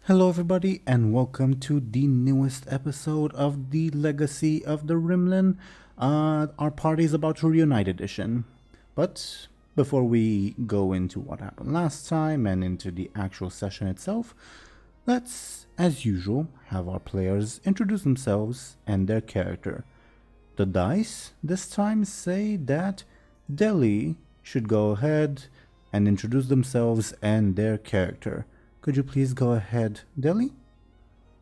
Hello, everybody, and welcome to the newest episode of the Legacy of the Rimlen. Our party is about to reunite edition. But before we go into what happened last time and into the actual session itself, let's, as usual, have our players introduce themselves and their character. The dice this time say that Deli should go ahead and introduce themselves and their character. Could you please go ahead, Deli?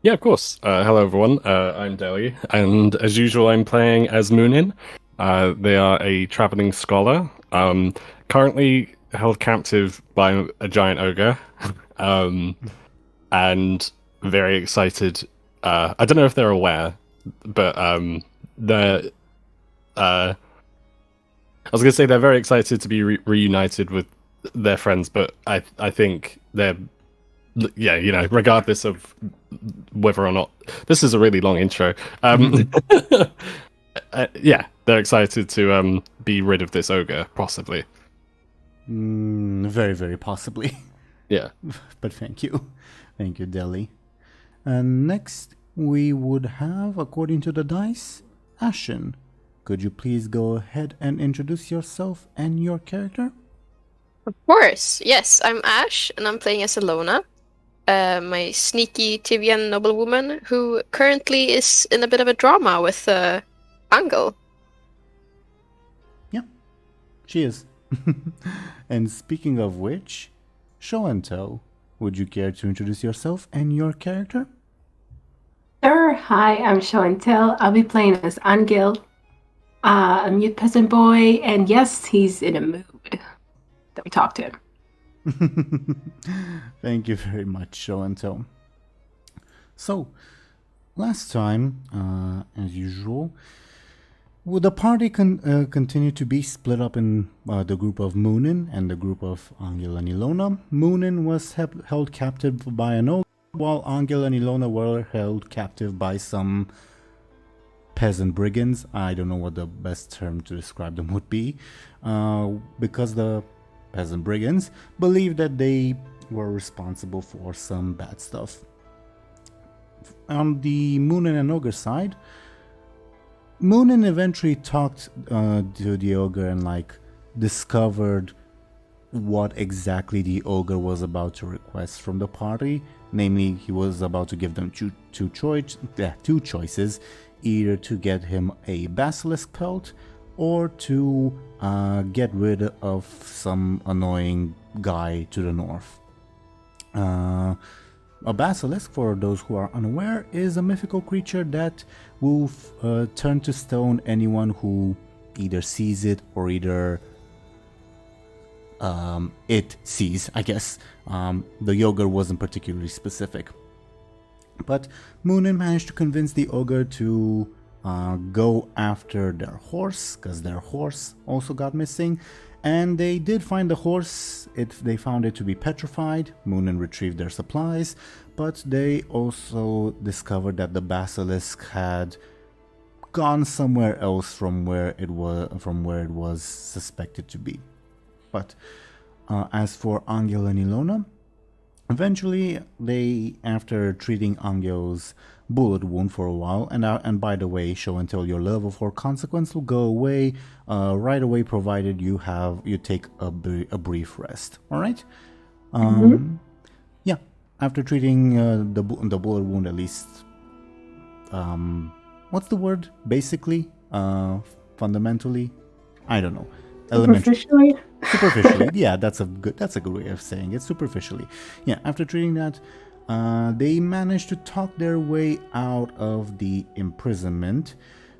Yeah, of course. Hello, everyone. I'm Dely, and as usual, I'm playing as Muninn. They are a traveling scholar, currently held captive by a giant ogre, and very excited. I don't know if they're aware, but they're. I was going to say they're very excited to be reunited with their friends, but I think they're regardless of whether or not this is a really long intro. Yeah, they're excited to be rid of this ogre, possibly. Very, very possibly. Yeah. But thank you. Thank you, Deli. And next, we would have, according to the dice, Ashen. Could you please go ahead and introduce yourself and your character? Of course, yes, I'm Ash, and I'm playing as Illona, my sneaky Tivian noblewoman who currently is in a bit of a drama with Anghel. Yeah, she is. And speaking of which, Show&Tell, would you care to introduce yourself and your character? Sure. Hi, I'm Show&Tell. I'll be playing as Anghel, a mute peasant boy, and yes, he's in a mood that we talk to him. Thank you very much, Show&Tell. So, last time, as usual, the party continued to be split up in the group of Muninn and the group of Anghel and Illona. Muninn was held captive by an ogre, while Anghel and Illona were held captive by some peasant brigands. I don't know what the best term to describe them would be, because the peasant brigands believed that they were responsible for some bad stuff. On the Muninn and ogre side, Muninn eventually talked to the ogre and discovered what exactly the ogre was about to request from the party. Namely, he was about to give them two choices, either to get him a basilisk pelt or to get rid of some annoying guy to the north. A basilisk, for those who are unaware, is a mythical creature that will turn to stone anyone who either sees it or either it sees, I guess. The ogre wasn't particularly specific. But Muninn managed to convince the ogre to go after their horse, because their horse also got missing. And they did find the horse. They found it to be petrified. Muninn retrieved their supplies, but they also discovered that the basilisk had gone somewhere else from where it was suspected to be. But as for Anghel and Illona, eventually they, after treating Angel's bullet wound for a while, and by the way, Show&Tell, your level 4 consequence will go away right away, provided you take a brief rest. All right. Yeah. After treating the bullet wound, at least, what's the word? Basically, fundamentally, I don't know. Superficially, yeah, that's a good way of saying it. Superficially, yeah. After treating that, they managed to talk their way out of the imprisonment.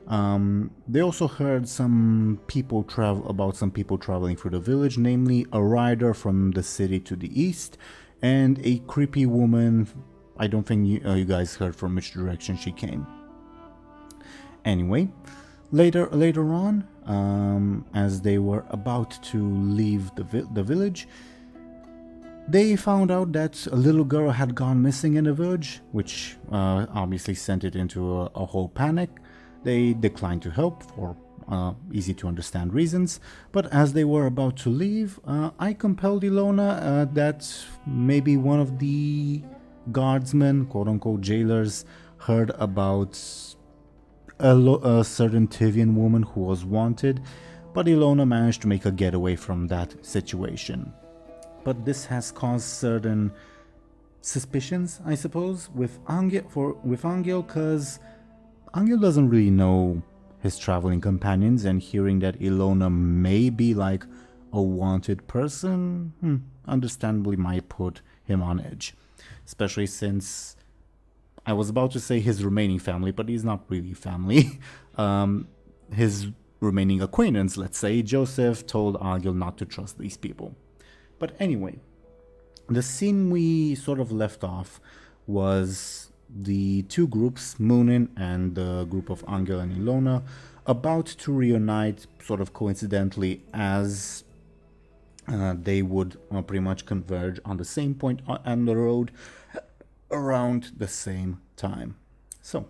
They also heard some people traveling through the village, namely a rider from the city to the east and a creepy woman. I don't think you guys heard from which direction she came. Anyway, later on, as they were about to leave the village, they found out that a little girl had gone missing in the village, which obviously sent it into a whole panic. They declined to help for easy to understand reasons, but as they were about to leave, I compelled Illona that maybe one of the guardsmen, quote-unquote jailers, heard about a certain Tivian woman who was wanted, but Illona managed to make a getaway from that situation. But this has caused certain suspicions, I suppose, with Anghel, because Anghel doesn't really know his traveling companions, and hearing that Illona may be like a wanted person, understandably might put him on edge. Especially since I was about to say his remaining family, but he's not really family. His remaining acquaintance, let's say, Joseph, told Anghel not to trust these people. But anyway, the scene we sort of left off was the two groups, Muninn and the group of Anghel and Illona, about to reunite sort of coincidentally as they would pretty much converge on the same point on the road around the same time. So,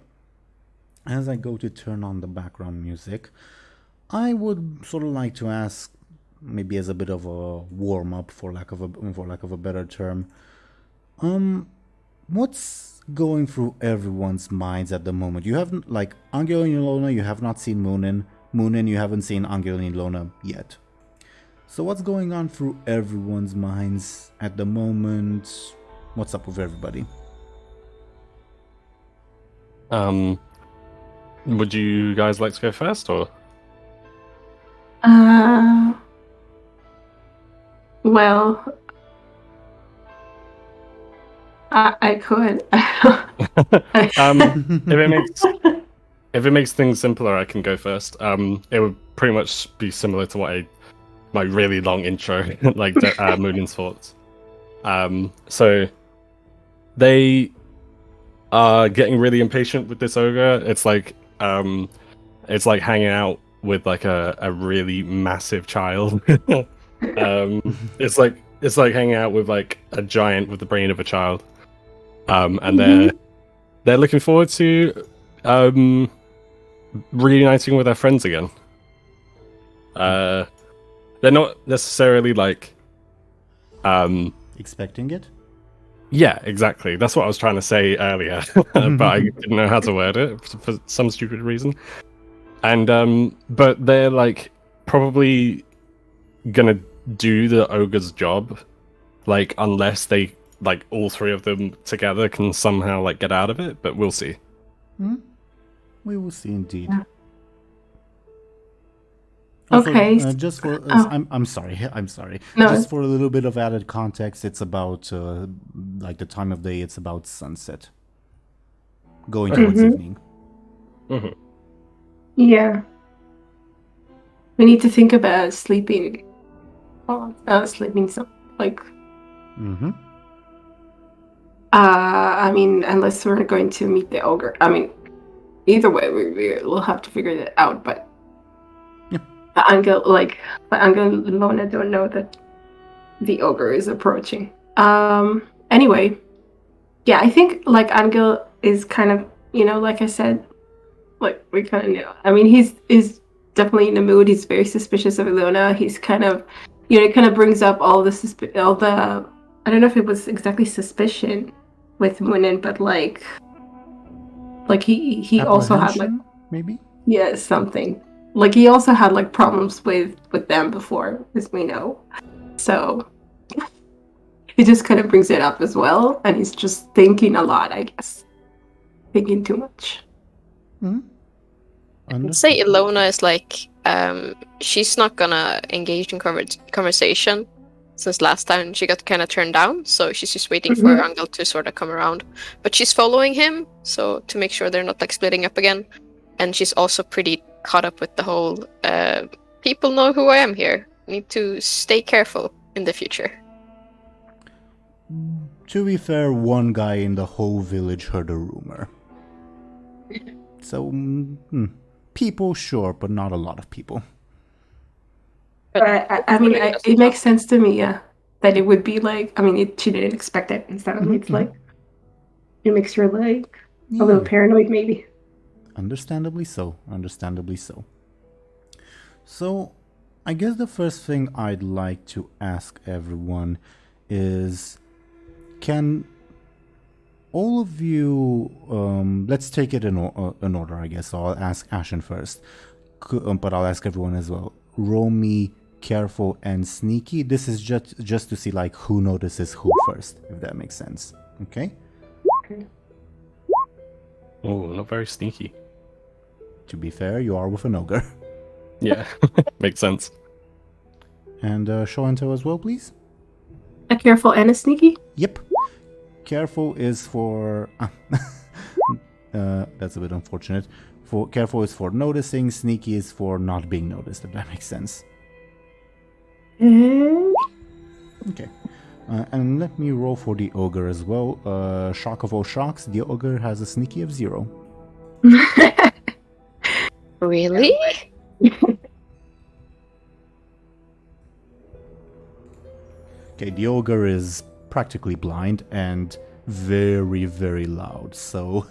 as I go to turn on the background music, I would sort of like to ask, maybe as a bit of a warm-up, for lack of a better term, what's going through everyone's minds at the moment? You haven't, like, Anghel and Illona, you have not seen Muninn. Muninn, you haven't seen Anghel and Illona yet. So what's going on through everyone's minds at the moment? What's up with everybody? Would you guys like to go first, or? Well, I could. If it makes things simpler, I can go first. It would pretty much be similar to my really long intro, like Muninn's thoughts. So they are getting really impatient with this ogre. It's like hanging out with like a really massive child. It's like hanging out with like a giant with the brain of a child. And they're looking forward to reuniting with their friends again. They're not necessarily like Expecting it? Yeah, exactly. That's what I was trying to say earlier, but I didn't know how to word it for some stupid reason. And but they're like probably gonna do the ogre's job, like unless they like all three of them together can somehow like get out of it. But we'll see. We will see indeed. Yeah. Also, Okay. just for I'm sorry. No. Just for a little bit of added context, it's about like the time of day. It's about sunset, going towards evening. Yeah. We need to think about sleeping. Sleeping some like. I mean, unless we're going to meet the ogre. I mean, either way, we'll have to figure that out. But Anghel and Illona don't know that the ogre is approaching. Anyway, yeah, I think like Anghel is kind of, like I said, like we kind of knew. I mean, he's definitely in the mood. He's very suspicious of Illona. He's kind of, it kind of brings up all the I don't know if it was exactly suspicion with Muninn, but like he also had like maybe something. Like he also had like problems with them before, as we know. So he just kind of brings it up as well, and he's just thinking a lot, I guess. Thinking too much. I'd say Illona is like, she's not gonna engage in conversation since last time she got kind of turned down, so she's just waiting for Anghel to sort of come around. But she's following him, so to make sure they're not like splitting up again. And she's also pretty caught up with the whole, people know who I am here. Need to stay careful in the future. To be fair, one guy in the whole village heard a rumor. So, people, sure, but not a lot of people. But I mean, it makes sense to me, yeah, that it would be like, I mean, she didn't expect it. Instead of it's like, it makes her like a little paranoid, maybe. Understandably so. So, I guess the first thing I'd like to ask everyone is, can all of you, let's take it in order, I guess. So I'll ask Ashen first, but I'll ask everyone as well. Roll me careful and sneaky. This is just to see like who notices who first, if that makes sense. Okay? Oh, not very sneaky. To be fair, you are with an ogre. Yeah, makes sense. And Show&Tell as well, please. A careful and a sneaky? Yep. Careful is for... that's a bit unfortunate. Careful is for noticing, sneaky is for not being noticed, if that makes sense. Okay. And let me roll for the ogre as well. Shock of all shocks, the ogre has a sneaky of 0. Really? Okay, the ogre is practically blind and very, very loud. So,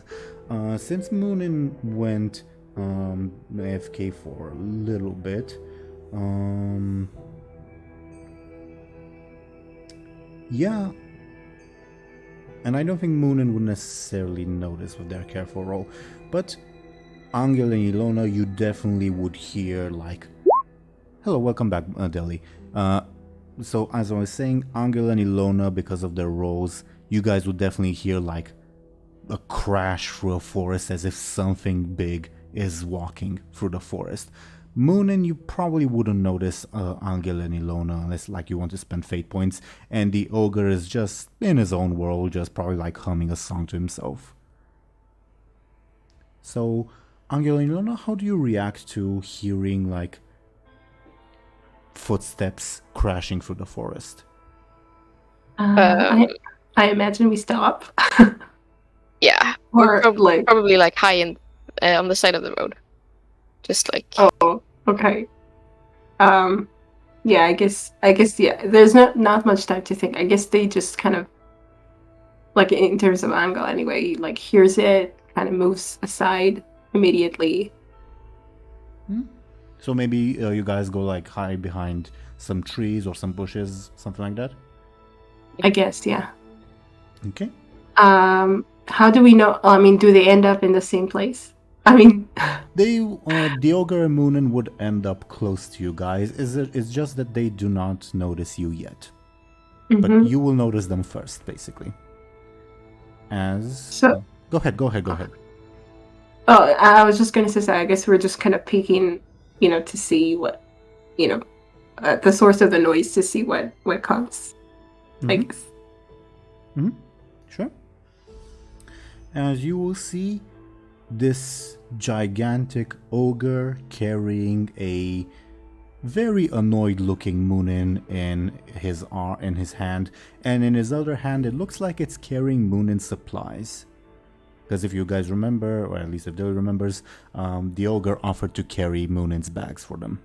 since Muninn went AFK for a little bit, yeah, and I don't think Muninn would necessarily notice with their careful roll, but Anghel and Illona, you definitely would hear like, hello, welcome back, Deli. So as I was saying, Anghel and Illona, because of their roles, you guys would definitely hear like a crash through a forest as if something big is walking through the forest. Muninn, you probably wouldn't notice Anghel and Illona unless like you want to spend fate points, and the ogre is just in his own world, just probably like humming a song to himself. So, Anghel and Illona, how do you react to hearing like footsteps crashing through the forest? I imagine we stop. Yeah. Or Probably like high in on the side of the road. Just like Oh, okay. Yeah, I guess yeah. There's not much time to think. I guess they just kind of like in terms of Anghel anyway, he, like hears it, kind of moves aside immediately. So maybe you guys go like hide behind some trees or some bushes, something like that? I guess, yeah. Okay. How do we know? I mean, do they end up in the same place? I mean, the ogre and Muninn would end up close to you guys. It's just that they do not notice you yet. But you will notice them first, basically. Go ahead. Oh, I was just going to say, I guess we're just kind of peeking, to see what, the source of the noise, to see what comes, I guess. Sure. As you will see, this gigantic ogre carrying a very annoyed looking Muninn in his hand, and in his other hand it looks like it's carrying Munin's supplies. Because if you guys remember, or at least if Dilly remembers, the ogre offered to carry Munin's bags for them.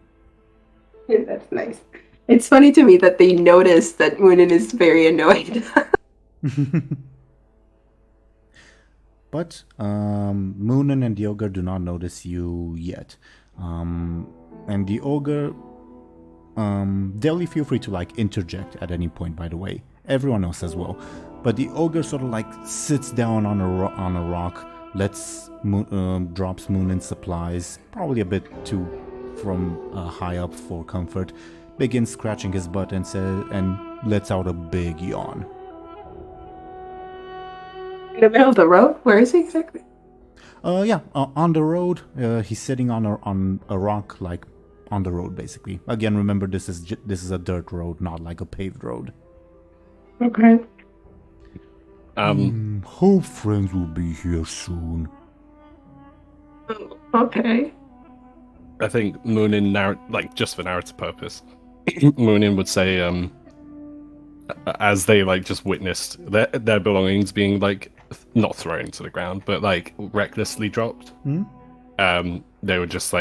That's nice. It's funny to me that they notice that Muninn is very annoyed. But Muninn and the ogre do not notice you yet. And the ogre, Deli, feel free to like interject at any point, by the way. Everyone else as well. But the ogre sort of like sits down on a rock, drops Munin's supplies, probably a bit too from high up for comfort, begins scratching his butt and lets out a big yawn. In the middle of the road? Where is he exactly? On the road. He's sitting on a rock, like on the road, basically. Again, remember this is a dirt road, not like a paved road. Okay. Hope friends will be here soon. Okay. I think Muninn, just for narrative purpose, Muninn would say, as they just witnessed their belongings being not thrown to the ground, but recklessly dropped. They would just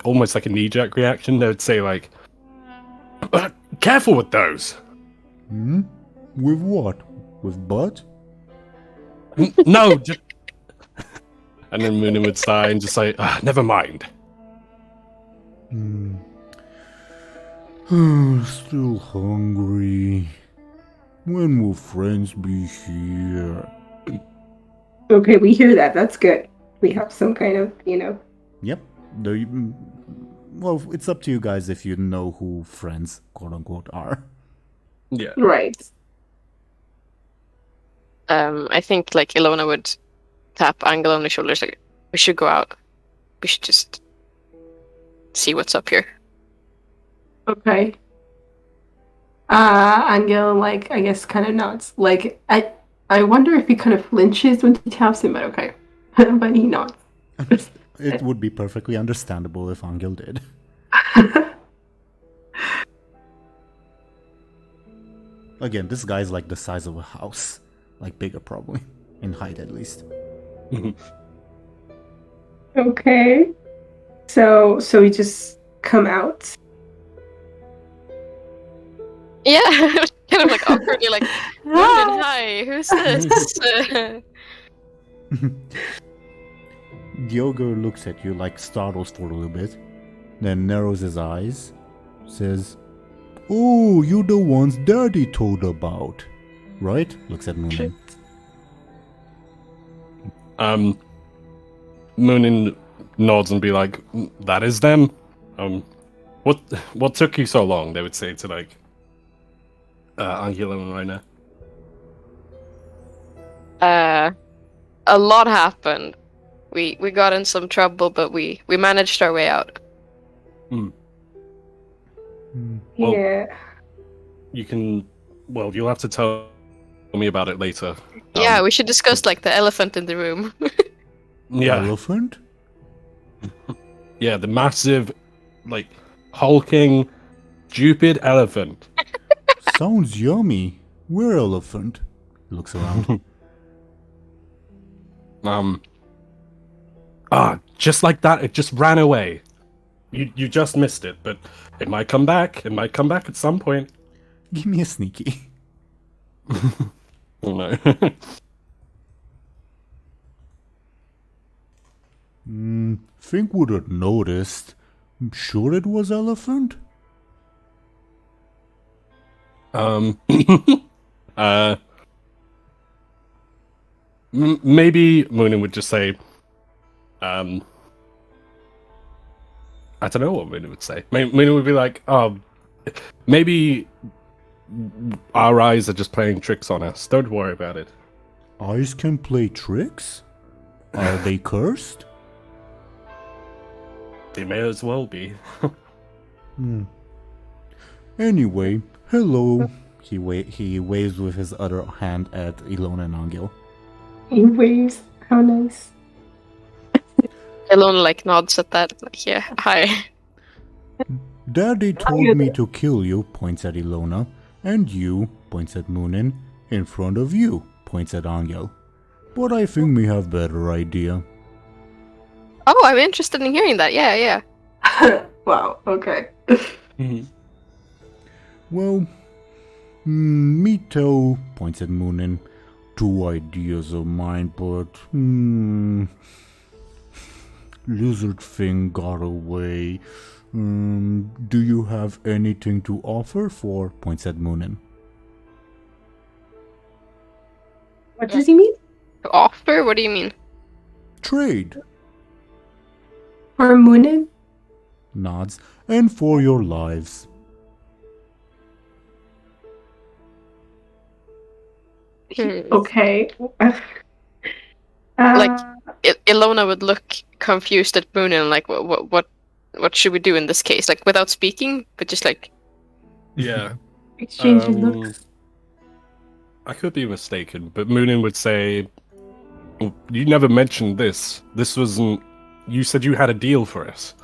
almost like a knee-jerk reaction. They would say "Careful with those." With what? With butt? No. And then Muninn would sigh and just say, "Never mind." Still hungry. When will friends be here? Okay, we hear that. That's good. We have some kind of, Yep. Well, it's up to you guys if you know who friends, quote unquote, are. Yeah. Right. I think like Illona would tap Anghel on the shoulders like, we should go out. We should just see what's up here. Okay. Anghel, like, I guess kind of nods. Like, I wonder if he kind of flinches when he taps him, but okay. But he nods. It would be perfectly understandable if Anghel did. Again, this guy's like the size of a house. Like bigger probably. In height at least. Okay. So we just come out. Yeah, kind of like awkwardly like, Muninn, hi, who's this? The ogre looks at you like startles for a little bit, then narrows his eyes, says, "Oh, you're the ones Daddy told about, right?" Looks at Muninn. Muninn nods and be like, "That is them." What took you so long? They would say to like Anghel and Reina. A lot happened. We got in some trouble, but we managed our way out. Well, Yeah. You can. Well, you'll have to tell me about it later. Yeah, we should discuss like the elephant in the room. Yeah, Elephant? yeah, the massive, like, hulking, stupid elephant. Sounds yummy. Where elephant? He looks around. Just like that, it just ran away. You just missed it, but it might come back. It might come back at some point. Give me a sneaky. Oh no. Think would have noticed. Sure it was elephant? Maybe Muninn would just say, I don't know what Muninn would say. Muninn would be like, oh, maybe our eyes are just playing tricks on us. Don't worry about it. Eyes can play tricks? Are they cursed? They may as well be. Anyway, hello. He waves with his other hand at Illona and Anghel. He waves. How nice. Illona like nods at that. Like, yeah, hi. Daddy told me to kill you, points at Illona, and you, points at Muninn, in front of you, points at Anghel. But I think we have better idea. Oh, I'm interested in hearing that. Yeah. Wow, okay. Well, me too, points at Muninn. 2 ideas of mine, but lizard thing got away. Do you have anything to offer for? Points at Muninn. What does he mean? To offer? What do you mean? Trade. For Muninn? Nods. And for your lives. Okay. Like, Illona would look confused at Muninn, like, what should we do in this case? Like, without speaking, but just like... Yeah. Exchange looks. I could be mistaken, but Muninn would say, you never mentioned this. This wasn't... You said you had a deal for us.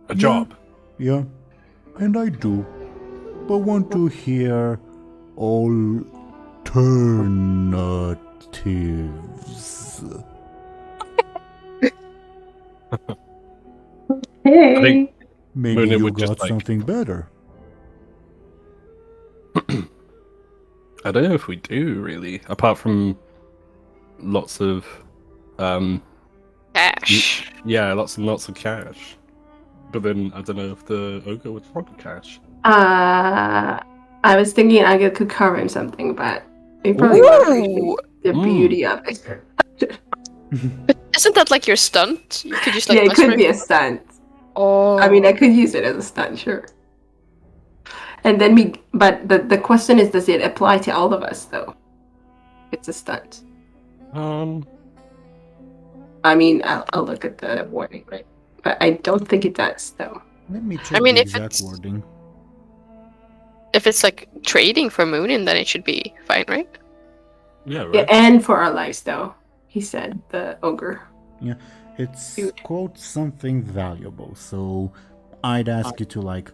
A job. Yeah, and I do. But want to hear alternatives. Hey. I think Maybe Muninn you would just, got like- something better. I don't know if we do, really. Apart from lots of... Cash. Yeah, lots and lots of cash. But then, I don't know if the ogre would want cash. I was thinking I could cover him something, but You probably won't appreciate Ooh. the beauty of it. Isn't that like your stunt? You could just like Yeah, it mess could with be a stunt. Oh. I mean, I could use it as a stunt, sure. And then but the question is, does it apply to all of us though? It's a stunt. I mean, I'll look at the wording, right? But I don't think it does, though. Let me check mean, the if exact it's- wording. If it's like trading for Muninn, then it should be fine, right? Yeah, right. Yeah, and for our lives, though, he said, the ogre. Yeah, it's Dude. quote something valuable. So I'd ask you to like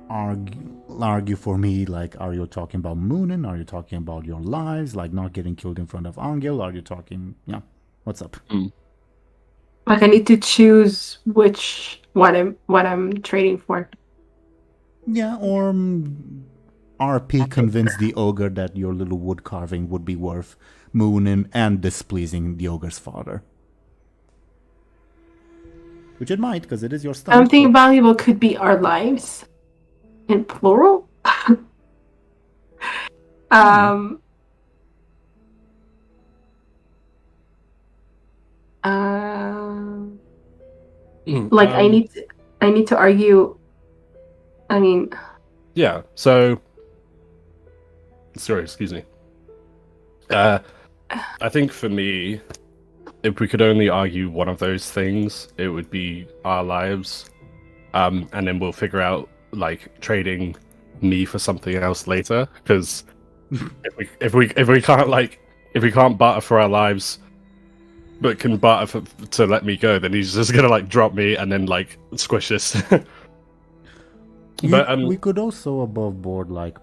argue for me. Like, are you talking about Muninn? Are you talking about your lives? Like not getting killed in front of Anghel? Are you talking? Yeah, what's up? Like, I need to choose what I'm trading for. Yeah, or RP convinced the ogre that your little wood carving would be worth Muninn and displeasing the ogre's father. Which it might, because it is your stunt. Something valuable could be our lives, in plural. Like I need to argue. I mean, Yeah, so sorry, excuse me. I think for me, if we could only argue one of those things, it would be our lives. And then we'll figure out like trading me for something else later. Because if we can't barter for our lives, but can barter to let me go, then he's just gonna like drop me and then like squish this. But we could also above board like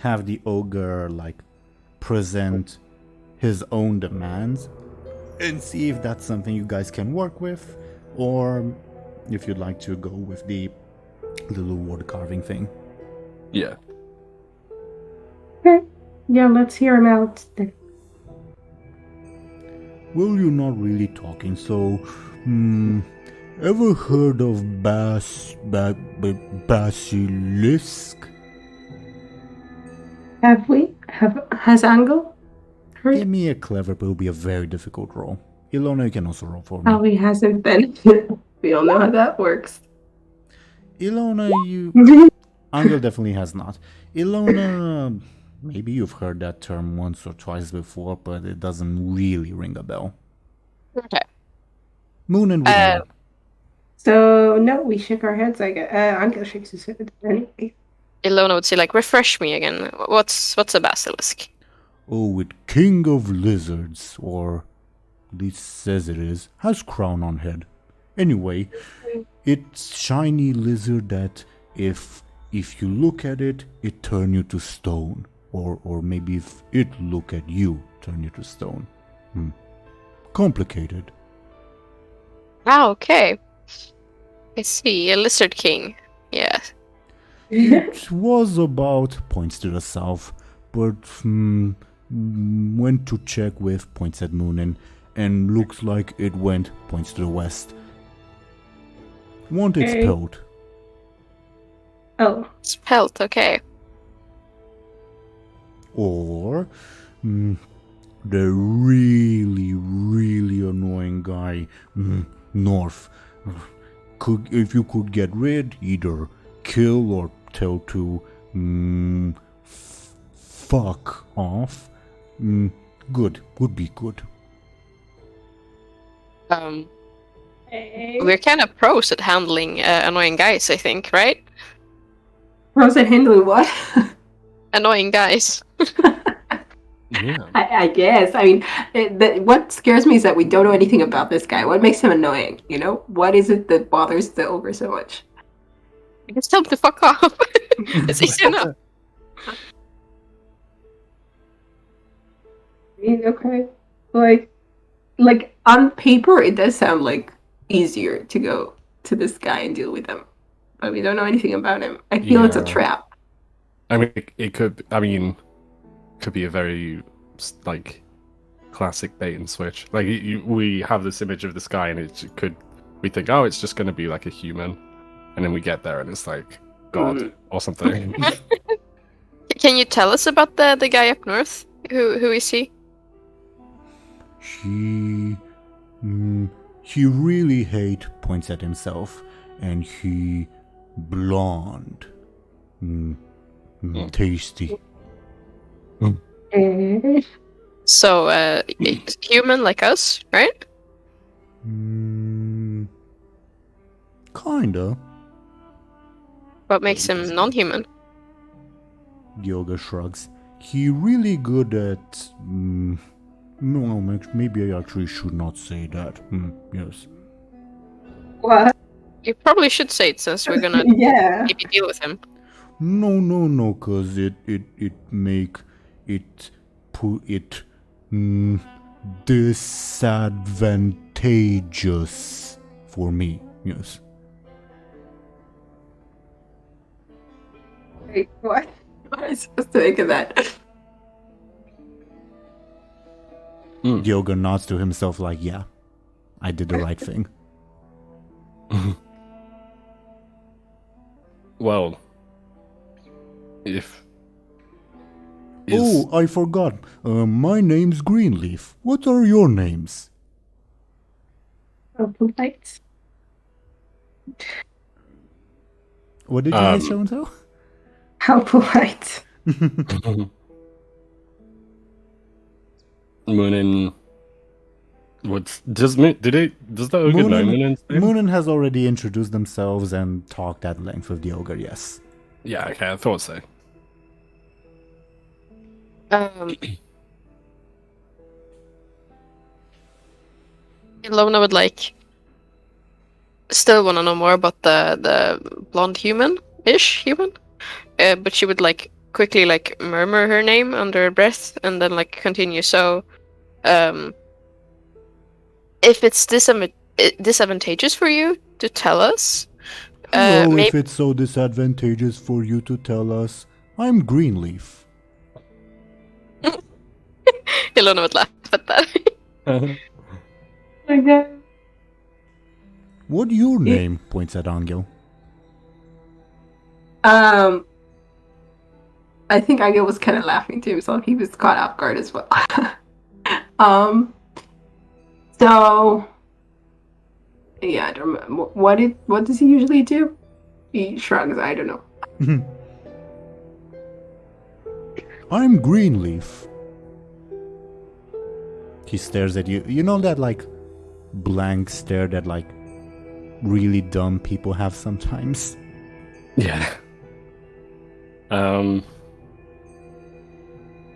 have the ogre like present his own demands and see if that's something you guys can work with, or if you'd like to go with the little wood carving thing. yeah. okay. Yeah, let's hear him out. Well, you're not really talking, so ever heard of basilisk? Has Anghel heard? Give me a clever, but it'll be a very difficult roll. Illona, you can also roll for me. Probably hasn't been. We all know how that works. Illona, Anghel definitely has not. Illona, maybe you've heard that term once or twice before, but it doesn't really ring a bell. Okay. Muninn would know. So no, we shake our heads. Like Anghel shakes his head. Anyway. Illona would say like, refresh me again. What's a basilisk? Oh, it king of lizards, or at least says it is, has crown on head. Anyway, it's shiny lizard that if you look at it, it turn you to stone. Or maybe if it look at you, turn you to stone. Complicated. Ah, okay. I see. A lizard king. Yeah. It was about, points to the south, but went to check with, points at Muninn, and looks like it went, points to the west. Want its Okay. pelt. Oh. Spelt, okay. Or the really, really annoying guy north. If you could get rid, either kill or tell to fuck off. Good, would be good. We're kind of pros at handling annoying guys, I think, right? Pros at handling what? Annoying guys. Yeah. I guess. I mean, what scares me is that we don't know anything about this guy. What makes him annoying? You know, what is it that bothers the ogre so much? Just tell him to fuck off. It's easy enough. I mean, okay, like on paper, it does sound like easier to go to this guy and deal with him, but we don't know anything about him. I feel it's a Yeah. trap. I mean, it could. I mean, could be a very like classic bait and switch. Like we have this image of this guy, and we think, oh, it's just going to be like a human, and then we get there, and it's like God or something. Can you tell us about the guy up north? Who is he? He really points at himself, and he blonde. Tasty. So, human like us, right? Kinda. What makes him non-human? Yoga shrugs. He really good at. No, maybe I actually should not say that. Yes. What? You probably should say it since we're gonna Yeah. maybe deal with him. No, cause it make it put it disadvantageous for me. Yes. Wait, what? What am I supposed to make of that? Yoga nods to himself like, yeah, I did the right thing. Well, if... Oh, I forgot. My name's Greenleaf. What are your names? Oh, polite. What did you say, Show&Tell? How polite. Muninn... Does the ogre know Muninn's name? Muninn has already introduced themselves and talked at length with the ogre, yes. Yeah, okay, I thought so. Illona would still want to know more about the blonde human-ish human, but she would quickly murmur her name under her breath and then continue. So, if it's disadvantageous for you to tell us, if it's so disadvantageous for you to tell us, I'm Greenleaf. Illona would laugh at that. Okay. What your name? Points at Anghel. I think Anghel was kind of laughing to himself. He was caught off guard as well. So yeah, I don't remember. What does he usually do? He shrugs. I don't know. I'm Greenleaf. He stares at you. You know that blank stare that really dumb people have sometimes? Yeah.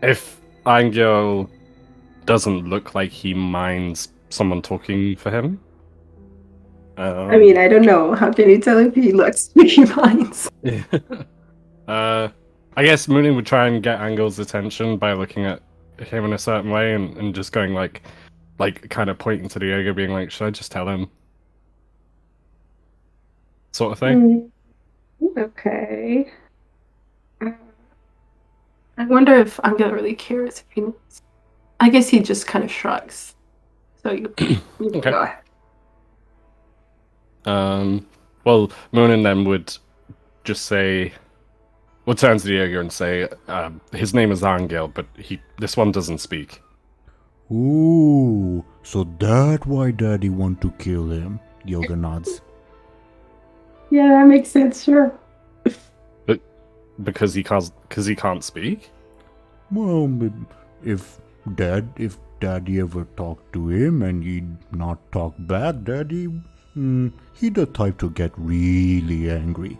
If Anghel doesn't look like he minds someone talking for him. I mean, I don't know. How can you tell if he looks like he minds? I guess Muninn would try and get Anghel's attention by looking at him in a certain way and just going kind of pointing to the ogre, being like, should I just tell him? Sort of thing. Okay. I wonder if Anghel really cares if he knows. I guess he just kind of shrugs. So you can Okay. go ahead. Well, Muninn then would just say, well, turn to the ogre and say, his name is Anghel, but this one doesn't speak. Ooh, so that's why Daddy want to kill him. The ogre nods. Yeah, that makes sense. Sure. But because he can't speak. Well, if Daddy ever talked to him and he'd not talk back, Daddy, he the type to get really angry.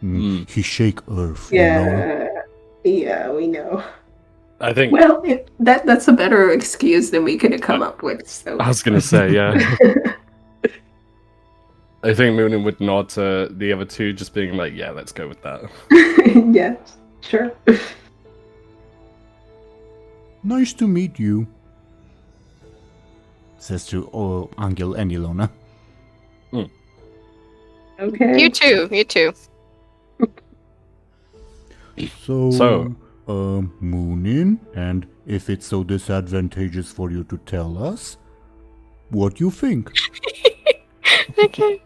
He shake earth, you know? Yeah, we know. I think. Well, that's a better excuse than we could have come up with. So I was gonna say, yeah. I think Muninn would nod to the other two, just being like, yeah, let's go with that. yeah, sure. Nice to meet you, says to Anghel and Illona. Okay. You too. So, Muninn, and if it's so disadvantageous for you to tell us, what you think? Okay.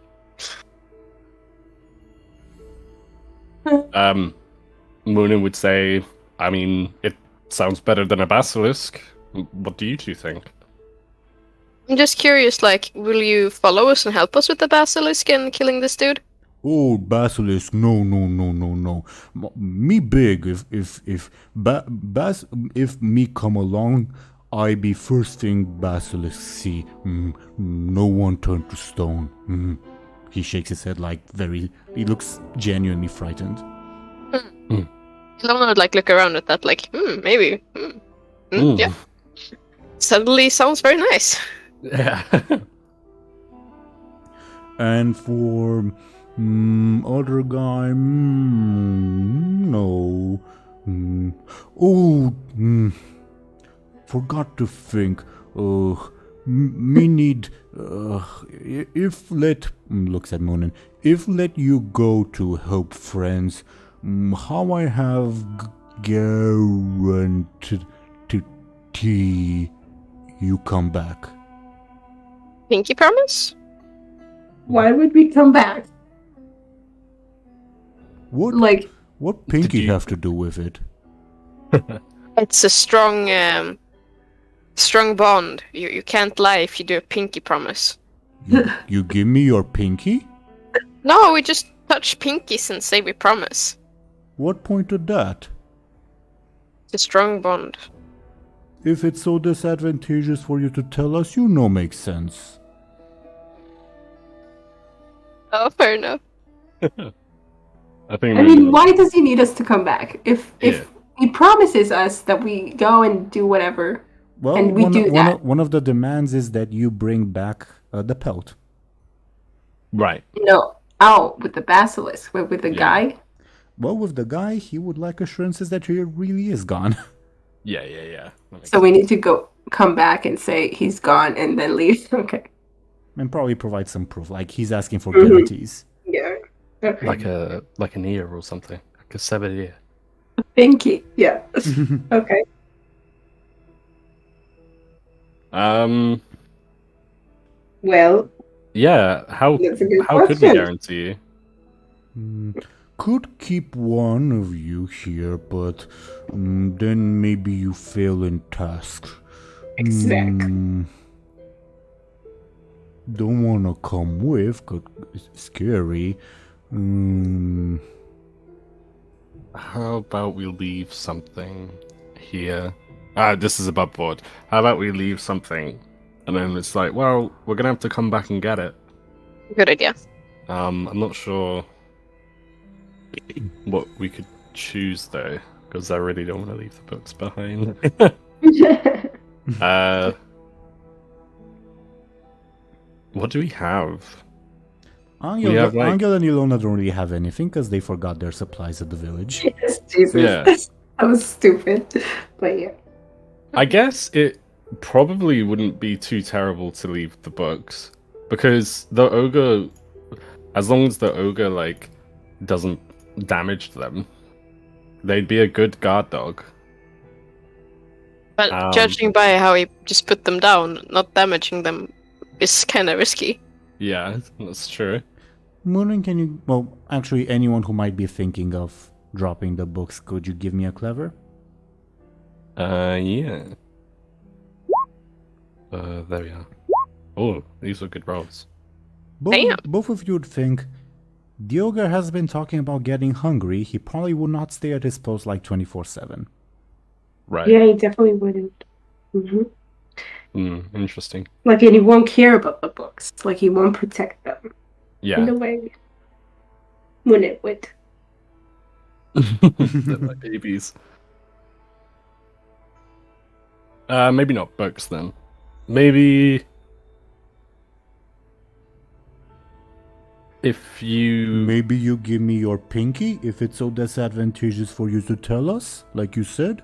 Muninn would say, I mean, it sounds better than a basilisk. What do you two think? I'm just curious, like, will you follow us and help us with the basilisk and killing this dude? Oh, basilisk! No, no, no, no, no. Me big. If me come along, I be first thing basilisk see. No one turn to stone. He shakes his head like he looks genuinely frightened. Illona would like look around at that, like, maybe. Yeah. Suddenly sounds very nice. Yeah. And for other guy, no. Forgot to think. Me need. If let looks at Muninn. If let you go to help friends, how I have guarantee you come back. Pinky promise? Why would we come back? What? Like, What Pinky you- have to do with it? It's a strong bond. You can't lie if you do a pinky promise. You give me your pinky? No, we just touch pinkies and say we promise. What point of that? It's a strong bond. If it's so disadvantageous for you to tell us, you know makes sense. Oh, fair enough. I think. I mean, why does he need us to come back? If he promises us that we go and do whatever, Well, and we do that. One of the demands is that you bring back the pelt. Right. Out with the basilisk, with the guy. Well, with the guy, he would like assurances that he really is gone. Yeah. That makes So we need to come back and say he's gone and then leave. Okay. And probably provide some proof, like he's asking for guarantees. Yeah. Okay. like an ear or something, like a severed ear. Pinky. Yeah. Okay. Well, Yeah. How that's a good could we question. guarantee? Could keep one of you here, but then maybe you fail in task. Exactly. Don't wanna come with, 'cause it's scary. How about we leave something here? This is above board. How about we leave something, and then it's like, well, we're gonna have to come back and get it. Good idea. I'm not sure what we could choose though, because I really don't want to leave the books behind. What do we have? Anghel, We have, like- Anghel and Illona don't really have anything because they forgot their supplies at the village. Yes, Jesus. Yeah. That was stupid. But yeah. I guess it probably wouldn't be too terrible to leave the books, because the ogre, as long as the ogre like doesn't damage them, they'd be a good guard dog. But judging by how he just put them down, not damaging them is kind of risky. Yeah, that's true. Muninn, can you... Well, actually, anyone who might be thinking of dropping the books, could you give me a clever? Yeah. There we are. Oh, these are good rolls. Damn. Both of you would think, the ogre has been talking about getting hungry, he probably would not stay at his post like 24/7. Right. Yeah, he definitely wouldn't. Interesting. Like, and he won't care about the books. Like, he won't protect them in Yeah. a way. When it would. They're like babies. Maybe not books then. Maybe if you Maybe you give me your pinky if it's so disadvantageous for you to tell us, like you said?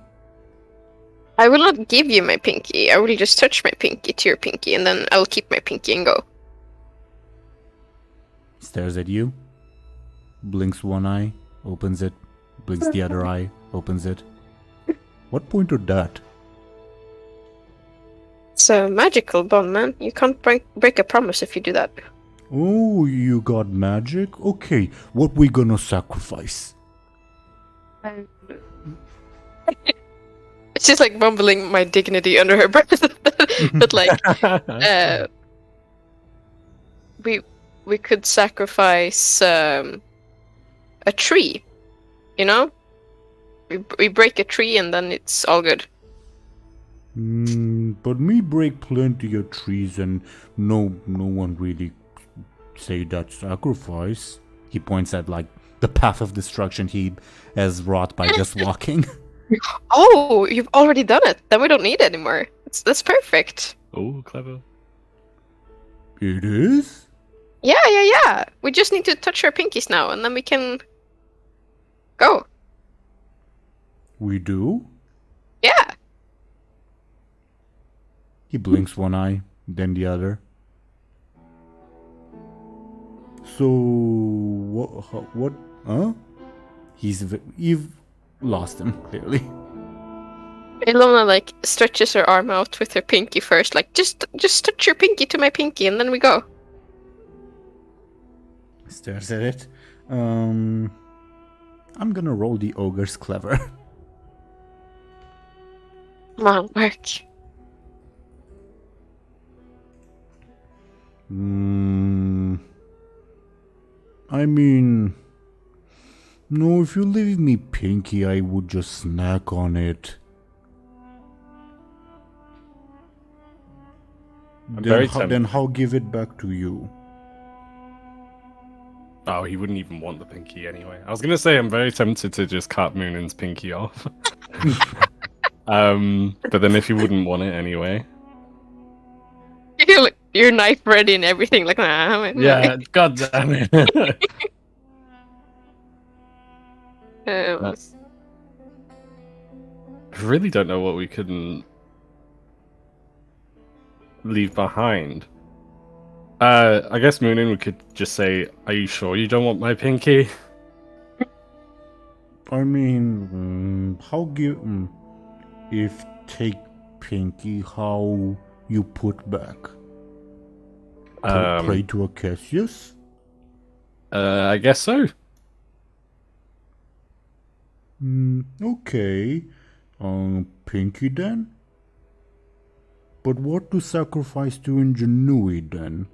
I will not give you my pinky. I will just touch my pinky to your pinky, and then I'll keep my pinky and go. Stares at you, blinks one eye, opens it, blinks the other eye, opens it. What point of that? It's a magical bond, man. You can't break a promise if you do that. Oh, you got magic? Okay, what we gonna sacrifice? She's like mumbling my dignity under her breath. But like, we could sacrifice a tree, you know? We break a tree and then it's all good. But me break plenty of trees and no one really say that sacrifice. He points at like the path of destruction he has wrought by just walking. Oh, you've already done it. Then we don't need it anymore. That's perfect. Oh, clever. It is? Yeah. We just need to touch our pinkies now, and then we can go. We do? Yeah. He blinks one eye, then the other. So, what, huh? You've lost him, clearly. Illona like stretches her arm out with her pinky first, like just touch your pinky to my pinky, and then we go. Stares at it. I'm gonna roll the ogre's clever. Come on, work. I mean, no, if you leave me pinky, I would just snack on it. Then how give it back to you? Oh, he wouldn't even want the pinky anyway. I was gonna say I'm very tempted to just cut Munin's pinky off. But then if he wouldn't want it anyway. Your knife ready and everything, like nah. Yeah, god damn it. I really don't know what we couldn't leave behind. I guess Muninn, we could just say, "Are you sure you don't want my pinky?" I mean, if take pinky, how you put back? Pray to Acacius? I guess so. Okay. Pinky then? But what to sacrifice to Ingenuity then?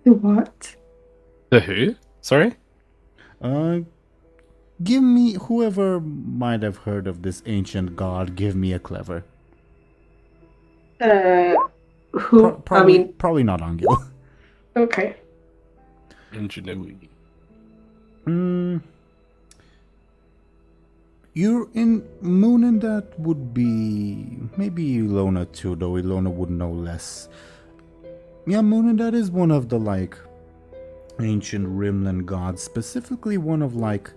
To what? The who? Sorry? Give me, whoever might have heard of this ancient god, give me a clever. Who? Probably not Anghel. Okay. Ingenuity. You're in Muninn, that would be maybe Illona too, though Illona would know less. Yeah, Muninn, that is one of the like ancient Rimlen gods, specifically one of like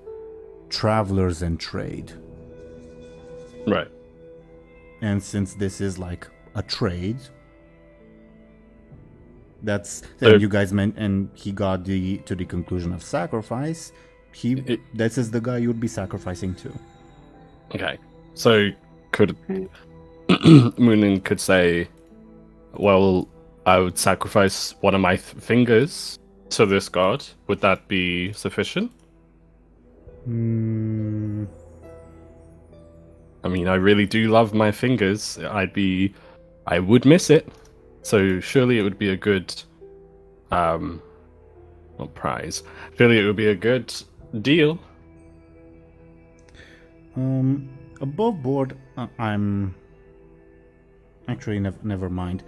travelers and trade. Right. And since this is like a trade, and you guys meant, and he got to the conclusion of sacrifice. This is the guy you would be sacrificing to. Okay, so could Muninn could say, "Well, I would sacrifice one of my fingers to this god. Would that be sufficient?" I mean, I really do love my fingers. I would miss it. So surely it would be a good, not prize. Surely it would be a good deal. Above board, I'm actually never mind.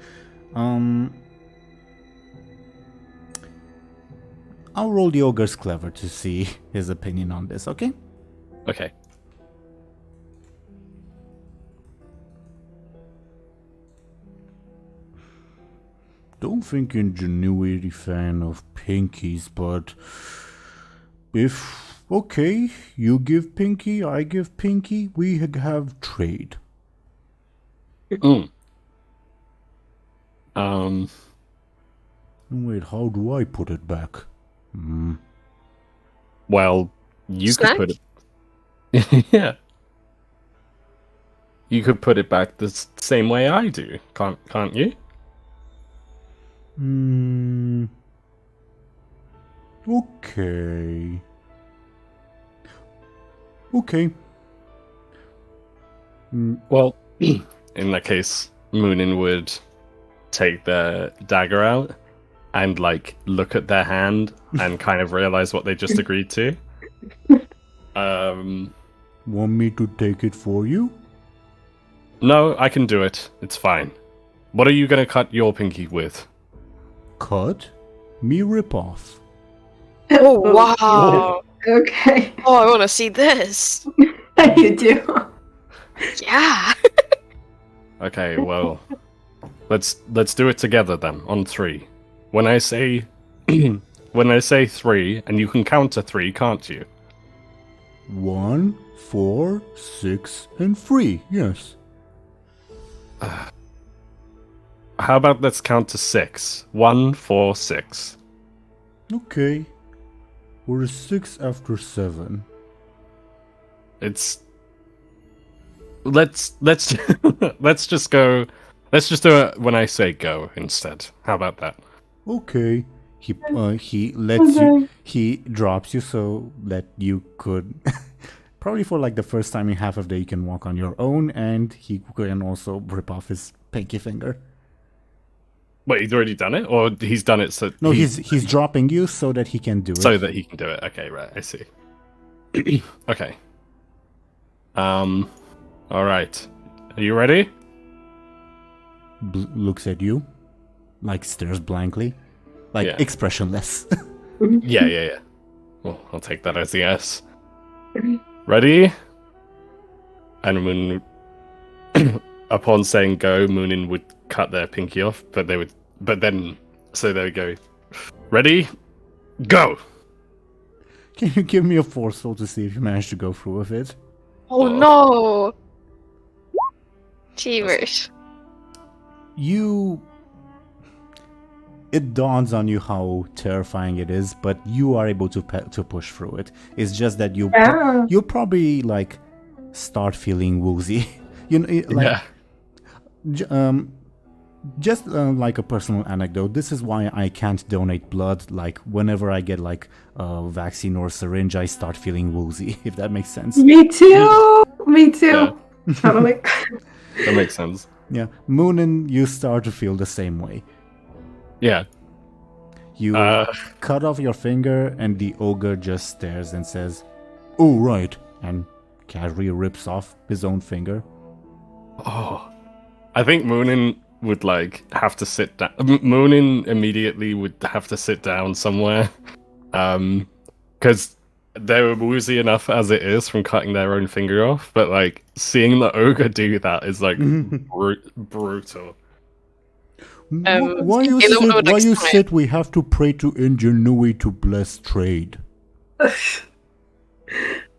I'll roll the ogre's clever to see his opinion on this. Okay. Okay. Don't think Ingenuity fan of pinkies, but if okay, you give pinky, I give pinky, we have trade. Wait, how do I put it back? Well, you Snack? could put it. Yeah. You could put it back the same way I do, can't you? Okay. Okay. Well, in that case, Muninn would take the dagger out and like look at their hand and kind of realize what they just agreed to. Want me to take it for you? No, I can do it. It's fine. What are you gonna cut your pinky with? Cut? Me rip off. Oh, wow. Okay. Oh, I want to see this. You do. Yeah. Okay, well, let's do it together then on 3. When I say 3, and you can count to 3, can't you? 1, 4, 6, and 3. Yes. How about let's count to 6? 1, 4, 6. Okay. We're 6 after 7. It's let's let's just go. Let's just do it when I say go instead. How about that? Okay. He lets you. He drops you so that you could. Probably for like the first time in half of the day you can walk on your own, and he can also rip off his pinky finger. Wait, he's already done it, or he's done it so? No, he's dropping you so that he can do it. So that he can do it. Okay, right. I see. Okay. All right. Are you ready? Looks at you, like stares blankly, like Yeah. expressionless. Yeah. Well, I'll take that as a yes. Ready? And Muninn, upon saying go, Muninn would cut their pinky off, but they would would go. Ready? Go! Can you give me a force roll to see if you manage to go through with it? Oh no. Cheevers. It dawns on you how terrifying it is, but you are able to push through it. It's just that you'll probably like start feeling woozy. Like, Yeah. just like a personal anecdote, this is why I can't donate blood. Like whenever I get like a vaccine or a syringe, I start feeling woozy. If that makes sense. Me too. Me too. Yeah. Totally. That makes sense. Yeah, Muninn, you start to feel the same way. Yeah. You cut off your finger, and the ogre just stares and says, "Oh, right," and casually rips off his own finger. Oh. I think Muninn would like have to sit down. Muninn immediately would have to sit down somewhere. Because they were woozy enough as it is from cutting their own finger off, but like seeing the ogre do that is like brutal. Why you sit? We have to pray to Ingenuity to bless trade. Oh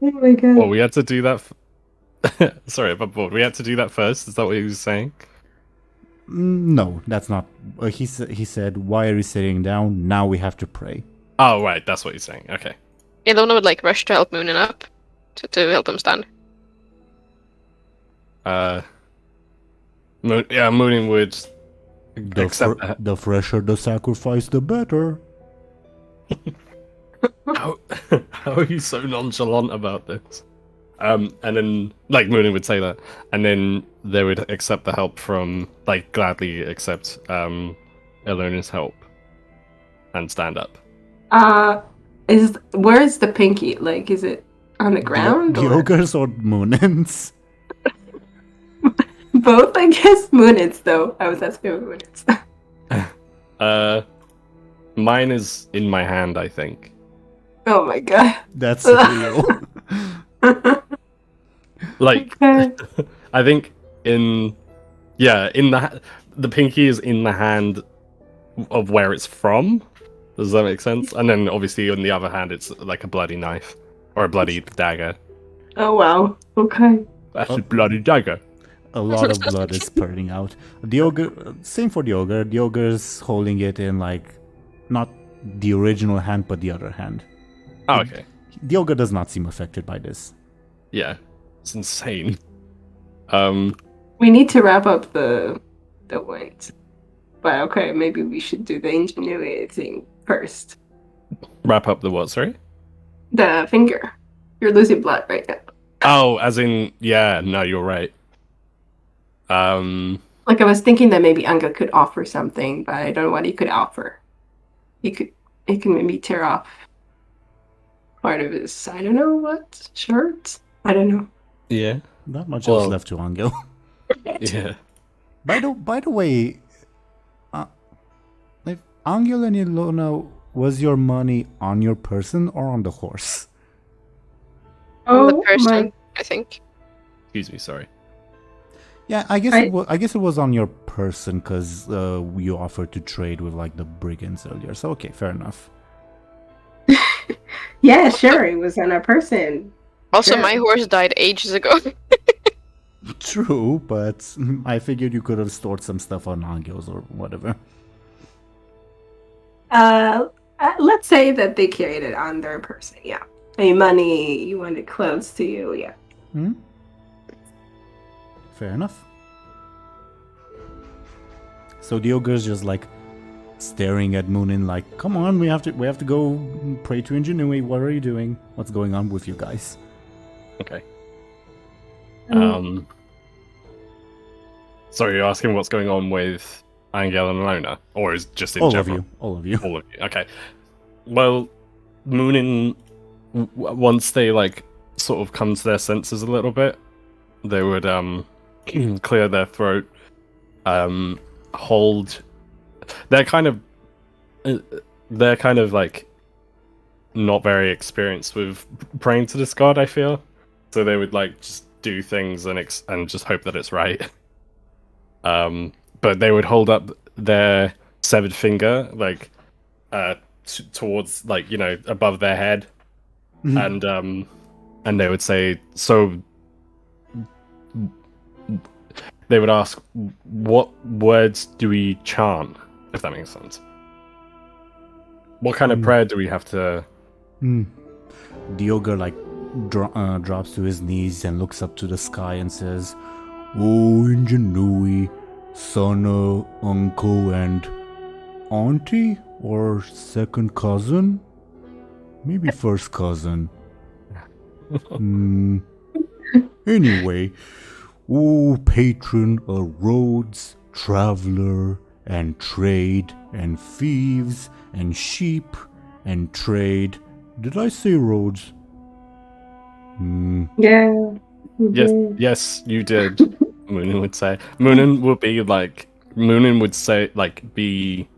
my god. Well, we had to do that. Sorry, I'm bored. We had to do that first. Is that what he was saying? No, that's not. He said, "Why are you sitting down? Now we have to pray." Oh, right. That's what he's saying. Okay. Illona would like rush to help Muninn up to help him stand. Muninn would accept that. The fresher the sacrifice, the better. How are you so nonchalant about this? And then, like, Muninn would say that, and then they would accept the help from, like, gladly accept Illona's help and stand up. Where's the pinky? Like, is it on the ground? The ogres or Muninn's? Both, I guess. Muninn's, though. I was asking about Muninn's. Mine is in my hand, I think. Oh my god. That's real. Like, Okay. I think the pinky is in the hand of where it's from. Does that make sense? And then obviously on the other hand, it's like a bloody knife or a bloody dagger. Oh wow. Okay. That's a bloody dagger. A lot of blood is spurting out. The ogre, same for the ogre. The ogre's holding it in like not the original hand, but the other hand. Oh, okay. The ogre does not seem affected by this. Yeah, it's insane. We need to wrap up the wound. But okay, maybe we should do the ingenuity thing first. Wrap up the what? Sorry. The finger. You're losing blood right now. Oh, as in, yeah, no, you're right. Like I was thinking that maybe Anghel could offer something, but I don't know what he could offer. He can maybe tear off part of his, I don't know what, shirt? I don't know. yeah, Not much Well- else left to Anghel. yeah. By the way, if Anghel and Illona, was your money on your person or on the horse? On the person, I think. Excuse me, sorry. Yeah, I guess I- I guess it was on your person because you offered to trade with like the brigands earlier. So okay, fair enough. Yeah, sure, it was on a person. Also, Sure. my horse died ages ago. True, but I figured you could have stored some stuff on Angel's or whatever. Let's say that they carried it on their person, yeah. I mean, money, you wanted clothes to you, yeah. Hmm? Fair enough. So the ogre's just like staring at Muninn like, come on, we have to go pray to Ingenuity. What are you doing? What's going on with you guys? Okay. Um, Sorry, you're asking what's going on with Anghel and Illona? Or is just in All of general? you. All of you. All of you. Okay. Well, Muninn, once they like sort of come to their senses a little bit, they would clear their throat, hold. They're kind of like not very experienced with praying to this god, I feel. So they would like just do things and just hope that it's right. But they would hold up their severed finger like towards like above their head, Mhm. and they would say, so they would ask, what words do we chant, if that makes sense? What kind of prayer do we have to? The ogre like drops to his knees and looks up to the sky and says, "Oh, Ingenuity, son, uncle, and auntie, or second cousin? Maybe first cousin. Anyway, oh, patron of roads, traveler, and trade, and thieves, and sheep, and trade. Did I say roads? Yeah. Yes, you did. Muninn would say. Muninn would say like be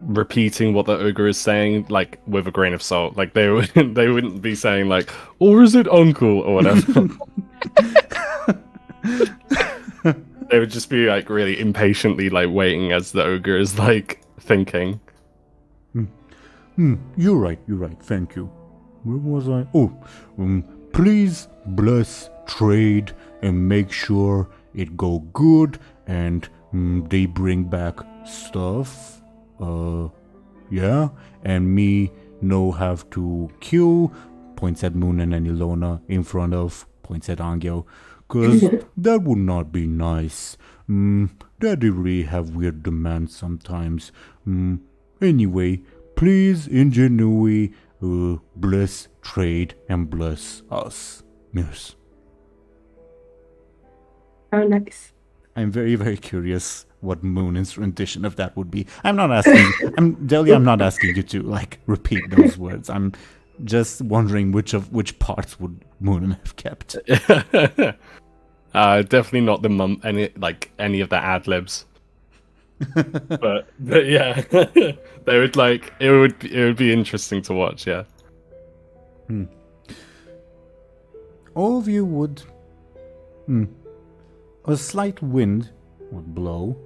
repeating what the ogre is saying like with a grain of salt. Like they wouldn't be saying like, or is it uncle or whatever. They would just be like really impatiently like waiting as the ogre is like thinking. You're right, thank you. Where was I? Oh, please bless trade and make sure it go good and they bring back stuff. Yeah, and me no have to kill, points at Muninn and Illona in front of, points at Anghel, cause that would not be nice. Daddy really have weird demands sometimes. Anyway, please Ingenuity, bless trade and bless us. Yes. Oh, nice. I'm very, very curious what Muninn's rendition of that would be. I'm not asking. Delia, I'm not asking you to like repeat those words. I'm just wondering which parts would Muninn have kept. Definitely not any of the ad libs. but yeah, they would like it would be interesting to watch. Yeah. All of you would. A slight wind would blow,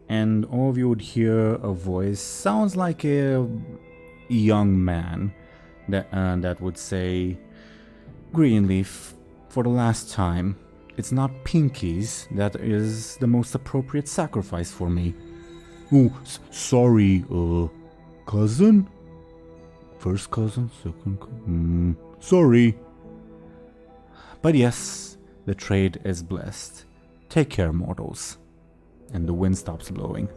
and all of you would hear a voice. Sounds like a young man that would say, "Greenleaf, for the last time, it's not pinkies that is the most appropriate sacrifice for me." Oh, sorry, cousin? First cousin, second cousin? Sorry. But yes, the trade is blessed. Take care, mortals. And the wind stops blowing.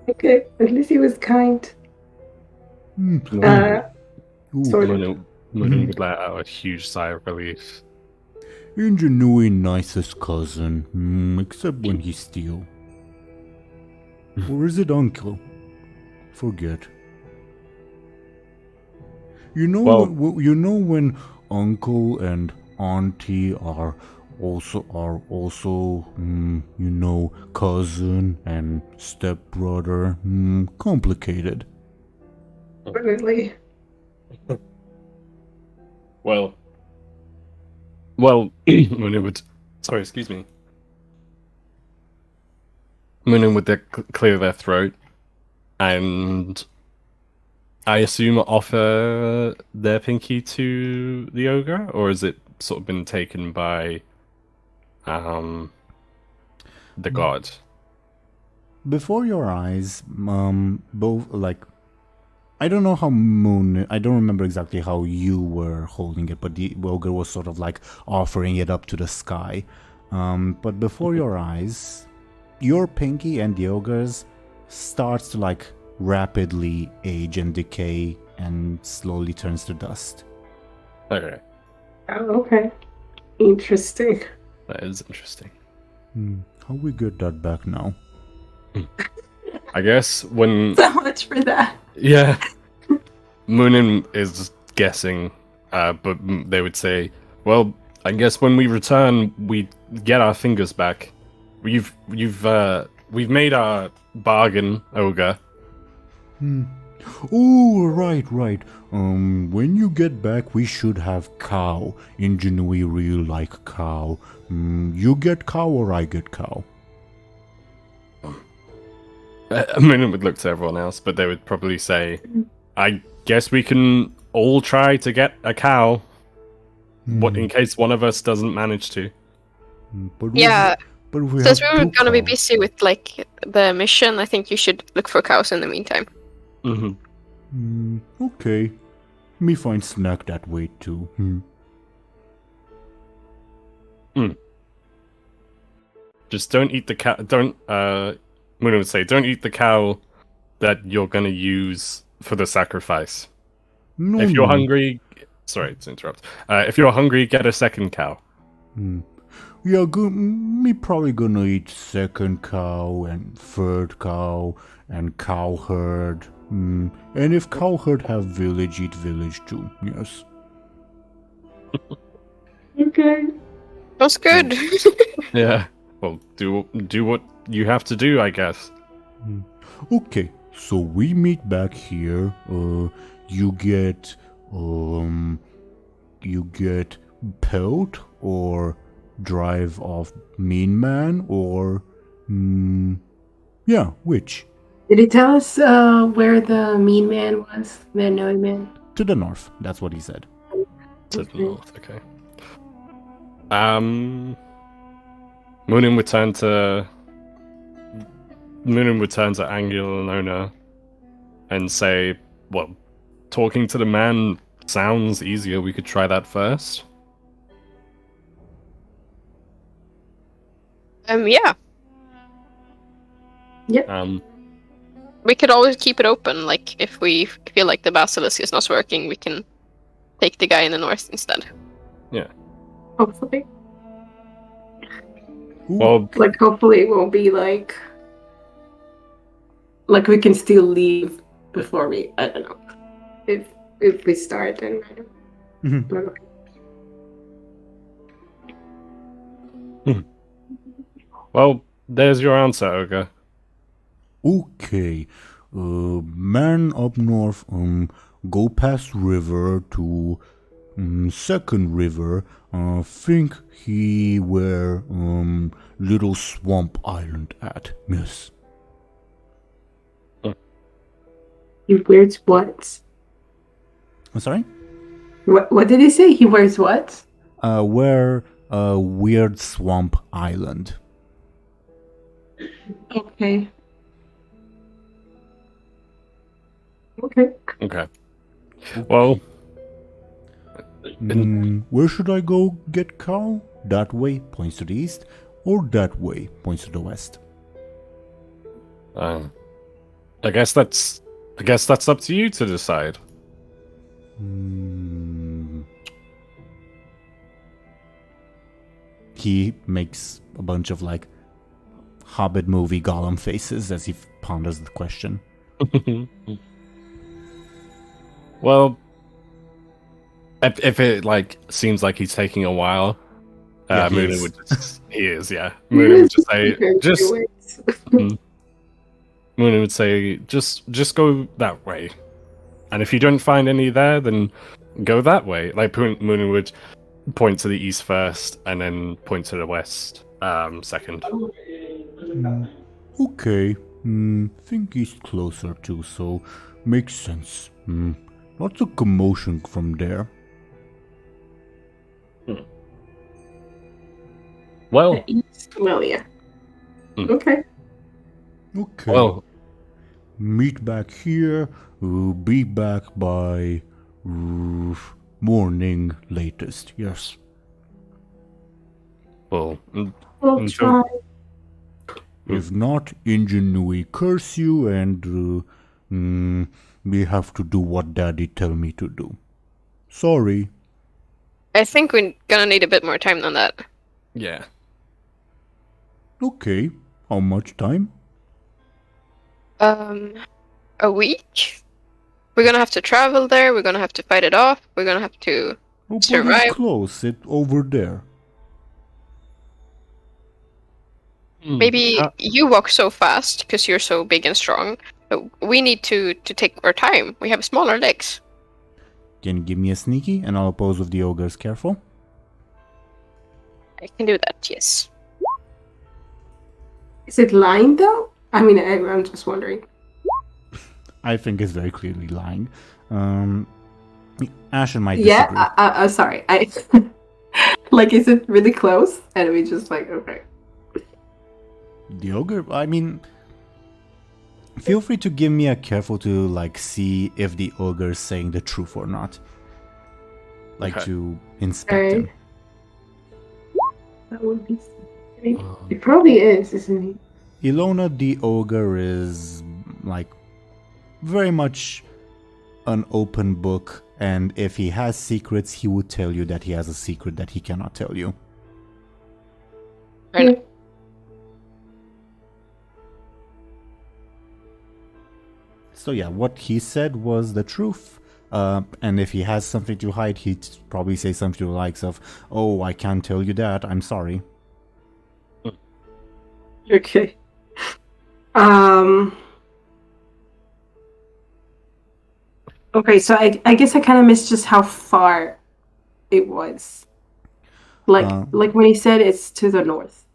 Okay, at least he was kind. Ooh. Sort of. Muninn would let out a huge sigh of relief. Ingenuity nicest cousin, except when he steal. Or is it uncle? Forget. You know, Well- when uncle and auntie are also cousin and stepbrother. Complicated. Definitely. Well, Muninn would. Sorry, excuse me. Muninn would clear their throat, and I assume offer their pinky to the ogre, or has it sort of been taken by the god? Before your eyes, both I don't know how I don't remember exactly how you were holding it, but the ogre was sort of like offering it up to the sky. But before your eyes, your pinky and the ogre's starts to like rapidly age and decay and slowly turns to dust. Okay, Oh, okay. Interesting. that is interesting. How we get that back now? I guess when So much for that. yeah, Muninn is guessing, but they would say, "Well, I guess when we return, we get our fingers back. We've made our bargain, ogre." Oh, right. When you get back, we should have cow. Ingenuity real like cow. You get cow or I get cow? Muninn would look to everyone else, but they would probably say, "I guess we can all try to get a cow. What in case one of us doesn't manage to?" But Yeah. But if we Since have we were two gonna be cows- busy with like the mission, I think you should look for cows in the meantime. Mm-hmm. Okay. Me find snack that way too. Just don't eat the cow. Don't. Muninn would say, "Don't eat the cow that you're gonna use for the sacrifice. No, If you're no. hungry, sorry to interrupt. If you're hungry, get a second cow." Yeah, me probably gonna eat second cow and third cow and cow herd. And if cow herd have village, eat village too. Yes. Okay. That's good. Yeah. Well, do what you have to do, I guess. Okay, so we meet back here. You get pelt or drive off mean man or yeah, which? Did he tell us where the mean man was? The annoying man? To the north. That's what he said. To the north, okay. Muninn would turn to Anghel and Illona and say, "Well, talking to the man sounds easier. We could try that first." Yeah. We could always keep it open. Like if we feel like the basilisk is not working, we can take the guy in the north instead. Yeah. Hopefully. Well, Like, hopefully it won't be like we can still leave before we, I don't know. If we start and I don't know. well, there's your answer, ogre. Okay. Man up north, go past river to second river. Think he where little swamp island at, miss. He wears what? I'm sorry? What did he say? He wears what? Where weird swamp island. Okay. Okay. Okay. Well, Where should I go get cow? That way points to the east, or that way points to the west. I guess that's up to you to decide. he makes a bunch of like Hobbit movie Gollum faces as he ponders the question. Well, if it like seems like he's taking a while, Yeah, he Muninn is. would just he is, yeah. Muninn would just say just Muninn would say just go that way. And if you don't find any there, then go that way. Like Muninn would point to the east first and then point to the west second. Okay. Think he's closer too, so makes sense. Lots of commotion from there. Well, Well, yeah. Hmm. Okay. Okay. well, Meet back here. Be back by morning latest. Yes. well. We'll Until- try. If not, Ingenuity curse you, and we have to do what Daddy tell me to do. Sorry. I think we're gonna need a bit more time than that. Yeah. Okay. How much time? A week? We're gonna have to travel there, we're gonna have to fight it off, we're gonna have to... Oh, but Survive. it's close. It's over there. Maybe you walk so fast because you're so big and strong. But we need to take our time. We have smaller legs. Can you give me a sneaky, and I'll oppose with the ogres. Careful. I can do that, yes. Is it lying though? I mean, I'm just wondering. I think it's very clearly lying. Ashen might disagree. Yeah, sorry. I like, is it really close? And we just like, okay. The ogre, I mean, feel free to give me a careful to like see if the ogre is saying the truth or not. Like Okay. to inspect him. That would be. It probably is, isn't he? Illona the ogre is like very much an open book, and if he has secrets, he would tell you that he has a secret that he cannot tell you. Fair enough. So yeah, what he said was the truth. And if he has something to hide, he'd probably say something to the likes of, "Oh, I can't tell you that. I'm sorry." Okay. Okay, so I guess I kind of missed just how far it was. Like when he said it's to the north.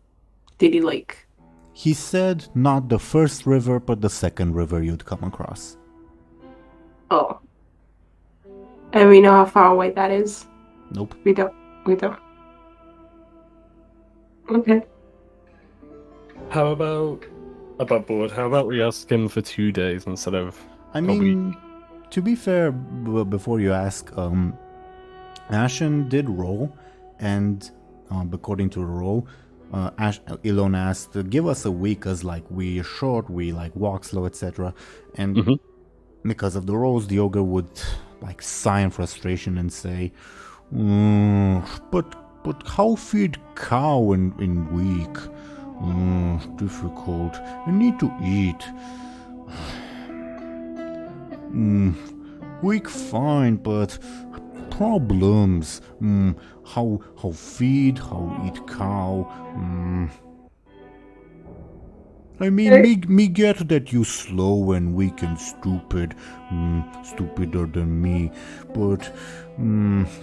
Did he like? He said not the first river, but the second river you'd come across. Oh. And we know how far away that is. Nope. We don't. Okay. How about above board? How about we ask him for 2 days instead of? I mean, to be fair, before you ask, Ashen did roll, and according to the roll, Illona asked to give us a week as like we are short, we like walk slow, etc. And because of the rolls, the ogre would like sigh in frustration and say, but how feed cow in week? Difficult. I need to eat. Week fine, but problems. How feed, how eat cow. I mean, me get that you slow and weak and stupid, stupider than me, but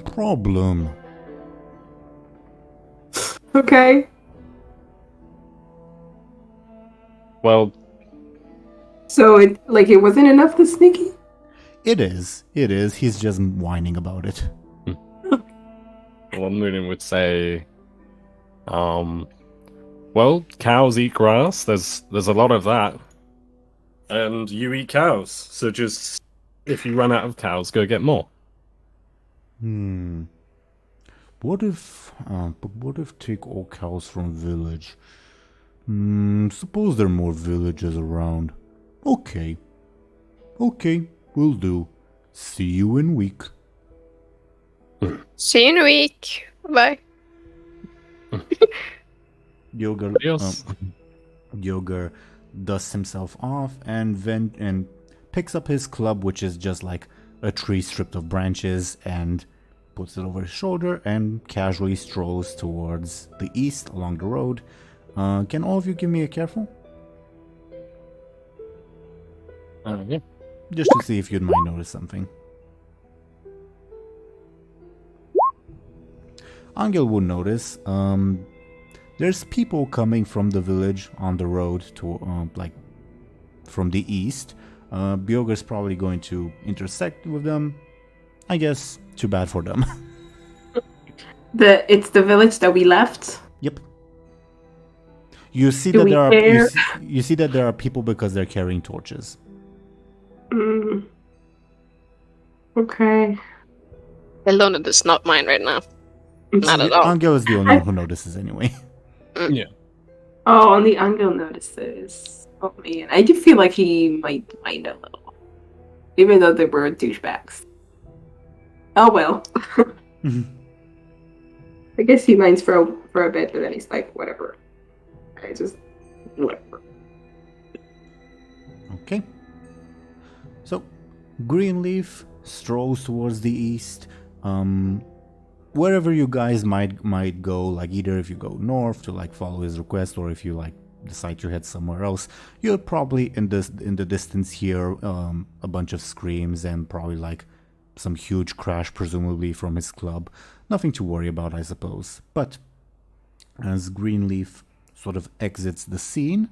problem. Okay. Well, So it wasn't enough to sneaky? It is. He's just whining about it. well, Muninn would say, well, cows eat grass. There's a lot of that, and you eat cows. So just if you run out of cows, go get more. What if take all cows from village? Suppose there are more villages around. Okay, will do. See you in week. See you in a week. Bye. Yogur, Adios. Yogur dusts himself off and picks up his club, which is just like a tree stripped of branches, and puts it over his shoulder and casually strolls towards the east along the road. Can all of you give me a careful? Yeah. Just to see if you might notice something. Anghel would notice. There's people coming from the village on the road to, like, from the east. Bjorger's probably going to intersect with them. I guess too bad for them. It's the village that we left. Yep. You see Do that we there are care? you see that there are people because they're carrying torches. Okay. Illona does not mind right now. Not at all. Anghel is the only one who notices anyway. Yeah. Oh, only Anghel notices. Oh man, I do feel like he might mind a little, even though they were douchebags. Oh well. I guess he minds for a bit, but then he's like, whatever. I just whatever. Okay. So, Greenleaf strolls towards the east. Wherever you guys might go, like either if you go north to like follow his request, or if you like decide to head somewhere else, you'll probably in the distance hear a bunch of screams and probably like some huge crash, presumably from his club. Nothing to worry about, I suppose. But as Greenleaf sort of exits the scene,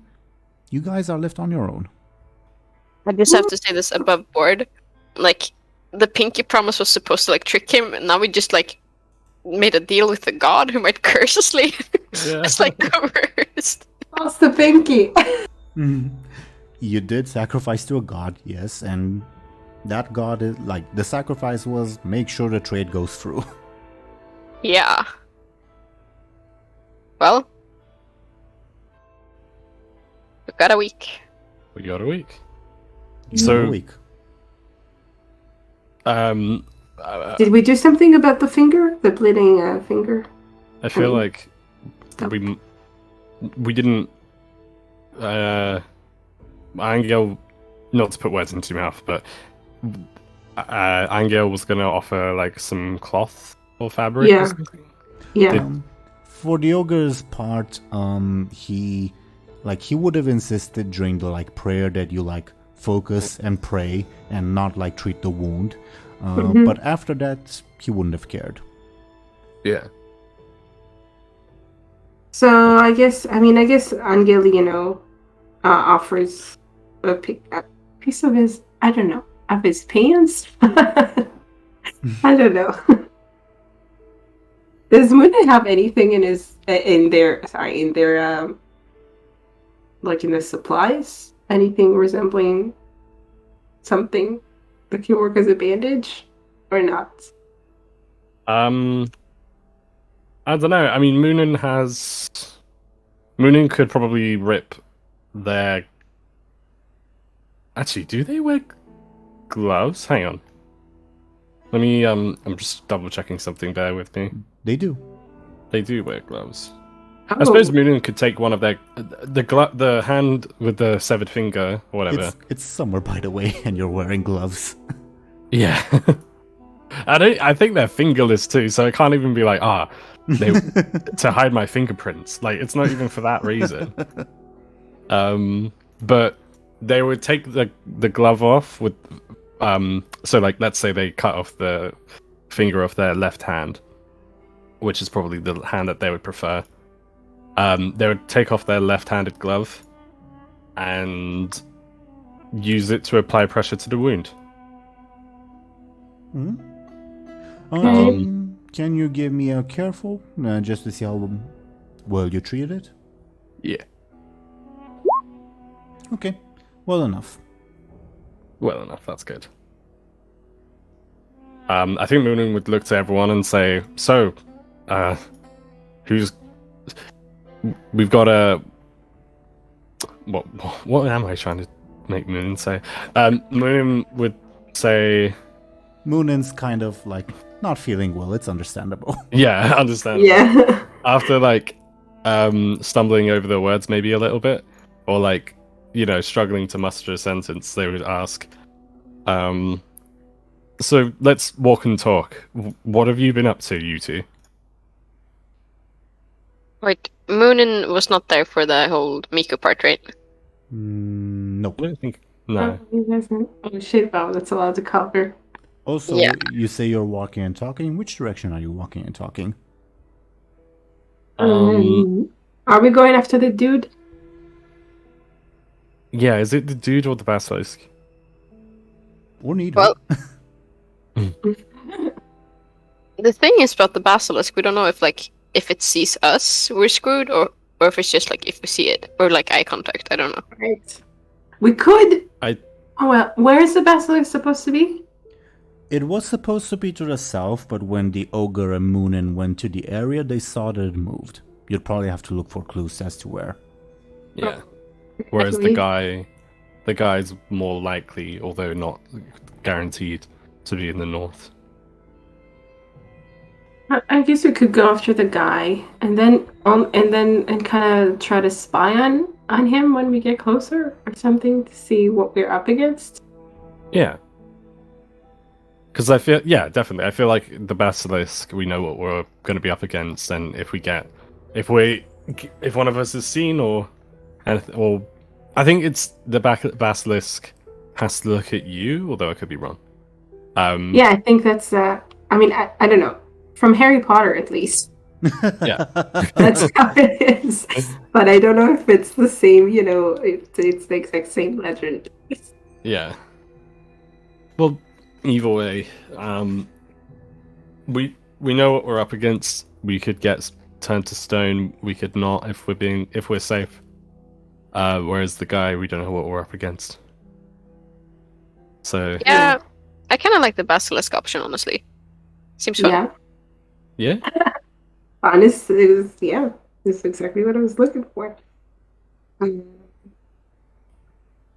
you guys are left on your own. I just have to say this above board. Like, the pinky promise was supposed to like trick him, and now we just like made a deal with the god who might curse us later. Yeah. It's like the worst. What's the pinky? You did sacrifice to a god, yes, and that god is like the sacrifice was make sure the trade goes through. Yeah. Well, we've got a week. We got a week. You So- have a week. Did we do something about the finger? The bleeding finger? I feel Mm. like we didn't. Anghel, not to put words into your mouth, but Anghel was going to offer like some cloth or fabric Yeah. or something. Yeah. For the ogre's part, he would have insisted during the like prayer that you like focus and pray and not like treat the wound. But after that, he wouldn't have cared. Yeah. So I guess Anghel, offers a piece of his, I don't know, of his pants. I don't know. Does Muninn have anything in their like in the supplies? Anything resembling something that can work as a bandage, or not? I don't know. I mean, Muninn could probably rip their. Actually, do they wear gloves? Hang on. Let me. I'm just double checking something. Bear with me. They do. They do wear gloves. Oh. I suppose Muninn could take one of their the hand with the severed finger or whatever. It's summer, by the way, and you're wearing gloves. Yeah. I think they're fingerless too, so I can't even be like, to hide my fingerprints. Like, it's not even for that reason. But they would take the glove off with so like let's say they cut off the finger of their left hand, which is probably the hand that they would prefer. They would take off their left-handed glove and use it to apply pressure to the wound. Can you give me a careful, just to see how well you treated it? Yeah. Okay, well enough. Well enough, that's good. I think Muninn would look to everyone and say, so, we've got a... What am I trying to make Muninn say? Muninn would say... Muninn's kind of like not feeling well, it's understandable. Yeah, I understand. Yeah. after like stumbling over the words maybe a little bit, or like, you know, struggling to muster a sentence, they would ask, so let's walk and talk. What have you been up to, you two? Wait, Muninn was not there for the whole Miku part, right? Nope. I don't think. No. Oh, he wasn't. Oh shit! Wow, that's a lot to cover. Also, Yeah. you say you're walking and talking. Which direction are you walking and talking? Are we going after the dude? Yeah, is it the dude or the basilisk? Or neither. Well, the thing is about the basilisk, we don't know if if it sees us, we're screwed, or if it's just like if we see it, or like eye contact. I don't know. Right. We could. I- Oh well, where is the basilisk supposed to be? It was supposed to be to the south, but when the ogre and Muninn went to the area, they saw that it moved. You'd probably have to look for clues as to where. Yeah. Whereas the guy's more likely, although not guaranteed, to be in the north. I guess we could go after the guy, and then kind of try to spy on him when we get closer, or something, to see what we're up against. Yeah. Because I feel, yeah, definitely. I feel like the basilisk, we know what we're going to be up against, and if one of us is seen, or I think it's the basilisk has to look at you, although I could be wrong. Yeah, I think that's. I mean, I don't know. From Harry Potter, at least. Yeah. That's how it is. But I don't know if it's the same. You know, if it's the exact same legend. Yeah. Well, either way, we know what we're up against. We could get turned to stone. We could not if we're safe. Whereas the guy, we don't know what we're up against. So Yeah, I kind of like the basilisk option, honestly. Seems fun. Yeah. yeah, Honestly, it was, yeah, it's exactly what I was looking for.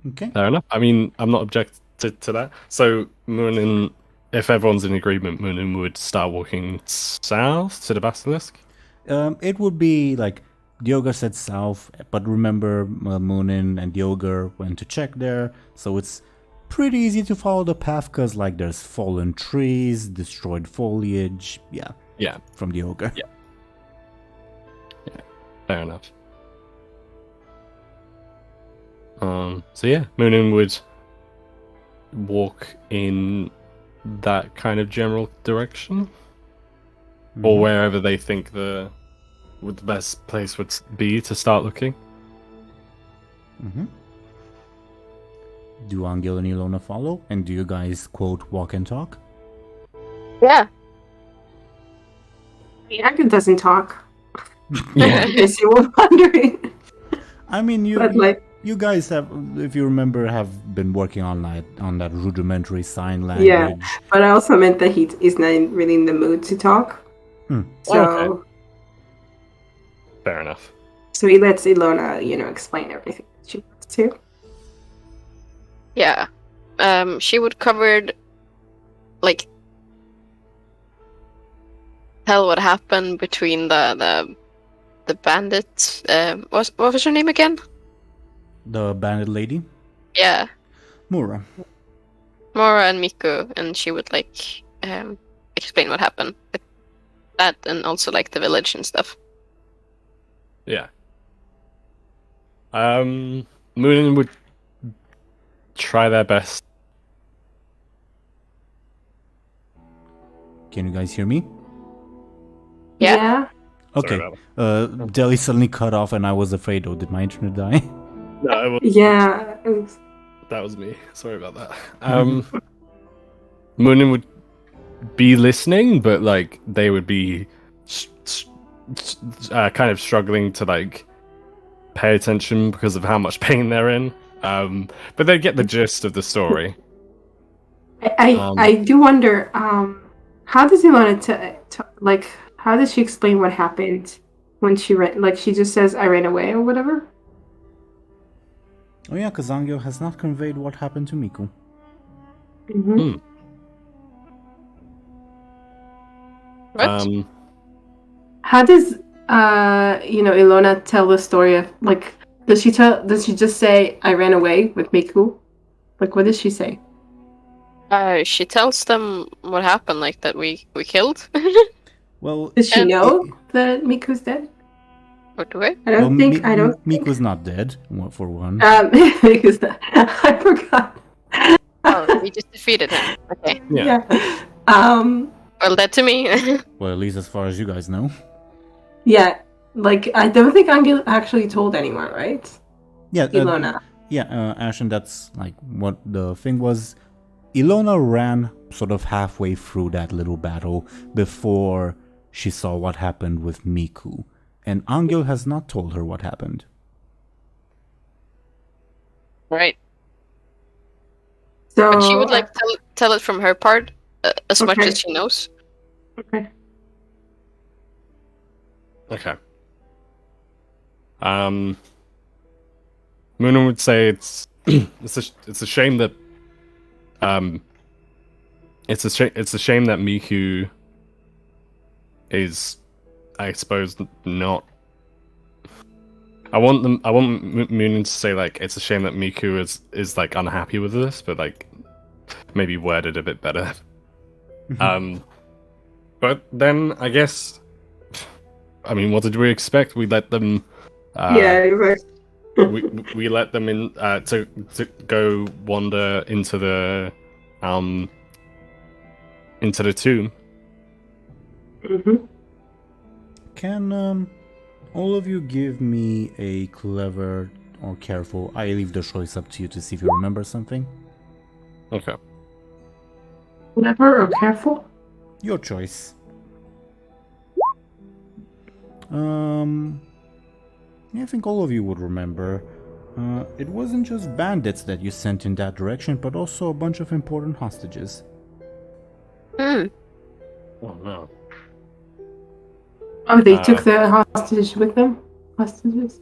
Okay. fair enough. I mean, I'm not objected to that. So Muninn, if everyone's in agreement, Muninn would start walking south to the basilisk. It would be like the ogre said south, but remember Muninn and the ogre went to check there, so it's pretty easy to follow the path because like there's fallen trees, destroyed foliage, Yeah, from the ogre. Yeah. fair enough. So yeah, Muninn would walk in that kind of general direction, or Mhm. wherever they think the best place would be to start looking. Mhm. Do Anghel and Illona follow? And do you guys, quote, walk and talk? Yeah. Anghel doesn't talk. Yeah. In case you were wondering. I mean, But like, you guys have, if you remember, have been working on that rudimentary sign language. Yeah. But I also meant that he is not really in the mood to talk. Hmm. So, Okay. Fair enough. so he lets Illona, explain everything she wants to. Yeah. She would covered like tell what happened between the bandits. What was her name again? The bandit lady, Yeah, Mura. Mora and Miku, and she would explain what happened. Like, that, and also like the village and stuff. Yeah. Muninn would try their best. Can you guys hear me? Yeah. Okay. about Deli suddenly cut off, and I was afraid. Oh, did my internet die? No, Yeah. that was me. Sorry about that. Muninn would be listening, but like they would be kind of struggling to like pay attention because of how much pain they're in. But they get the gist of the story. I do wonder, how does Illona how does she explain what happened when she ran? Like, she just says, I ran away or whatever? Oh yeah, because Anghel has not conveyed what happened to Miku. Mm-hmm. What? How does Illona tell the story of like? Does she just say I ran away with Miku? Like, what does she say? She tells them what happened, like that we killed. Well, Does she And- know that Miku's dead? What do we? I don't think. Miku's not dead, for one. Miku's not. I forgot. Oh, we just defeated him. Okay. Yeah. Well, that to me. Well, at least as far as you guys know. Yeah. Like, I don't think Anghel actually told anyone, right? Yeah, Illona. Ashen, that's like what the thing was. Illona ran sort of halfway through that little battle before she saw what happened with Miku. And Anghel has not told her what happened. Right. So But she would like tell it from her part as much Okay. as she knows. Okay. Okay. Muninn would say it's it's a shame that it's a shame that Miku is, I suppose, not. I want Muninn to say like it's a shame that Miku is like unhappy with this, but like maybe worded a bit better. But then I guess, I mean, what did we expect? We let them. You're right. we let them in to go wander into the tomb. Mm-hmm. Can all of you give me a clever or careful? I leave the choice up to you to see if you remember something. Okay. Clever or careful? Your choice. I think all of you would remember. It wasn't just bandits that you sent in that direction, but also a bunch of important hostages. Hmm. Oh no. Oh, they took the hostage with them? Hostages?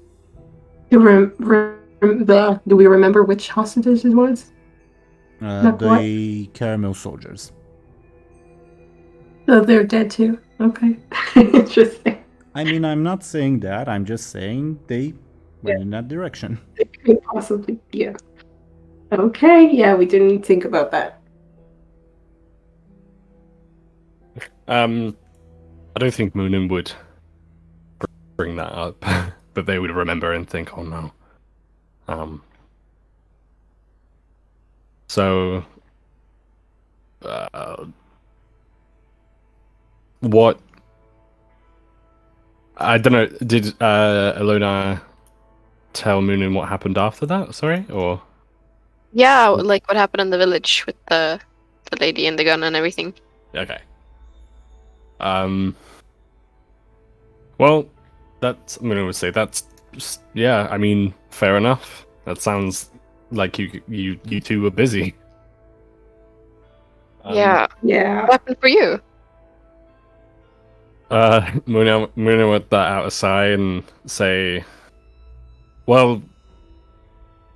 Do we remember which hostages it was? Like what? The caramel soldiers. Oh, they're dead too. Okay. Interesting. I mean, I'm not saying that. I'm just saying they went in that direction. It could possibly, yeah. Okay, yeah, we didn't think about that. I don't think Muninn would bring that up, but they would remember and think, "Oh no." So, what? I don't know. Did Illona tell Muninn what happened after that? Sorry, or Yeah, like what happened in the village with the lady and the gun and everything. okay. Well, that's Muninn would say that's yeah. I mean, fair enough. That sounds like you two were busy. Yeah. Yeah. What happened for you? Muninn would that out aside and say, well,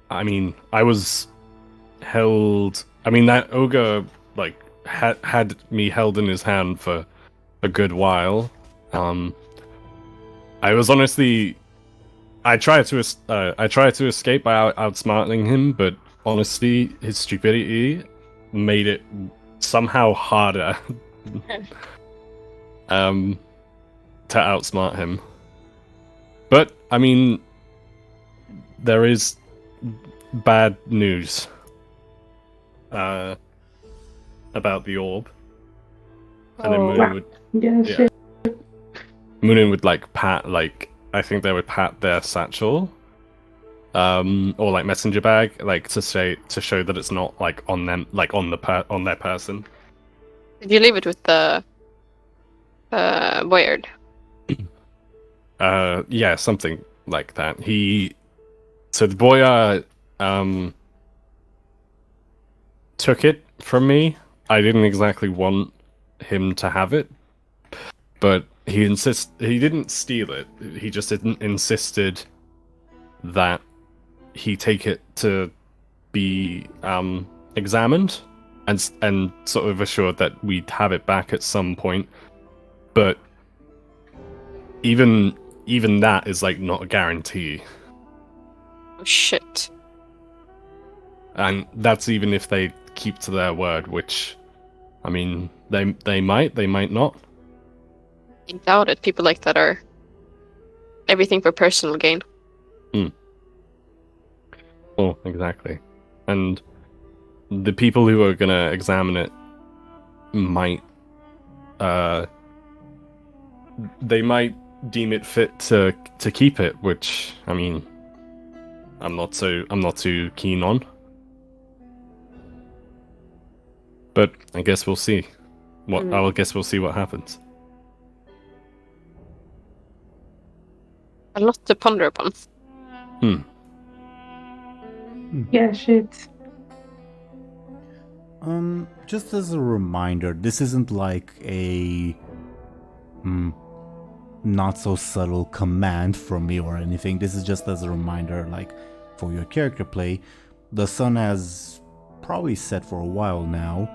I mean, I was held. I mean, that ogre like had me held in his hand for a good while. I was honestly, I tried to escape by outsmarting him, but honestly, his stupidity made it somehow harder to outsmart him. But I mean, there is bad news about the orb, and then Muninn would. Yeah, Yeah. shit. Muninn would like pat, like I think they would pat their satchel, or like messenger bag, like to show that it's not like on them, like on their person. Did you leave it with the Boyard? Yeah, something like that. So the boy took it from me. I didn't exactly want him to have it, but he didn't steal it. He just insisted that he take it to be examined and sort of assured that we'd have it back at some point. But even even that is like not a guarantee. Oh, shit. And that's even if they keep to their word, which, I mean, they might not. I doubt it. People like that are everything for personal gain. Well, exactly. And the people who are gonna examine it might, they might deem it fit to keep it, which, I mean, I'm not too keen on. But I guess we'll see. I guess we'll see what happens. A lot to ponder upon. Yeah, shit. Just as a reminder, this isn't like a not so subtle command from me or anything. This is just as a reminder, like, for your character play. The sun has probably set for a while now,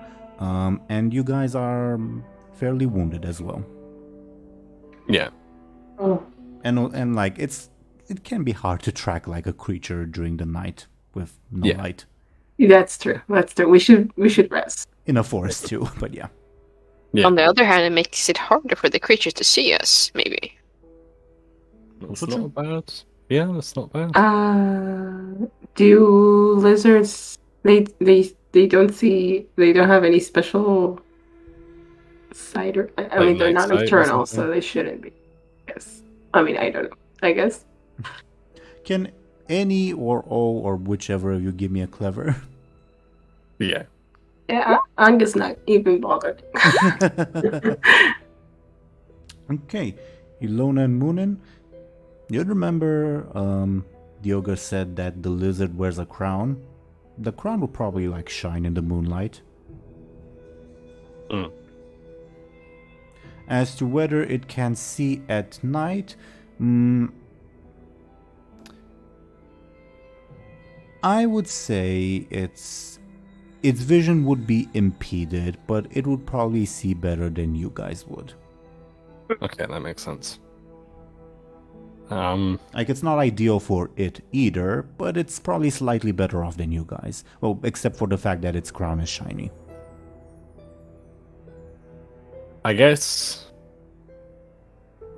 and you guys are fairly wounded as well. Yeah. Oh. And like it can be hard to track like a creature during the night with no light. That's true. That's true. We should rest. In a forest too, but yeah. Yeah. On the other hand, it makes it harder for the creatures to see us, maybe. That's not bad. Yeah, that's not bad. Do lizards they don't have any special sight or I mean they're night not sight or nocturnal, something? so they shouldn't be. Yes. I mean I don't know. I guess. Can any or all or whichever of you give me a clever? Yeah. Yeah, Anga's not even bothered. Okay, Illona and Muninn, you remember the ogre said that the lizard wears a crown? The crown will probably like shine in the moonlight. As to whether it can see at night, I would say its vision would be impeded, but it would probably see better than you guys would. Okay, that makes sense. Like, it's not ideal for it either, but it's probably slightly better off than you guys. Well, except for the fact that its crown is shiny. I guess.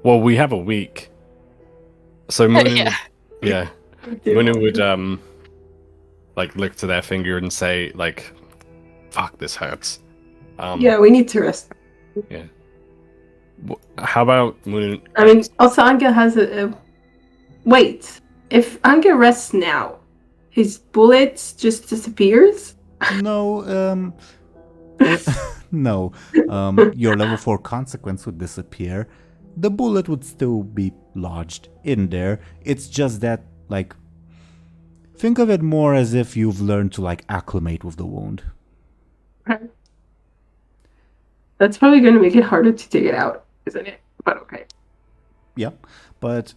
Well, we have a week, so Muninn, Yeah. Muninn would like look to their finger and say like, "Fuck, this hurts." Yeah, we need to rest. Yeah. How about Muninn? I mean, also Anga has a wait. If Anga rests now, his bullets just disappears. No, no. Your level 4 consequence would disappear. The bullet would still be lodged in there. It's just that, like, think of it more as if you've learned to, like, acclimate with the wound. That's probably going to make it harder to take it out, isn't it? But okay. Yeah, but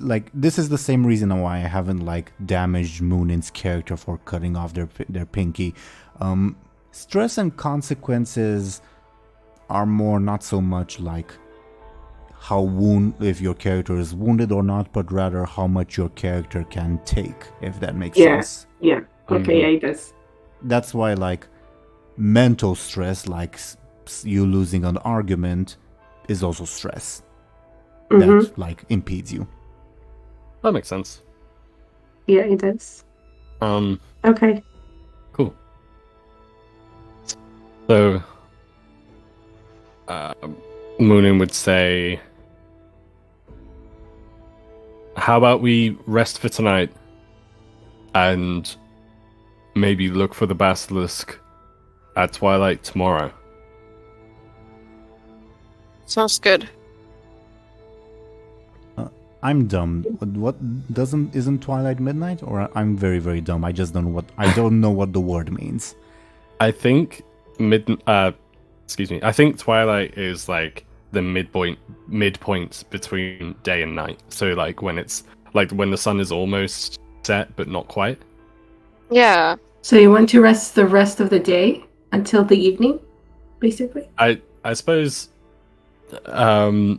like, this is the same reason why I haven't like damaged Muninn's character for cutting off their pinky. Stress and consequences are more not so much like if your character is wounded or not, but rather how much your character can take, if that makes sense. Yeah. Okay, yeah, it does. That's why, like, mental stress, like you losing an argument, is also stress that like impedes you. That makes sense. Yeah, it does. Okay. Cool. So, Muninn would say, "How about we rest for tonight, and maybe look for the basilisk at twilight tomorrow?" Sounds good. I'm dumb. What isn't Twilight midnight? Or I'm very, very dumb. I don't know what the word means. I think I think twilight is like the midpoint between day and night. So like when it's like when the sun is almost set but not quite. Yeah. So you want to rest the rest of the day until the evening, basically? I suppose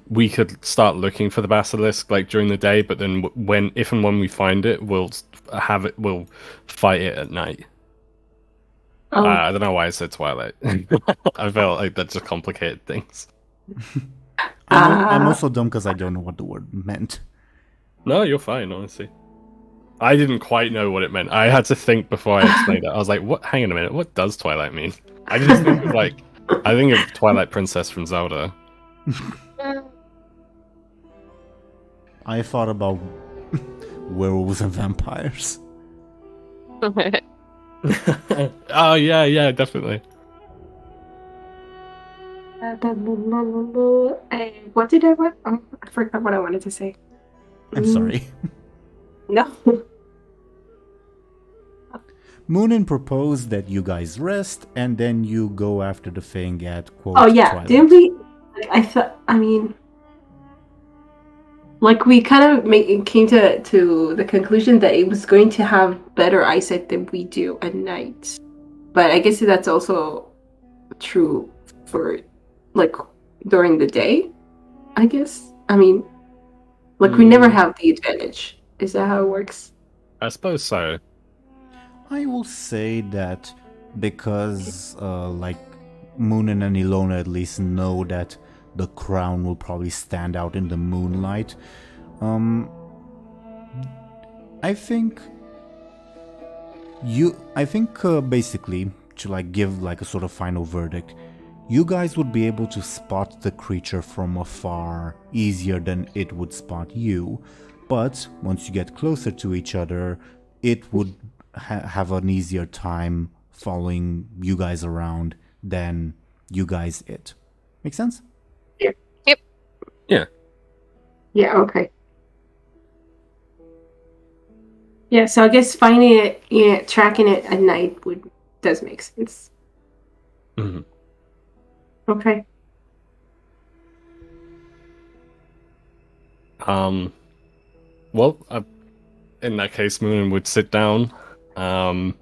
we could start looking for the basilisk like during the day, but then if and when we find it, we'll fight it at night. Oh, I don't know why I said twilight. I felt like that just complicated things. I'm also dumb because I don't know what the word meant. No, you're fine, honestly. I didn't quite know what it meant. I had to think before I explained it. I was like, "What? Hang on a minute. What does twilight mean?" I just think of I think of Twilight Princess from Zelda. I thought about werewolves and vampires. Oh yeah, definitely. What did I want? Oh, I forgot what I wanted to say. I'm sorry. No. Muninn proposed that you guys rest and then you go after the thing at quote. Oh yeah, Twilight. didn't we? I thought. I mean, we kind of came to the conclusion that it was going to have better eyesight than we do at night. But I guess that's also true for during the day. I guess. I mean, we never have the advantage. Is that how it works? I suppose so. I will say that because Muninn and Illona at least know that the crown will probably stand out in the moonlight. I think basically to give a sort of final verdict, you guys would be able to spot the creature from afar easier than it would spot you, but once you get closer to each other, it would have an easier time following you guys around than you guys it. Make sense? Yep. Yeah. Yeah, okay. Yeah, so I guess finding it, tracking it at night does make sense. Mm-hmm. Okay. Well, in that case, Muninn would sit down. Muninn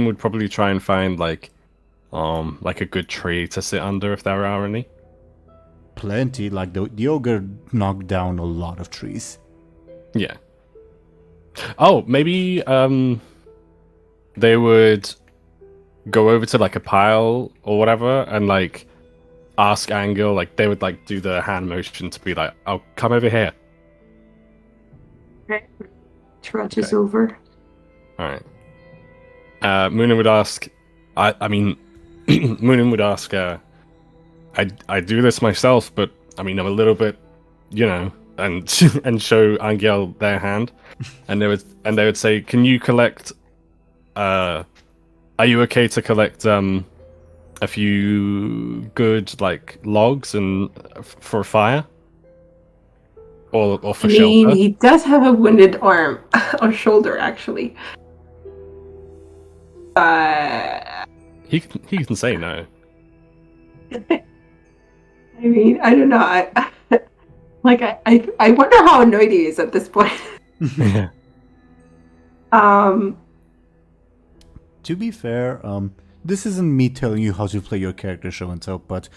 would probably try and find a good tree to sit under if there are any. Plenty. The ogre knocked down a lot of trees. Yeah. Oh, maybe they would go over to a pile or whatever and ask Anghel. They would do the hand motion to be like, "Oh, come over here." Okay. Trudges over. All right. Muninn would ask. Muninn would ask. I do this myself, but I'm a little bit, and show Anghel their hand, and they would say, "Can you collect? Are you okay to collect a few good logs and for a fire, or for shelter?" He does have a wounded arm or shoulder, actually. He can say no. I don't know. I wonder how annoyed he is at this point. Yeah. To be fair, this isn't me telling you how to play your character, Show&Tell, but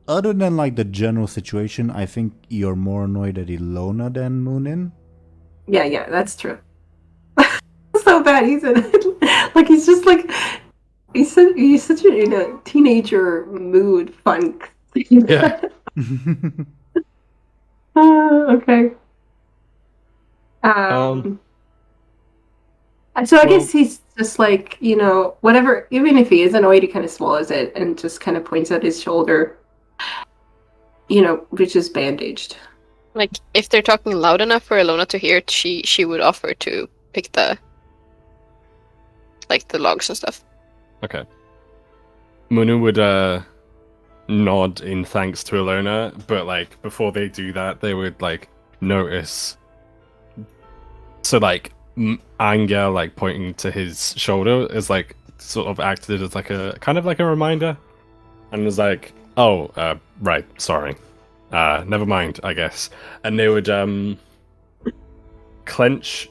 other than the general situation, I think you're more annoyed at Illona than Muninn. Yeah, that's true. So bad. He's he's just he's such in a teenager mood, funk. Yeah. Okay. So I guess he's just whatever. Even if he is annoyed, he kind of swallows it and just kind of points at his shoulder, which is bandaged. If they're talking loud enough for Illona to hear it, she would offer to pick the logs and stuff. Okay. Muninn would nod in thanks to Illona, but before they do that, they would notice. So Anghel pointing to his shoulder is sort of acted as a kind of a reminder, and was oh, right, sorry, never mind, I guess. And they would clench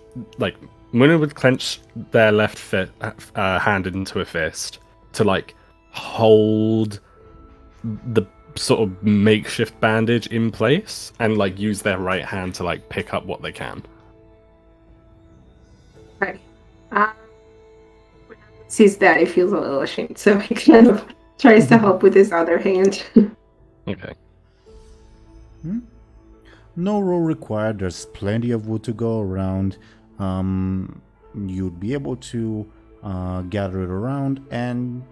Muninn would clench their left hand into a fist to hold the sort of makeshift bandage in place and like use their right hand to like pick up what they can. Right. Sees that, he feels a little ashamed, so he kind of tries to help with his other hand. Okay. No roll required. There's plenty of wood to go around. You'd be able to gather it around, and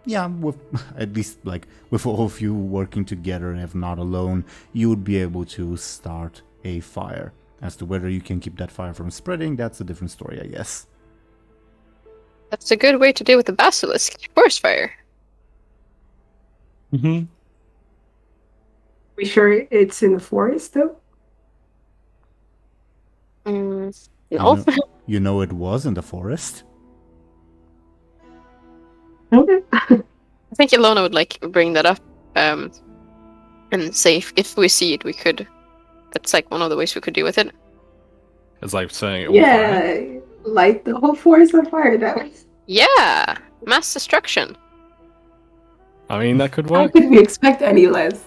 yeah, with at least like with all of you working together, if not alone, you would be able to start a fire. As to whether you can keep that fire from spreading, that's a different story, I guess. That's a good way to deal with the basilisk. Forest fire. Mm-hmm. We sure it's in the forest, though? No. You know it was in the forest. Okay. I think Illona would like bring that up, and say if we see it, we could. That's like one of the ways we could deal with it. It's like setting it on fire. Yeah, light the whole forest on fire that way. Yeah, mass destruction. I mean, that could How work. could we expect any less?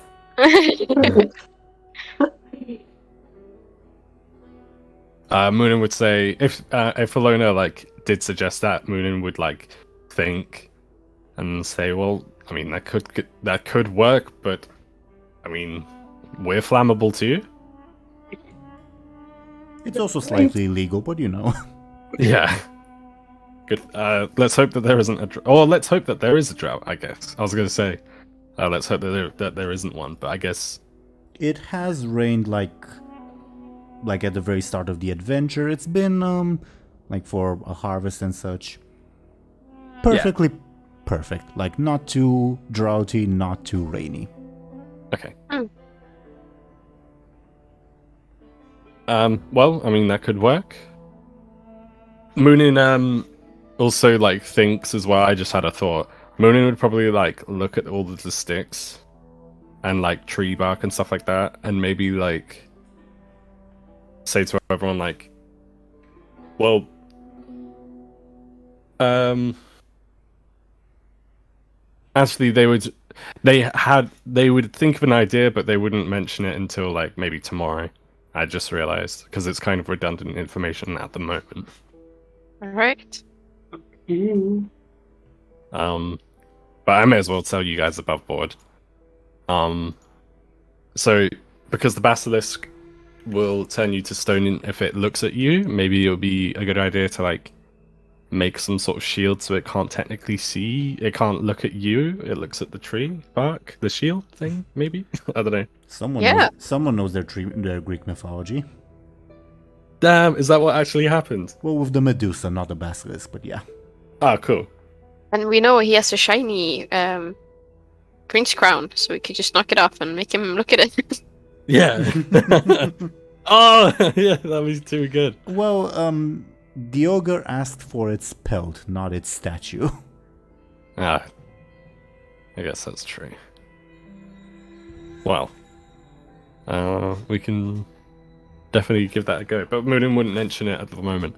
Muninn would say if Illona like did suggest that, Muninn would like think and say, well, I mean that could work, but I mean we're flammable too. It's also slightly illegal, but you know. Yeah. Good. Let's hope that there isn't a or let's hope that there is a drought. I guess I was going to say, let's hope that there isn't one, but I guess It has rained like at the very start of the adventure. It's been like for a harvest and such. Perfectly perfect. Like not too droughty, not too rainy. okay. Well, I mean that could work. Muninn also like thinks as well. I just had a thought. Muninn would probably like look at all of the sticks and like tree bark and stuff like that, and maybe like say to everyone like, well, actually they would think of an idea, but they wouldn't mention it until like maybe tomorrow. I just realized because it's kind of redundant information at the moment. All right. But I may as well tell you guys above board. So because the basilisk will turn you to stone if it looks at you, maybe it would be a good idea to like make some sort of shield so it can't technically see. It can't look at you. It looks at the tree bark, the shield thing. Maybe I don't know. Someone knows their Greek mythology. Damn, is that what actually happened? Well, with the Medusa, not the basilisk, but yeah. Ah, cool. And we know he has a shiny prince crown, so we could just knock it off and make him look at it. Yeah. Oh, yeah, that was too good. Well, the ogre asked for its pelt, not its statue. Ah, I guess that's true. Well, we can definitely give that a go, but Muninn wouldn't mention it at the moment,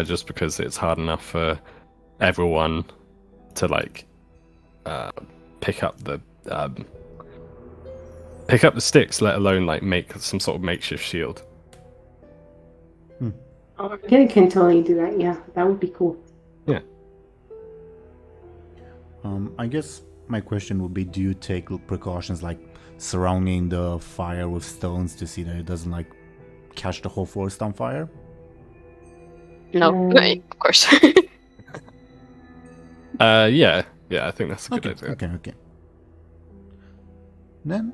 just because it's hard enough for everyone to like pick up the sticks, let alone like make some sort of makeshift shield. Oh, I can totally do that. Yeah, that would be cool. Yeah. I guess my question would be: do you take precautions like surrounding the fire with stones to see that it doesn't like catch the whole forest on fire? No, of course. Yeah, I think that's a good idea. Okay. Then,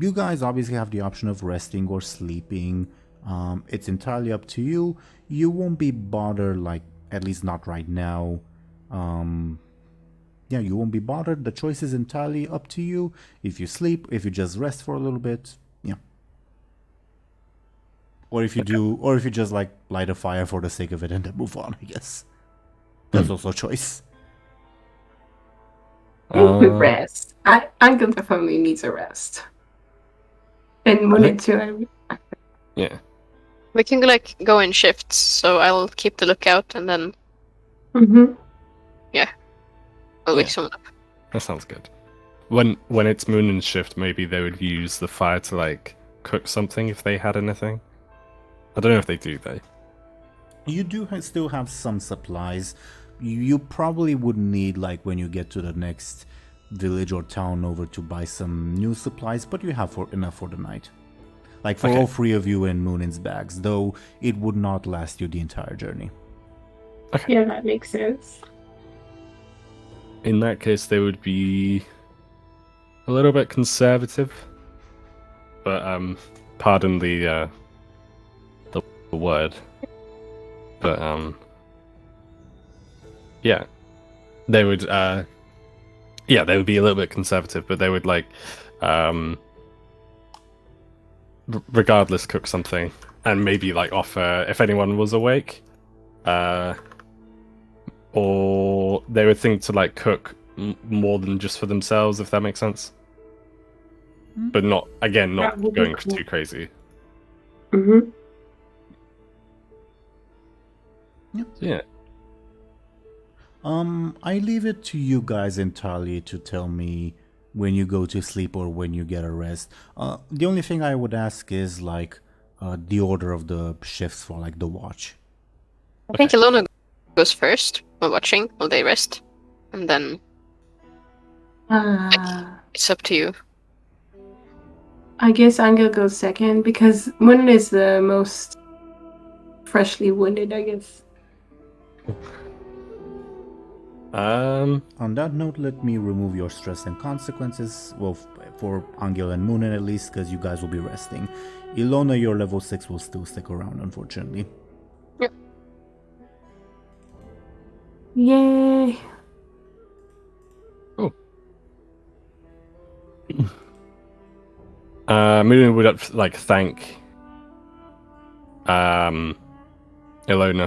you guys obviously have the option of resting or sleeping. It's entirely up to you. You won't be bothered, like, at least not right now. Yeah, you won't be bothered. The choice is entirely up to you. If you sleep, if you just rest for a little bit, yeah. Or if you just like light a fire for the sake of it and then move on, I guess. That's also a choice. Rest. Anghel definitely needs a rest. And Muninn too. Yeah. We can like go in shifts, so I'll keep the lookout and then Mm-hmm. I'll wake someone up. That sounds good. When it's Munin's shift, maybe they would use the fire to like cook something if they had anything. I don't know if they do though. You do still have some supplies. You probably would need, like, when you get to the next village or town over, to buy some new supplies, but you have enough for the night. Like, for all three of you in Munin's bags, though it would not last you the entire journey. Okay. Yeah, that makes sense. In that case, they would be a little bit conservative, but pardon the word, but yeah, they would they would be a little bit conservative, but they would like regardless cook something and maybe like offer if anyone was awake, or they would think to like cook more than just for themselves, if that makes sense. But not going too crazy. Mm-hmm. Yeah. I leave it to you guys entirely to tell me when you go to sleep or when you get a rest. The only thing I would ask is, like, the order of the shifts for, like, the watch. I think Illona goes first while watching, while they rest. And then it's up to you. I guess Anghel goes second because Muninn is the most freshly wounded, I guess. On that note, let me remove your stress and consequences. Well, for Anghel and Muninn at least, because you guys will be resting. Illona, your level 6 will still stick around, unfortunately. Yep. Yay! Oh. Muninn would like thank Illona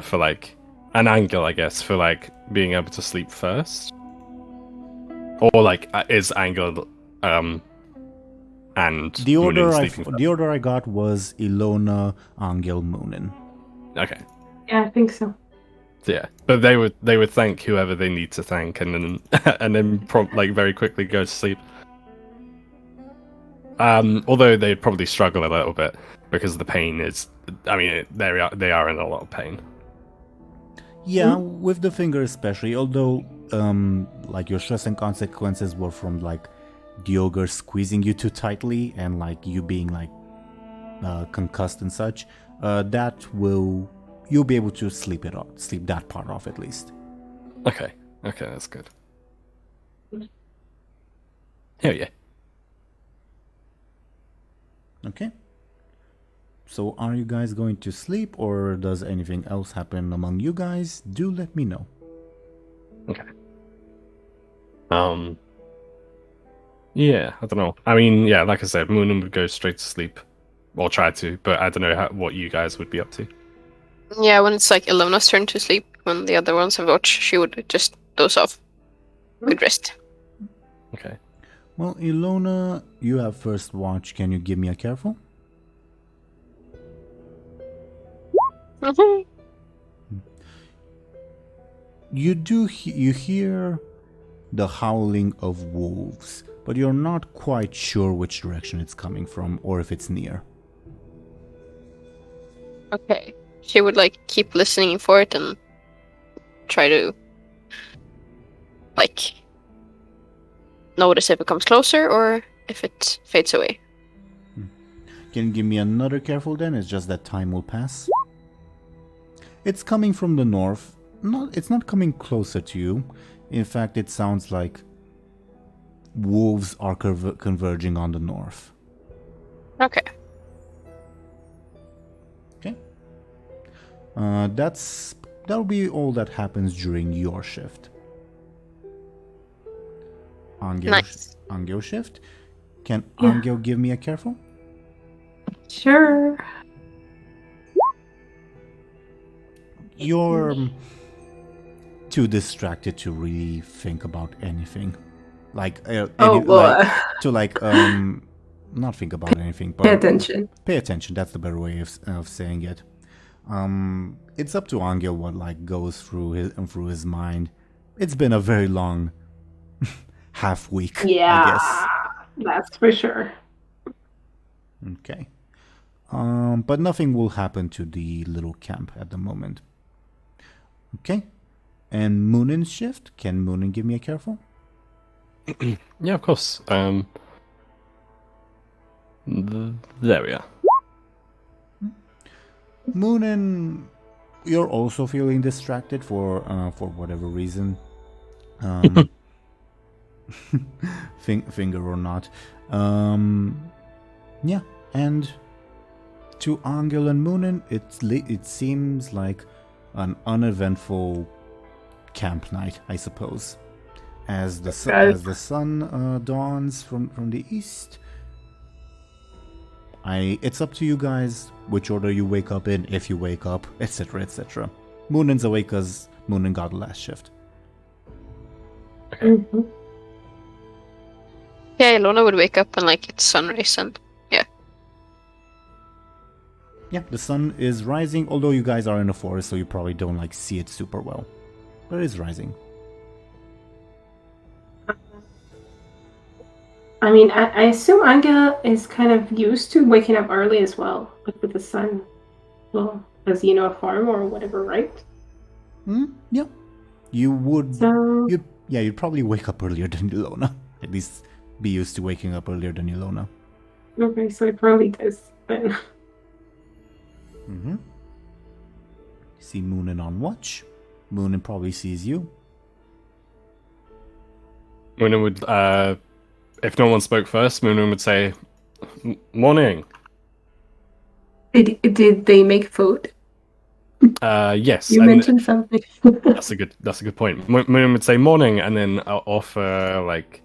for like, and Anghel, I guess, for like being able to sleep first, or like is Anghel and the order Muninn the order I got was Illona, Anghel, Muninn. Okay. Yeah, I think so. Yeah, but they would thank whoever they need to thank, and then like very quickly go to sleep. Although they'd probably struggle a little bit because the pain is. I mean, they are in a lot of pain. Yeah, with the finger especially. Although, like, your stress and consequences were from like the ogre squeezing you too tightly and like you being like concussed and such. You'll be able to sleep that part off at least. Okay, that's good. Hell yeah. Okay. So are you guys going to sleep, or does anything else happen among you guys? Do let me know. Okay. Yeah, I don't know. I mean, yeah, like I said, Muninn would go straight to sleep, or try to, but I don't know what you guys would be up to. Yeah, when it's like Illona's turn to sleep, when the other ones have watched, she would just doze off. Good rest. Okay. Well, Illona, you have first watch. Can you give me a careful? You hear the howling of wolves, but you're not quite sure which direction it's coming from or if it's near. Okay. She would like keep listening for it and try to like notice if it comes closer or if it fades away. Can you give me another careful then? It's just that time will pass. It's coming from the north. It's not coming closer to you. In fact, it sounds like wolves are converging on the north. Okay. Okay. That'll be all that happens during your shift. Nice. Anghel shift. Can Anghel give me a careful? Sure. You're too distracted to really think about anything. Like not think about anything, but Pay attention. Pay attention. That's the better way of saying it. It's up to Anghel what like goes through his mind. It's been a very long half weak, I Yeah, guess. that's for sure. Okay. But nothing will happen to the little camp at the moment. Okay. And Munin's shift? Can Muninn give me a careful? Yeah, of course. There we are. Muninn, you're also feeling distracted for whatever reason. Finger or not. Yeah, and to Anghel and Muninn, it seems like an uneventful camp night, I suppose. As the sun dawns from the east, it's up to you guys which order you wake up in, if you wake up, etc., etc. Munin's awake because Muninn got the last shift. Okay. Mm-hmm. Yeah, Illona would wake up and like it's sunrise and Yeah, the sun is rising, although you guys are in the forest, so you probably don't like see it super well. But it is rising. I mean, I assume Anghel is kind of used to waking up early as well, like with the sun. Well, as you know, a farm or whatever, right? Yeah. You would. So You'd probably wake up earlier than Illona. At least be used to waking up earlier than Illona. okay, so it probably does then. See Muninn on watch. Muninn probably sees you. Muninn would, if no one spoke first, Muninn would say, "Morning." Did they make food? Yes. You and mentioned something. that's a good point. Muninn would say morning and then offer like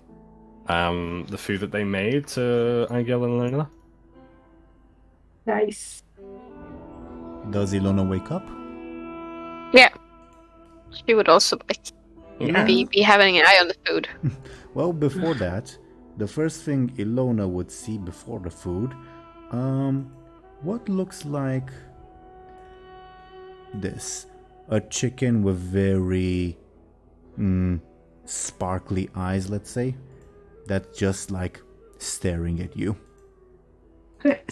the food that they made to Anghel and Illona. Nice. Does Illona wake up? yeah. She would also like Yeah. be having an eye on the food. Well, before that, the first thing Illona would see before the food, what looks like this. A chicken with very sparkly eyes, let's say, that's just like staring at you.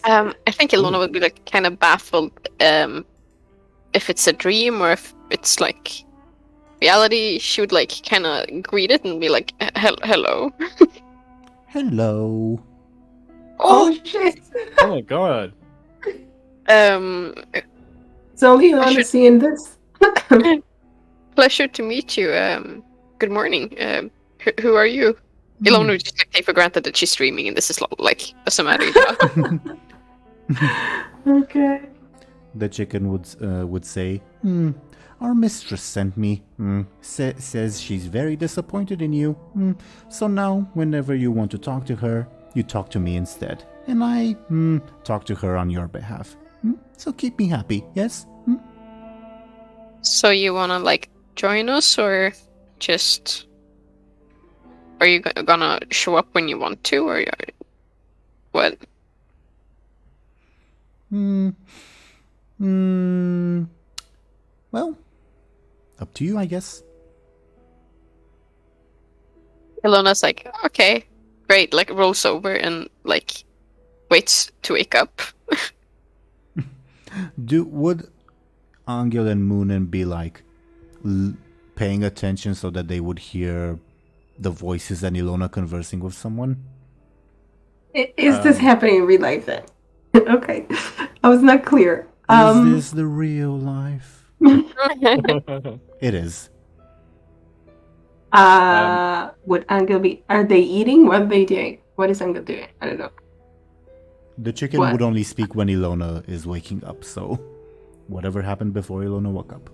I think Illona would be like kind of baffled if it's a dream or if it's like reality. She would like kind of greet it and be like, "Hello." Hello. Oh shit! Oh my god. So only Illona seeing this. Pleasure to meet you. Good morning. Who are you? Illona would just like, take for granted that she's streaming and this is like doesn't matter. Okay. The chicken would say, our mistress sent me. Says she's very disappointed in you. So now, whenever you want to talk to her, you talk to me instead. And I talk to her on your behalf. So keep me happy, yes? So you wanna like join us or just are you gonna show up when you want to or what? Well, up to you, I guess. Illona's like, okay, great, like rolls over and like waits to wake up. Would Anghel and Muninn be like paying attention so that they would hear the voices and Illona conversing with someone? Is this happening in real life then? Okay, I was not clear. Is this the real life? It is. Would Anghel be? Are they eating? What are they doing? What is Anghel doing? I don't know. The chicken would only speak when Illona is waking up, so whatever happened before Illona woke up.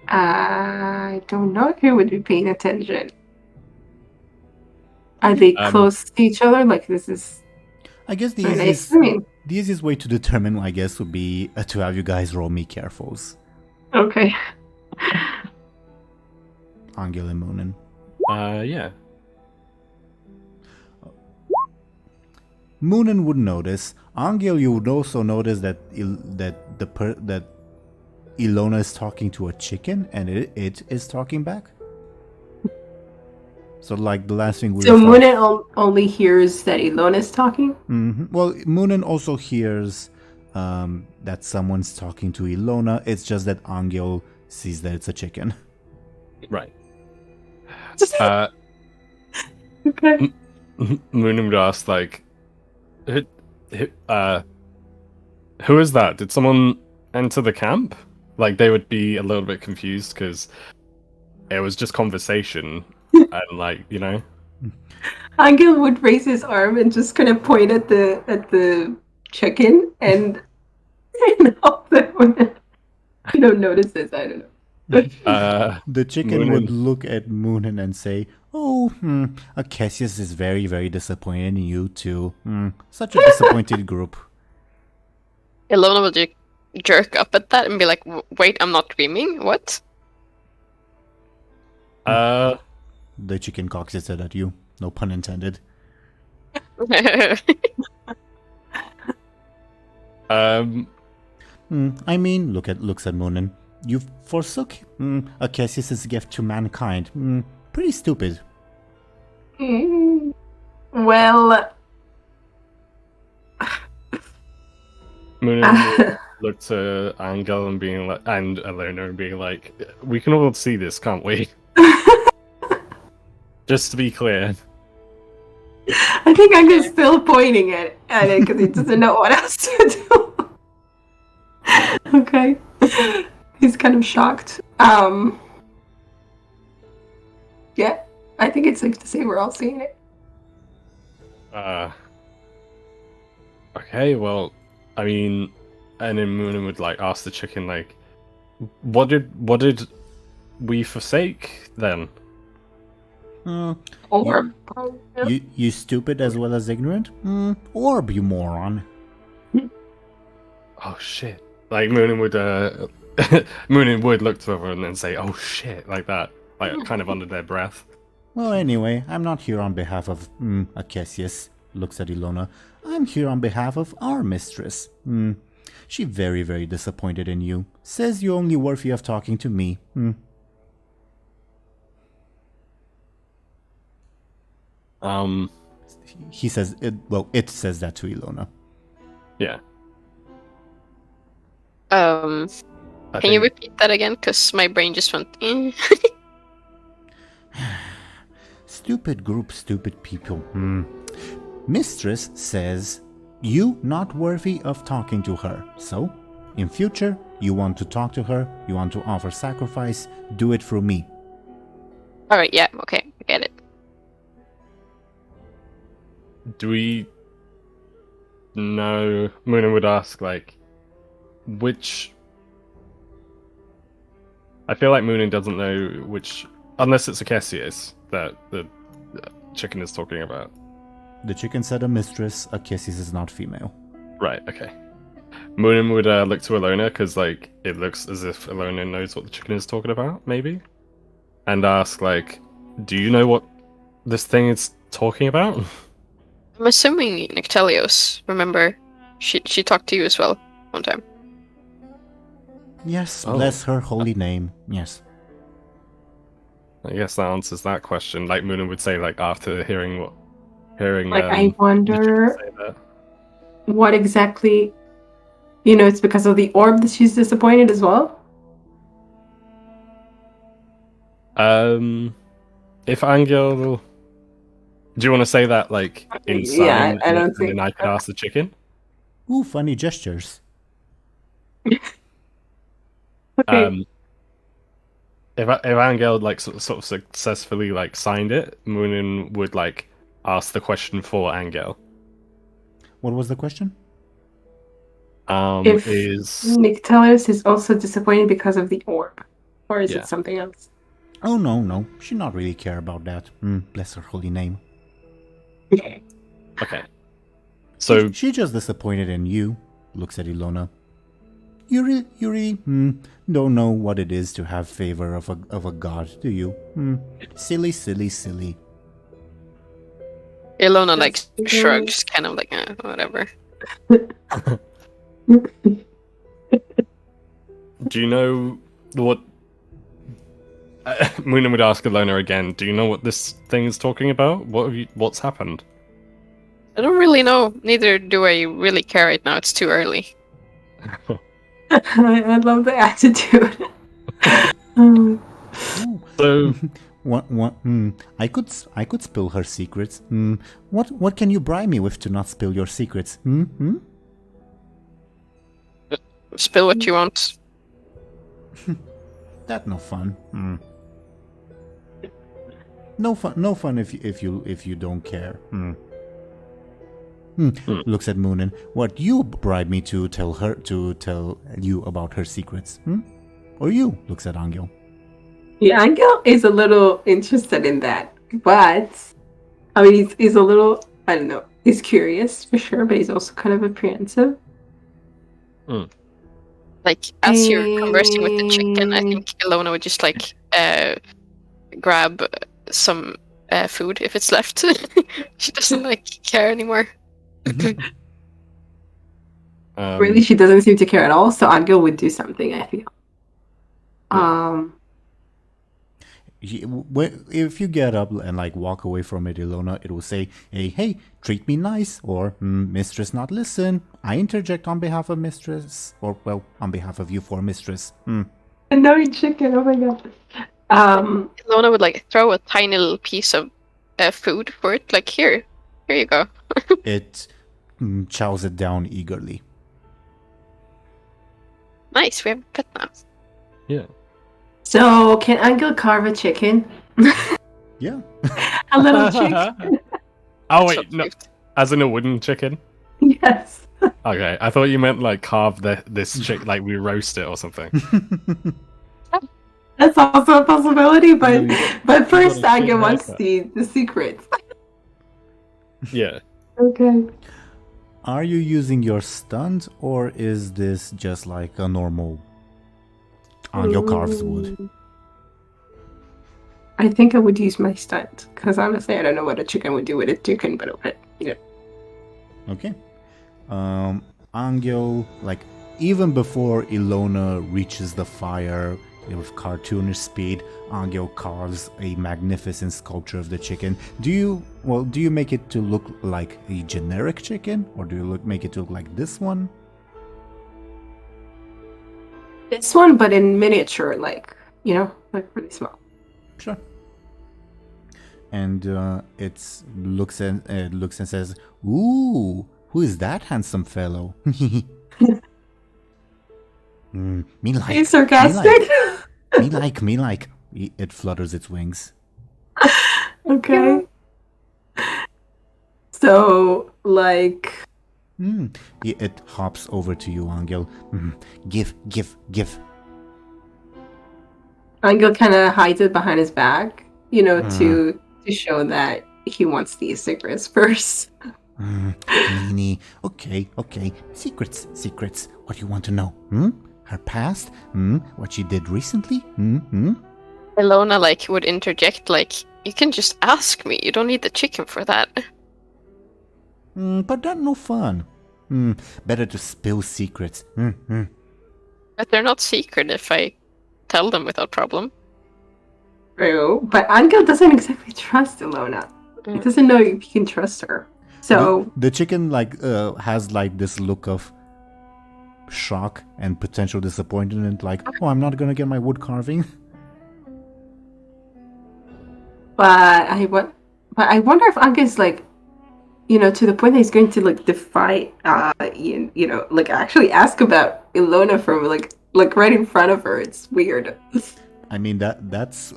I don't know if he would be paying attention. Are they close to each other? Like this is. I guess the easiest way to determine, I guess, would be to have you guys roll me carefuls. Okay. Anghel and Muninn. Yeah. Muninn would notice. Anghel, you would also notice that that Illona is talking to a chicken and it is talking back. So like the last thing we So thought- Muninn only hears that Illona is talking? Well, Muninn also hears that someone's talking to Illona. It's just that Anghel sees that it's a chicken. Right. Okay. Muninn would ask, like, who is that? Did someone enter the camp? Like, they would be a little bit confused because it was just conversation, and like, you know. Anghel would raise his arm and just kind of point at the chicken and hope that when I don't notice this, I don't know. The chicken would look at Muninn and say, "Oh, Cassius is very, very disappointed in you too. Such a disappointed group." Illona will jerk up at that and be like, "Wait, I'm not dreaming. What?" The chicken cocks its head at you. No pun intended. I mean, looks at Muninn. You forsook Cassius's gift to mankind. Pretty stupid. Well, Muninn looked to Anghel and Illona and being like, "We can all see this, can't we?" Just to be clear. I think Anghel's still pointing at it because he doesn't know what else to do. Okay. He's kind of shocked. Yeah, I think it's safe to say we're all seeing it. Okay, well, I mean, and then Muninn would like ask the chicken, like, what did we forsake then? Or You stupid as well as ignorant? Orb, you moron. Oh shit! Like Muninn would Muninn would look to everyone and say, "Oh shit," like that, like kind of under their breath. Well, anyway, I'm not here on behalf of Cassius. Looks at Illona. I'm here on behalf of our mistress. She very, very disappointed in you. Says you're only worthy of talking to me. He says it. Well, it says that to Illona. Yeah. Can you repeat that again? Because my brain just went. Stupid group, stupid people. Mistress says you not worthy of talking to her. So, in future, you want to talk to her, you want to offer sacrifice, do it through me. Alright, yeah, okay, I get it. Do we know? Muninn would ask, like, which. I feel like Muninn doesn't know which, unless it's a Cassius that the chicken is talking about. The chicken said a mistress, a Cassius is not female. Right. Okay. Muninn would look to Illona because, like, it looks as if Illona knows what the chicken is talking about, maybe, and ask, like, "Do you know what this thing is talking about?" I'm assuming Nictelios. Remember, she talked to you as well one time. Yes, Oh. bless her holy name. Yes. I guess that answers that question. Like Muninn would say, like after hearing. like, I the chicken wonder say that. what exactly. It's because of the orb that she's disappointed as well. If Anghel, do you want to say that like in sign, Yeah, I don't and think. then I could ask the chicken? Ooh, funny gestures. Okay. If Anghel like sort of successfully like signed it, Muninn would like ask the question for Anghel. What was the question? If Nictelios is also disappointed because of the orb, or is Yeah. it something else? Oh, no. She not really care about that. Bless her holy name. Okay. So She just disappointed in you. Looks at Illona. You really don't know what it is to have favor of a god, do you? Silly. Illona like That's okay. shrugs, kind of like whatever. do you know what Muninn would ask Illona again, do you know what this thing is talking about? What's happened? I don't really know. Neither do I really care right now. It's too early. I love the attitude. Ooh. So, I could spill her secrets. What can you bribe me with to not spill your secrets? Spill what you want. That no fun. No fun if you don't care. Looks at Muninn. What you bribe me to tell you about her secrets? Or you? Looks at Anghel. Yeah, Anghel is a little interested in that, but I mean, he's a little, I don't know, he's curious for sure, but he's also kind of apprehensive. Like, as you're conversing with the chicken, I think Illona would just like grab some food if it's left. She doesn't like care anymore. Really, she doesn't seem to care at all, so Anghel would do something, I feel. If you get up and like walk away from it, Illona, it will say, hey, treat me nice, or mistress not listen. I interject on behalf of mistress, or well, on behalf of you for mistress. Annoying chicken, oh my god. Illona would like throw a tiny little piece of food for it, like here you go. It chows it down eagerly. Nice, we have a pet now. yeah. So, can Anghel carve a chicken? Yeah. A little chicken? Oh, So wait, no. cute. As in a wooden chicken? Yes. Okay, I thought you meant like carve this chick, like we roast it or something. That's also a possibility, but first got a Anghel shit wants haircut. the secrets. Yeah. Okay. Are you using your stunt, or is this just like a normal Anghel carves wood? I think I would use my stunt, because honestly, I don't know what a chicken would do with a chicken, but yeah. Okay. Anghel, like, even before Illona reaches the fire with cartoonish speed, Anghel carves a magnificent sculpture of the chicken. Do you make it to look like a generic chicken, or do you make it to look like this one? This one, but in miniature, like really small. Sure. And it looks and says, "Ooh, who is that handsome fellow?" Me like. Are you sarcastic? Me like. It flutters its wings. Okay. So, like... It hops over to you, Anghel. Give. Anghel kind of hides it behind his back, to show that he wants these secrets first. Meanie. Okay. Secrets. What do you want to know? Her past? What she did recently? Illona like would interject like, you can just ask me. You don't need the chicken for that. But that's no fun. Better to spill secrets. But they're not secret if I tell them without problem. True, but Anghel doesn't exactly trust Illona. He doesn't know if he can trust her. So the chicken has like this look of shock and potential disappointment, like, oh, I'm not gonna get my wood carving. But I wonder if Anghel's like, to the point that he's going to like defy, like actually ask about Illona from like right in front of her. It's weird. I mean that's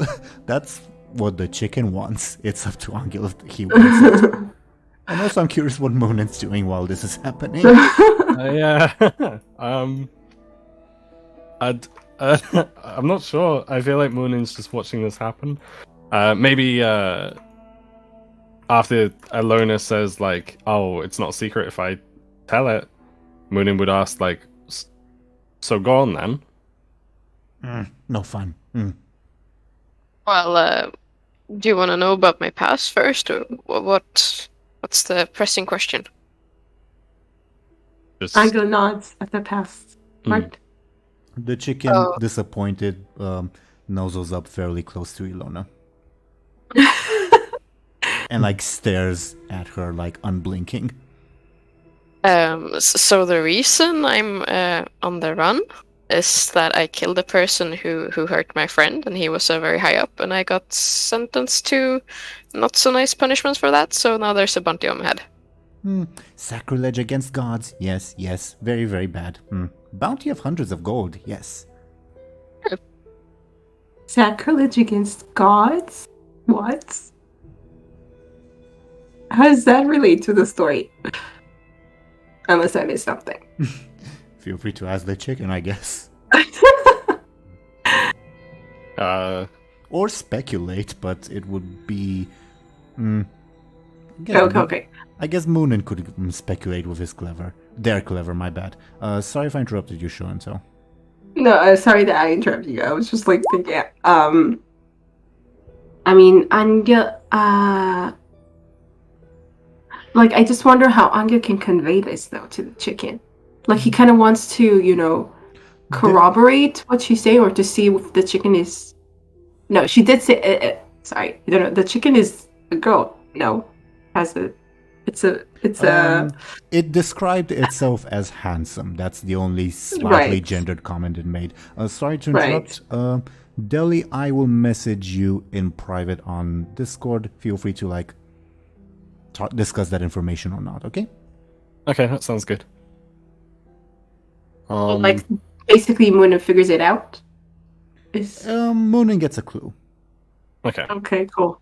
what the chicken wants. It's up to Anghel if he wants it. And also, I'm curious what Moninn's doing while this is happening. Yeah. I'm not sure. I feel like Moninn's just watching this happen. Maybe after Illona says like, "Oh, it's not a secret if I tell it," Muninn would ask like, "So go on then." No fun. Well, do you want to know about my past first, or what's the pressing question? Just Anghel nods at the past part. The chicken, disappointed, nuzzles up fairly close to Illona. And like stares at her like unblinking. So the reason I'm on the run is that I killed a person who hurt my friend, and he was very high up, and I got sentenced to not so nice punishments for that. So now there's a bounty on my head. Sacrilege against gods. Yes, yes. Very, very bad. Bounty of hundreds of gold. Yes. Sacrilege against gods? What? How does that relate to the story? Unless I missed something. Feel free to ask the chicken, I guess. Or speculate, but it would be... Okay. I guess Muninn could speculate with his clever. They're clever, my bad. Sorry if I interrupted you, Show&Tell. No, sorry that I interrupted you. I was just like thinking, I mean, Anghel, like, I just wonder how Anghel can convey this, though, to the chicken. Like, he kind of wants to, you know, corroborate what she's saying, or to see if the chicken is... No, she did say... sorry, I don't know. The chicken is a girl. No, has a... It described itself as handsome. That's the only slightly gendered comment it made. Sorry to interrupt. Deli, I will message you in private on Discord. Feel free to, like, discuss that information or not, okay? Okay, that sounds good. Like, basically, Muninn figures it out? Muninn gets a clue. Okay. Okay, cool.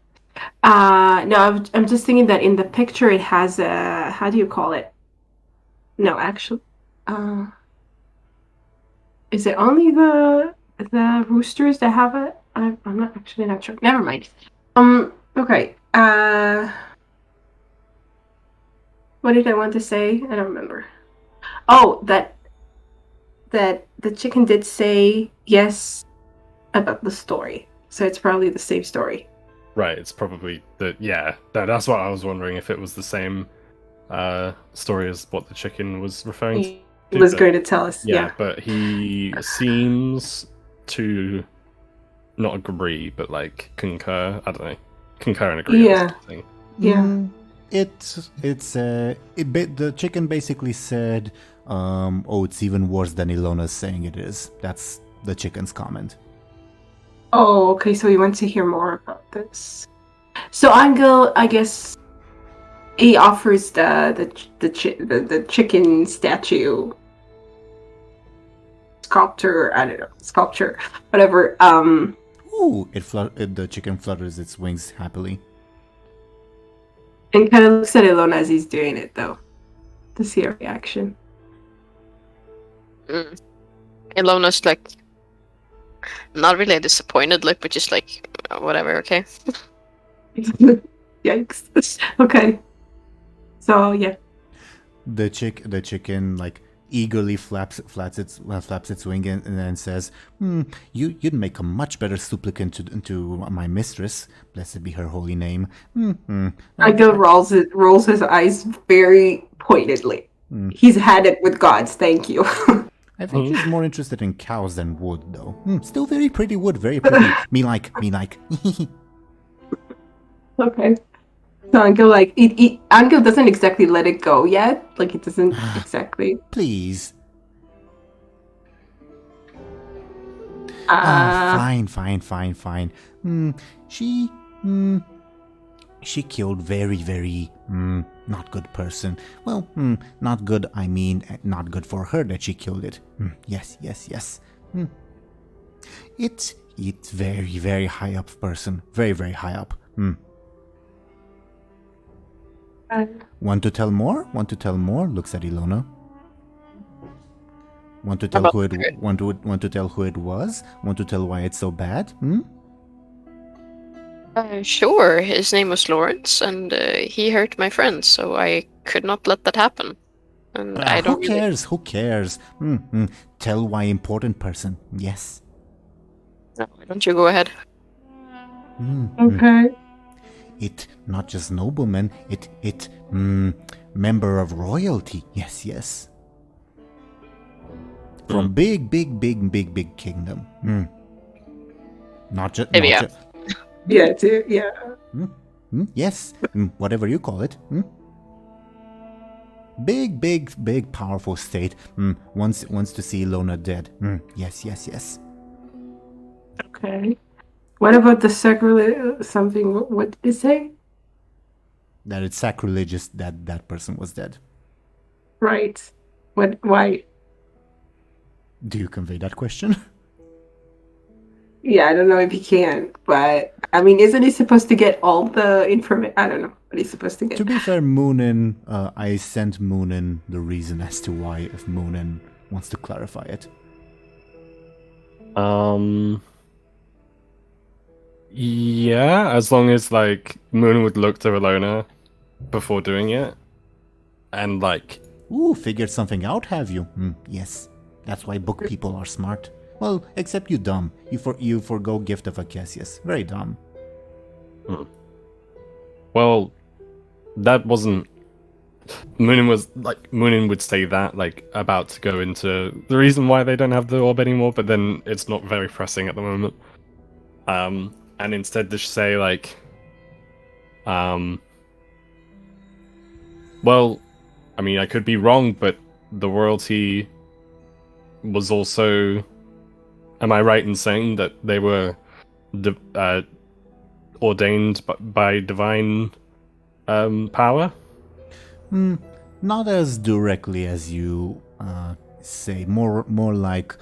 No, I'm just thinking that in the picture it has a... How do you call it? No, actually... is it only the roosters that have it? I'm not sure. Never mind. Okay. What did I want to say? I don't remember. Oh, that the chicken did say yes about the story. So it's probably the same story. Right, it's probably that's what I was wondering, if it was the same story as what the chicken was referring to. He was going to tell us. Yeah, but he seems to not agree, but like concur. I don't know, concur and agree. Yeah. Yeah. The chicken basically said, "Oh, it's even worse than Illona's saying it is." That's the chicken's comment. Oh, okay. So we want to hear more about this. So Anghel, I guess, he offers the chicken statue sculpture. I don't know, sculpture, whatever. Ooh! The chicken flutters its wings happily, and kind of looks at Illona as he's doing it, though, to see her reaction. Illona's like, not really a disappointed look, but just like, whatever, okay. Yikes. Okay. So yeah. The chicken like eagerly flaps its wing and then says, "You'd make a much better supplicant to my mistress. Blessed be her holy name." Anghel rolls his eyes very pointedly. He's had it with gods. Thank you. I think he's more interested in cows than wood, though. Still very pretty wood, very pretty. me like. Okay. So Anghel doesn't exactly let it go yet. Like, it doesn't exactly. Please. Fine. She killed very, not good person. Well, not good, I mean, not good for her that she killed it. Yes. It's very high up person. Very high up. Want to tell more? Looks at Illona. Want to tell who it? Want to tell who it was? Want to tell why it's so bad? Sure. His name was Lawrence, and he hurt my friend, so I could not let that happen. And I don't. Who cares? Tell why important person. Yes. No, why don't you go ahead? Okay. It not just nobleman. It member of royalty. Yes. From big kingdom. Not just. Tivia. Yeah, too. Yeah. Yes, whatever you call it. Big, powerful state. Wants to see Illona dead. Yes. Okay. What about the sacrilege? Something. What did it say? That it's sacrilegious that that person was dead. Right. What? Why? Do you convey that question? Yeah, I don't know if he can, but I mean, isn't he supposed to get all the information? I don't know what he's supposed to get. To be fair, Muninn, I sent Muninn the reason as to why, if Muninn wants to clarify it. Yeah, as long as like Muninn would look to Illona before doing it, and like. Ooh, figured something out, have you? Yes. That's why book people are smart. Well, except you dumb. You forgo Gift of Acacius. Very dumb. Well, that wasn't. Muninn would say that, like, about to go into the reason why they don't have the orb anymore, but then it's not very pressing at the moment. And instead just say, like, well, I mean, I could be wrong, but the royalty was also. Am I right in saying that they were ordained by divine power? Not as directly as you say. More like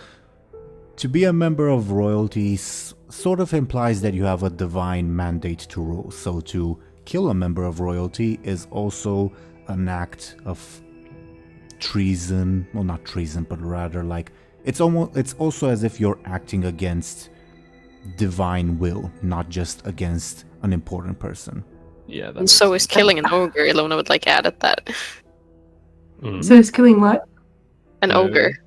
to be a member of royalty sort of implies that you have a divine mandate to rule. So to kill a member of royalty is also an act of treason. Well, not treason, but rather like it's also as if you're acting against divine will, not just against an important person. Yeah, And so is killing an ogre. Illona would like add at that. So he's killing what? An ogre.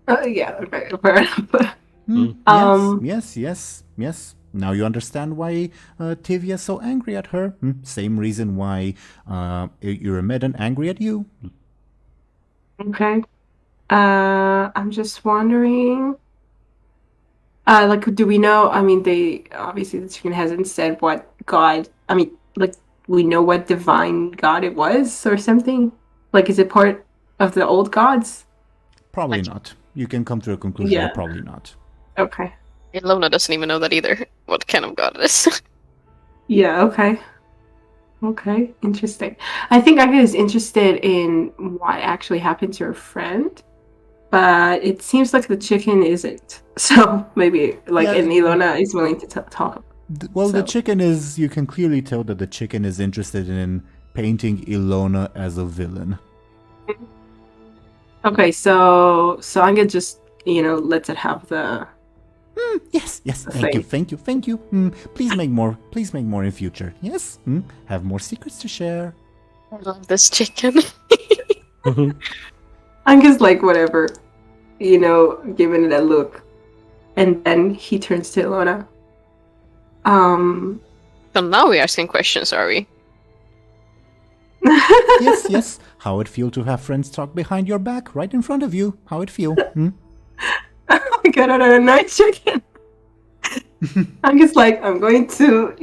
Yeah, okay, fair enough. Yes. Now you understand why Tivia's so angry at her. Same reason why Rimlen angry at you. Okay. I'm just wondering. Like, do we know? I mean, they obviously the chicken hasn't said what god. I mean, like, we know what divine god it was or something. Like, is it part of the old gods? Probably not. You can come to a conclusion that probably not. Okay. Illona doesn't even know that either. What kind of god it is? Yeah. Okay. Okay. Interesting. I think Anghel is interested in what actually happened to her friend. But it seems like the chicken isn't. So maybe, like, and Illona is willing to talk. Well, the chicken is, you can clearly tell that the chicken is interested in painting Illona as a villain. Okay, so Anghel just, lets it have the... Yes, thank you. Please make more in future. Yes? Have more secrets to share. I love this chicken. Anghel's like, whatever, giving it a look. And then he turns to Illona. So now we're asking questions, are we? Yes. How it feel to have friends talk behind your back, right in front of you? How it feel? Oh my god, on a night chicken. I'm just like, I'm going to,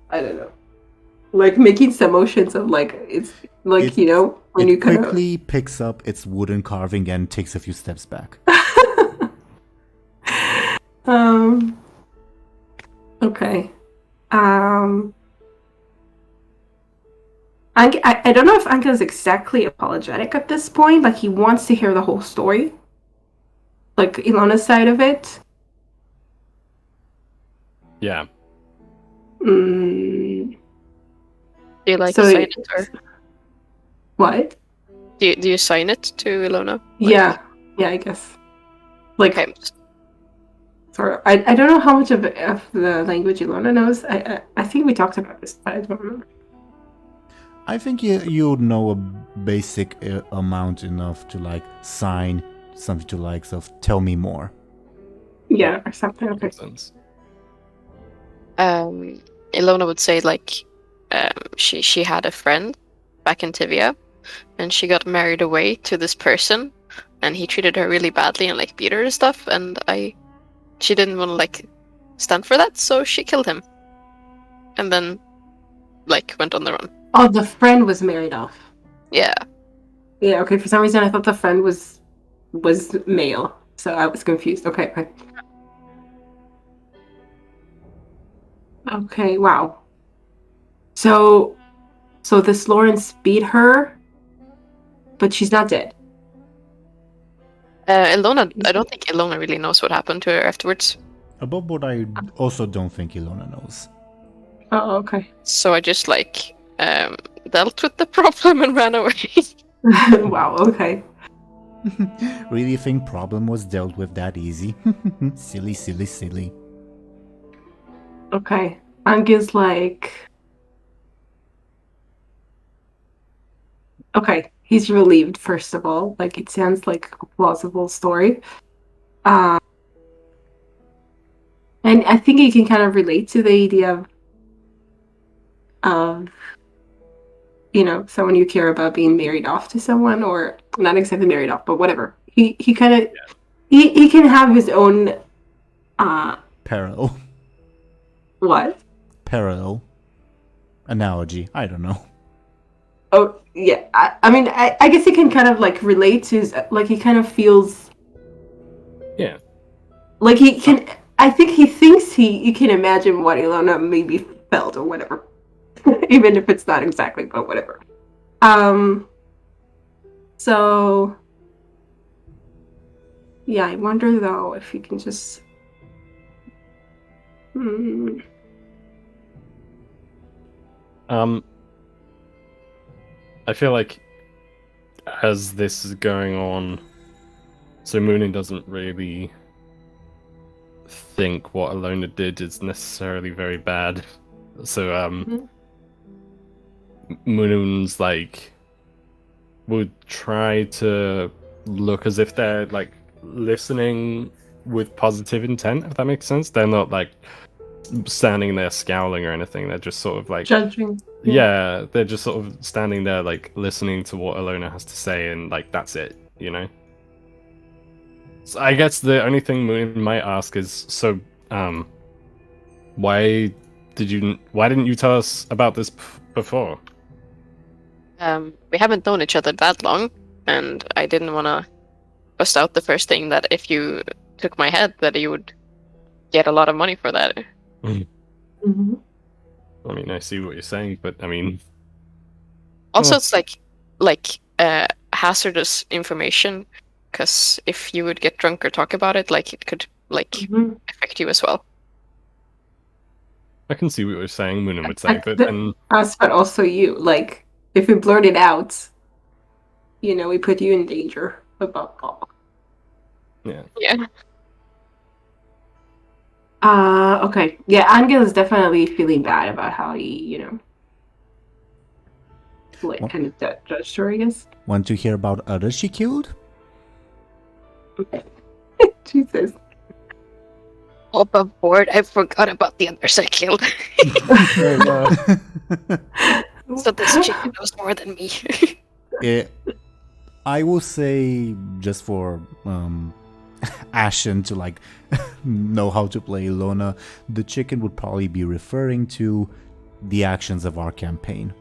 I don't know. Like making some motions of like, it's like, when you kind of... quickly picks up its wooden carving and takes a few steps back. Okay. I don't know if Anghel is exactly apologetic at this point. Like, he wants to hear the whole story. Like, Illona's side of it. Yeah. Do you like So to sign it, or what? do you sign it to Illona? Like, Yeah, I guess. Like, Okay. sort of. I don't know how much of the language Illona knows. I think we talked about this, but I don't remember. I think you know a basic amount enough to like sign something to likes of tell me more. Yeah, or something. Okay. Makes sense. Illona would say like she had a friend back in Tivia, and she got married away to this person, and he treated her really badly and like beat her and stuff, and she didn't want to like stand for that, so she killed him. And then, like, went on the run. Oh, the friend was married off. Yeah. Yeah, okay, for some reason I thought the friend was male, so I was confused. Okay. Okay, wow. So this Lawrence beat her, but she's not dead. Illona, I don't think Illona really knows what happened to her afterwards. Above board, I also don't think Illona knows. Oh, okay. So I just, like, dealt with the problem and ran away. Wow, okay. Really think problem was dealt with that easy? Silly. Okay. Anghel's like... Okay, he's relieved, first of all. Like, it sounds like a plausible story. And I think he can kind of relate to the idea of someone you care about being married off to someone, or not exactly married off, but whatever. He kind of... He can have his own... Parallel. What? Parallel. Analogy. I don't know. Oh, yeah. I mean, I guess he can kind of, like, relate to his... Like, he kind of feels... Yeah. Like, he can... I think he thinks he can imagine what Illona maybe felt or whatever. Even if it's not exactly, but whatever. So... Yeah, I wonder, though, if he can just... I feel like as this is going on, so Muninn doesn't really think what Illona did is necessarily very bad. So Muninn's like would try to look as if they're like listening with positive intent, if that makes sense. They're not like standing there scowling or anything. They're just sort of like Judging. Yeah, they're just sort of standing there like listening to what Illona has to say, and like that's it, you know. So I guess the only thing Muninn might ask is, so why didn't you tell us about this before? We haven't known each other that long, and I didn't want to bust out the first thing that if you took my head, that you would get a lot of money for that. Mm-hmm. I mean, I see what you're saying, but I mean... Also, it's like hazardous information, because if you would get drunk or talk about it, like, it could, like, affect you as well. I can see what you're saying, Muninn would say, but then... Us, but also you. Like, if we blurt it out, we put you in danger above all. Yeah. Yeah. Okay. Yeah, Anghel is definitely feeling bad about how he, kind of judged her, I guess. Want to hear about others she killed? Jesus. Above board, I forgot about the others I killed. So this chicken knows more than me. I will say, just for Ashen to like know how to play Illona, the chicken would probably be referring to the actions of our campaign.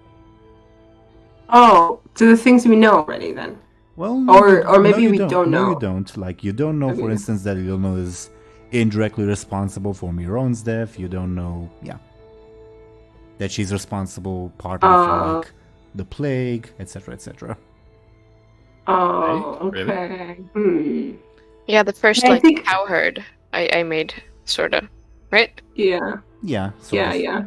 Oh, to the things we know already then. Well, or maybe we don't know. No, you don't. Like, you don't know, for instance, that Illona is indirectly responsible for Miron's death. You don't know, that she's responsible partly for like the plague, etc., etc. Oh, okay. Really? Yeah, the first I think... cow herd I made, sorta, right? Yeah. Yeah. Yeah.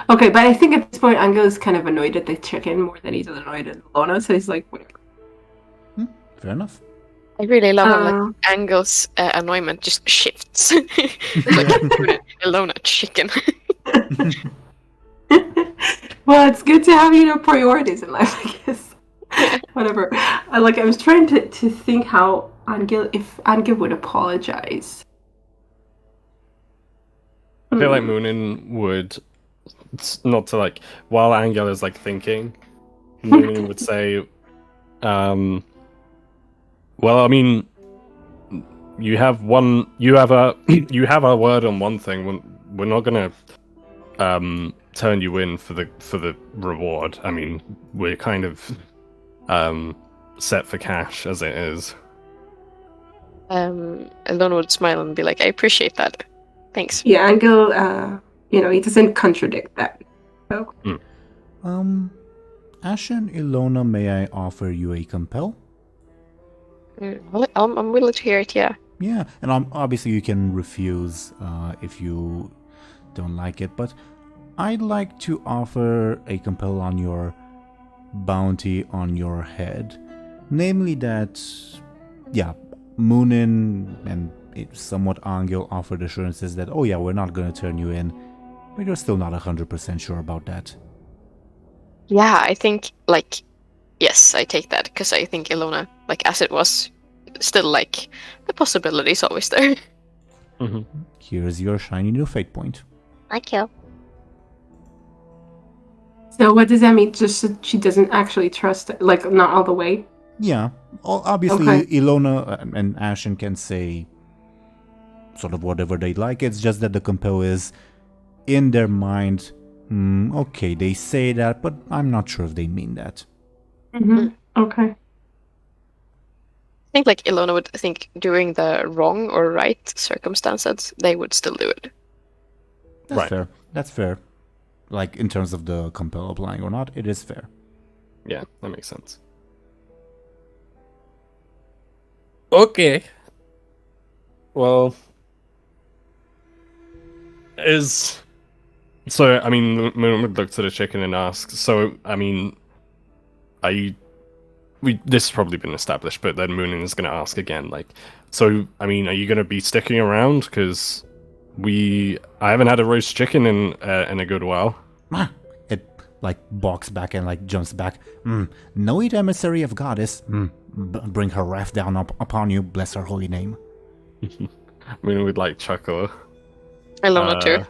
Okay, but I think at this point Anghel is kind of annoyed at the chicken more than he's annoyed at Illona, so he's like, whatever. Fair enough. I really love how like, Anghel's annoyment just shifts. Illona chicken. Well, it's good to have, priorities in life, I guess. Whatever. I was trying to think how if Anghel would apologize. I feel like Muninn would, not to like, while Anghel is like thinking, Muninn would say, well, I mean, you have one. You have a you have a word on one thing. We're not gonna turn you in for the reward. I mean, we're kind of set for cash as it is. Illona would smile and be like, I appreciate that. Thanks. Yeah, Anghel, he doesn't contradict that. So. Ashen, Illona, may I offer you a compel? I'm willing to hear it, yeah. Yeah, and obviously you can refuse if you don't like it, but I'd like to offer a compel on your bounty on your head. Namely that, yeah, Muninn and somewhat Anghel offered assurances that, oh yeah, we're not going to turn you in, but you're still not 100% sure about that. Yeah, I think, yes, I take that, because I think Illona, as it was, still, the possibility is always there. Mm-hmm. Here's your shiny new fate point. Thank you. So what does that mean? Just that she doesn't actually trust, not all the way? Yeah, obviously Okay. Illona and Ashen can say sort of whatever they like. It's just that the compel is in their mind. Okay, they say that, but I'm not sure if they mean that. Mm-hmm. Okay. I think Illona would think doing the wrong or right circumstances, they would still do it. That's Right. fair. That's fair. In terms of the compel applying or not, it is fair. Yeah, that makes sense. Okay. Well, so I mean, Moon would look to the chicken and ask. So I mean, this has probably been established, but then Muninn is going to ask again. So I mean, are you going to be sticking around? Because I haven't had a roast chicken in a good while. It balks back and jumps back. Know it, emissary of goddess. Bring her wrath down upon you. Bless her holy name. Muninn would chuckle. Illona too.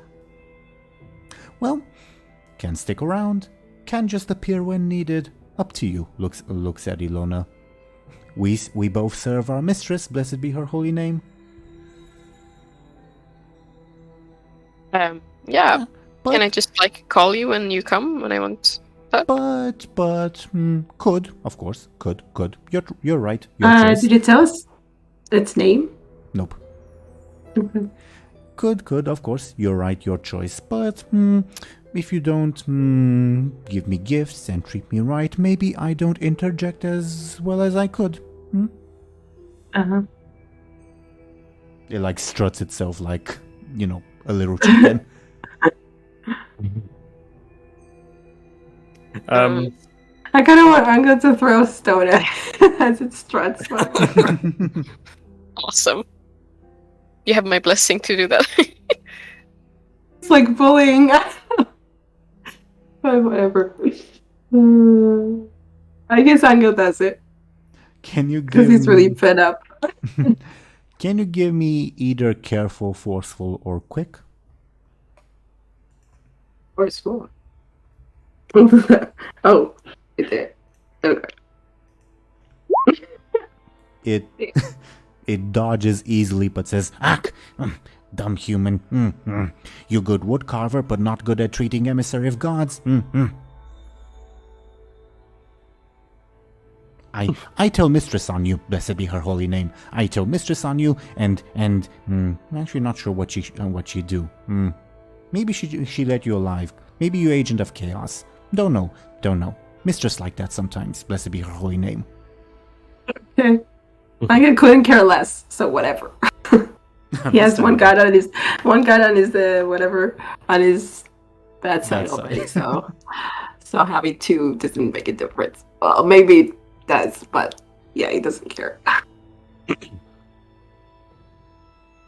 Well, can stick around. Can just appear when needed. Up to you. Looks at Illona. We both serve our mistress. Blessed be her holy name. Yeah. But, Can I just call you when you come when I want that? But could, of course, could. You're right. Your choice. Did it tell us its name? Nope. Okay. Could, of course. You're right. Your choice. But if you don't give me gifts and treat me right, maybe I don't interject as well as I could. Uh-huh. It struts itself like a little chicken. I kind of want Anghel to throw a stone at it as it struts. Awesome. You have my blessing to do that. It's like bullying. But whatever. I guess Anghel does it Can you because give he's really fed up. Can you give me either careful, forceful, or quick? Or school. Oh, it did. Okay. It it dodges easily but says, "Ack, dumb human. You good wood carver, but not good at treating emissary of gods. I tell mistress on you, blessed be her holy name. I tell mistress on you, and I'm actually not sure what she do. Maybe she let you alive. Maybe you agent of chaos. Don't know. Mistress like that sometimes. Blessed be her holy name." Okay. Anghel couldn't care less, so whatever. He has one god on his whatever on his bad side Bad already. side. So having two doesn't make a difference. Well, maybe it does, but yeah, he doesn't care.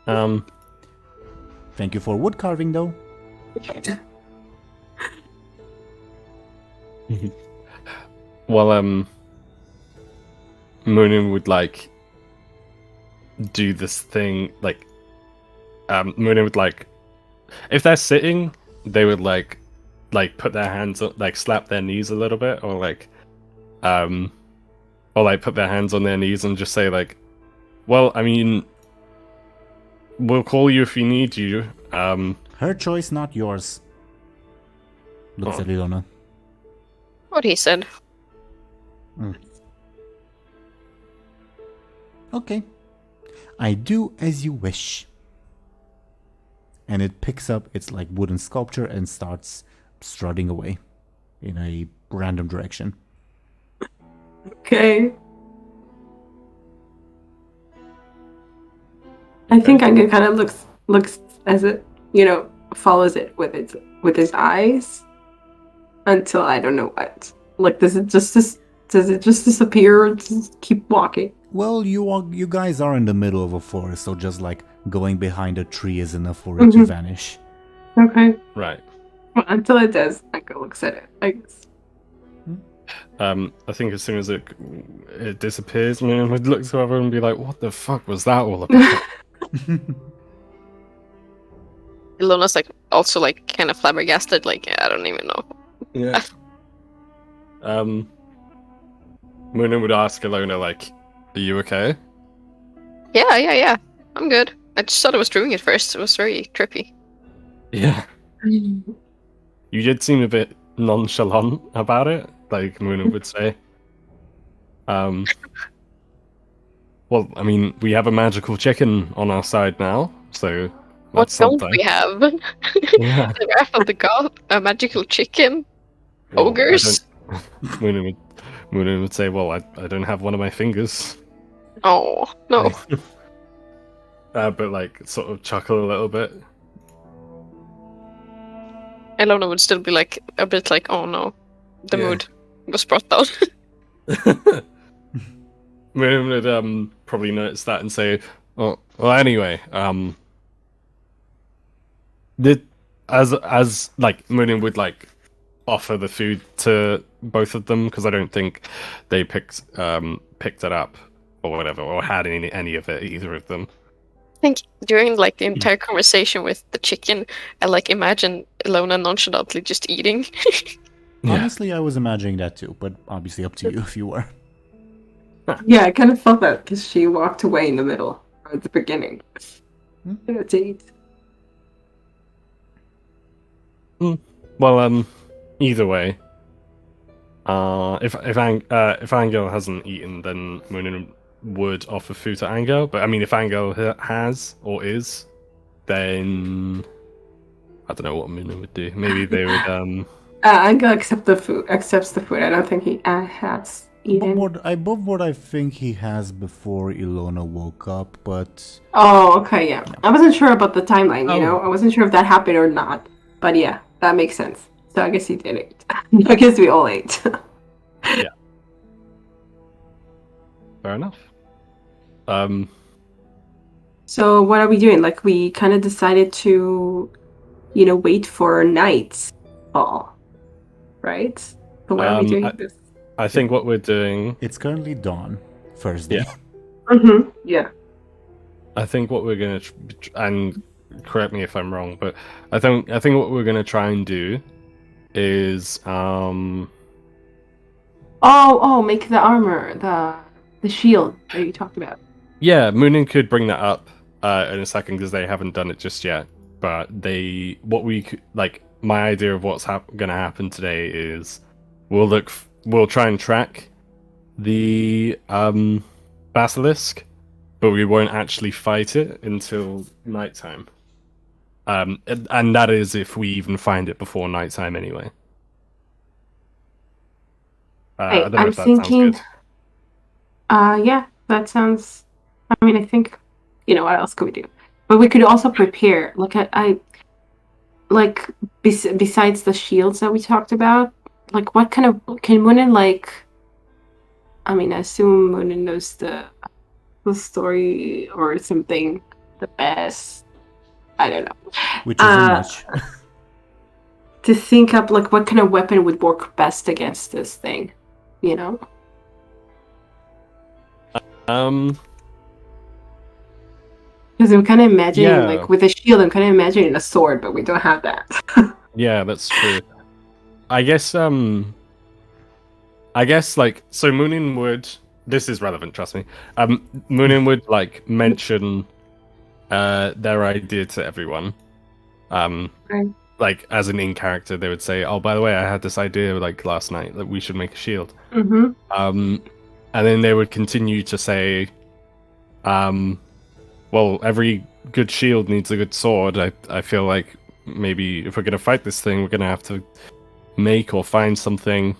Thank you for wood carving, though. Well, Muninn would do this thing Muninn would if they're sitting, they would put their hands up, slap their knees a little bit, or put their hands on their knees and just say well, I mean, we'll call you if we need you. Her choice, not yours. Looks at Illona. What he said. Okay. I do as you wish. And it picks up its like wooden sculpture and starts strutting away in a random direction. Okay. I think Anghel kind of looks as it, follows it with his eyes until I don't know what. Like, does it just disappear or just keep walking? Well, you guys are in the middle of a forest, so just like going behind a tree is enough for it to vanish. Okay. Right. Well, until it does, Anghel looks at it, I guess. I think as soon as it disappears, Muninn would look over and be like, "What the fuck was that all about?" Illona's like also like kind of flabbergasted, like I don't even know. Yeah. Muninn would ask Illona, like, "Are you okay?" Yeah. I'm good. I just thought I was doing it first. It was very trippy. Yeah. You did seem a bit nonchalant about it, like Muninn would say. Well, I mean, we have a magical chicken on our side now, so What that's don't something. we have? Yeah. The Wrath of the God, a magical chicken, Well, ogres. Muninn would say, "Well, I don't have one of my fingers." Oh no. But like, sort of chuckle a little bit. Illona would still be like a bit like, oh no, the Yeah. mood was brought down. Muninn would probably notice that and say, "Oh, well, anyway, as like Muninn would like offer the food to both of them because I don't think they picked it up or whatever or had any of it, either of them." I think during like the entire conversation with the chicken, I like imagine Illona nonchalantly just eating. Yeah. Honestly, I was imagining that too, but obviously up to you if you were. Yeah, I kind of felt that because she walked away in the middle at the beginning. To eat. Well, either way, if Anghel hasn't eaten, then Muninn would offer food to Anghel. But I mean, if Anghel has or is, then I don't know what Muninn would do. Maybe they would. Anghel accepts the food. I don't think he has eaten. Above what I think he has before Illona woke up, but Oh, okay, yeah. I wasn't sure about the timeline, Oh. I wasn't sure if that happened or not. But yeah, that makes sense. So I guess he did it. I guess we all ate. Fair enough. So what are we doing? Like, we kind of decided to, wait for nightfall, right? So why are we doing this? I think what we're doing. it's currently dawn. First day. Yeah. Yeah. I think what we're gonna and correct me if I'm wrong, but I think what we're gonna try and do is Make the armor, the shield that you talked about. yeah, Muninn could bring that up in a second because they haven't done it just yet. But my idea of what's gonna happen today is we'll try and track the basilisk, but we won't actually fight it until nighttime. And that is if we even find it before nighttime anyway. I don't know I'm if that sounds thinking. good. Yeah, that sounds. I mean, I think. What else could we do? But we could also prepare. Besides the shields that we talked about, like what kind of can Muninn like? I mean, I assume Muninn knows the story or something the best. I don't know. Which isn't much. To think up like what kind of weapon would work best against this thing, Because I'm kind of imagining like with a shield, I'm kind of imagining a sword, but we don't have that. Yeah, that's true. I guess like so Muninn would. This is relevant, trust me. Muninn would like mention their idea to everyone. Right. Like as an in character, they would say, "Oh, by the way, I had this idea like last night that we should make a shield." Mm-hmm. And then they would continue to say, "Well, every good shield needs a good sword. I feel like maybe if we're gonna fight this thing, we're gonna have to make or find something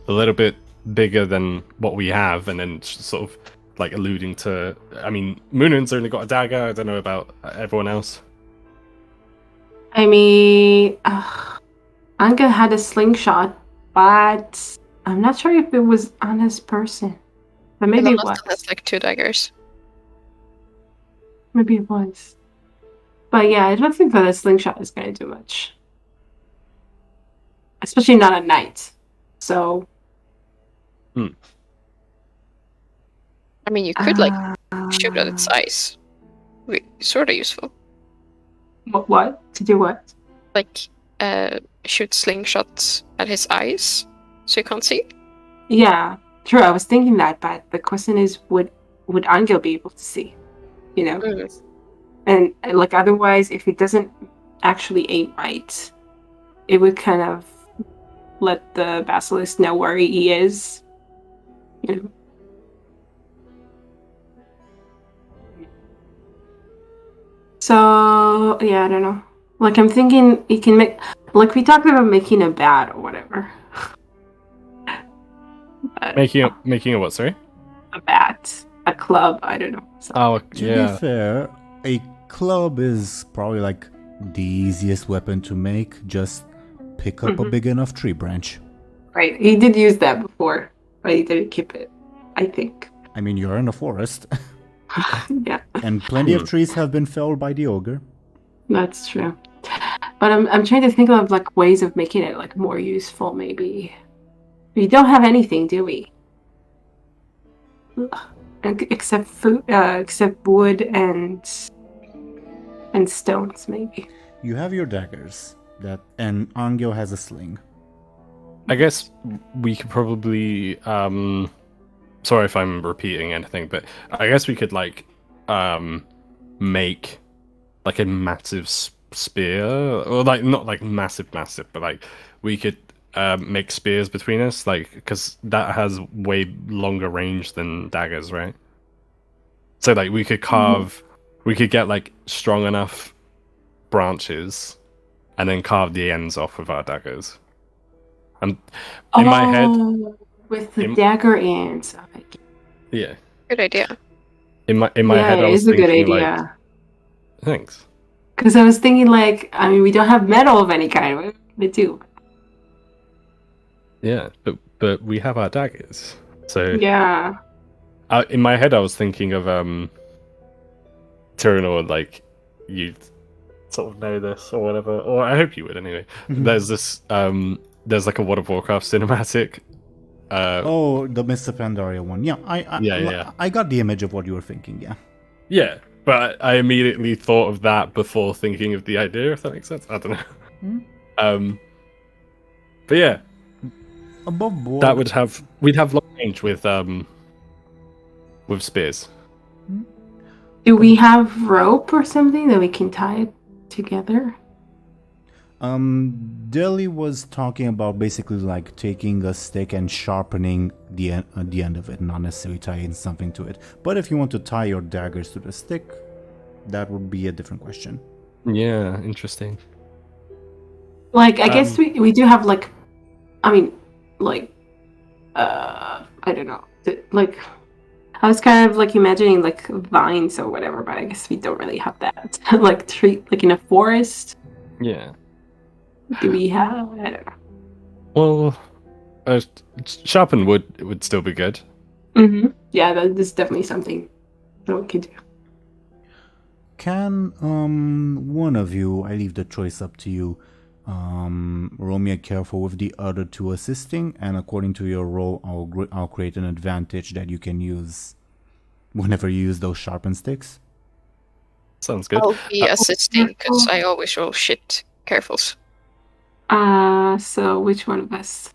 a little bit bigger than what we have," and then sort of like alluding to, I mean, Munin's only got a dagger. I don't know about everyone else. I mean, Anghel had a slingshot, but I'm not sure if it was on his person. But maybe it Illona was. still has like 2 daggers. Maybe it was. But yeah, I don't think that a slingshot is going to do much. Especially not at night. So. I mean, you could like shoot at its eyes. Sort of useful. What? To do what? Like, shoot slingshots at his eyes so you can't see. Yeah, true. I was thinking that, but the question is, would Anghel be able to see? You know, and like otherwise, if it doesn't actually aim right, it would kind of let the basilisk know where he is. You know. So yeah, I don't know. Like I'm thinking, he can make like we talked about making a bat or whatever. Making a what? Sorry. A bat, a club. I don't know. So. Oh, To yeah. be fair, a club is probably like the easiest weapon to make. Just pick up a big enough tree branch. Right. He did use that before, but he didn't keep it, I think. I mean, you're in a forest, Yeah, and plenty of trees have been felled by the ogre. that's true. But I'm trying to think of like ways of making it like more useful. Maybe we don't have anything, do we? Except food, except wood and stones, maybe. You have your daggers, and Anghel has a sling. I guess we could probably. Sorry if I'm repeating anything, but I guess we could like make like a massive spear, or like not like massive, but like we could make spears between us, like because that has way longer range than daggers, right? So like we could carve, we could get like strong enough branches, and then carve the ends off with our daggers. And in my head, with the dagger ends. yeah, Good idea. in my Yeah, head, I it was is a good thinking idea. like, thanks. Because I was thinking, like, I mean, we don't have metal of any kind. What are we gonna do? Yeah, but we have our daggers. So Yeah. in my head, I was thinking of Teeironor, like you sort of know this or whatever, or I hope you would anyway. There's this there's like a World of Warcraft cinematic. Oh, the Mr. Pandaria one. Yeah, I got the image of what you were thinking. Yeah. Yeah, but I immediately thought of that before thinking of the idea. If that makes sense, I don't know. But yeah, Above board. that we'd have long range with spears. Do we have rope or something that we can tie it together? Dely was talking about basically like taking a stick and sharpening the end of it, not necessarily tying something to it. But if you want to tie your daggers to the stick, that would be a different question. Yeah, interesting. Like, I guess we do have like, I mean, like, I don't know, like. I was kind of like imagining like vines or whatever, but I guess we don't really have that. Like tree, like in a forest. Yeah. Do we have? I don't know. Well, sharpened wood would still be good. Mm-hmm. Yeah, that is definitely something that we could do. Can one of you? I leave the choice up to you. Roll me a careful with the other two assisting, and according to your roll, I'll create an advantage that you can use whenever you use those sharpened sticks. Sounds good. I'll be assisting because I always roll shit carefuls. So which one of us?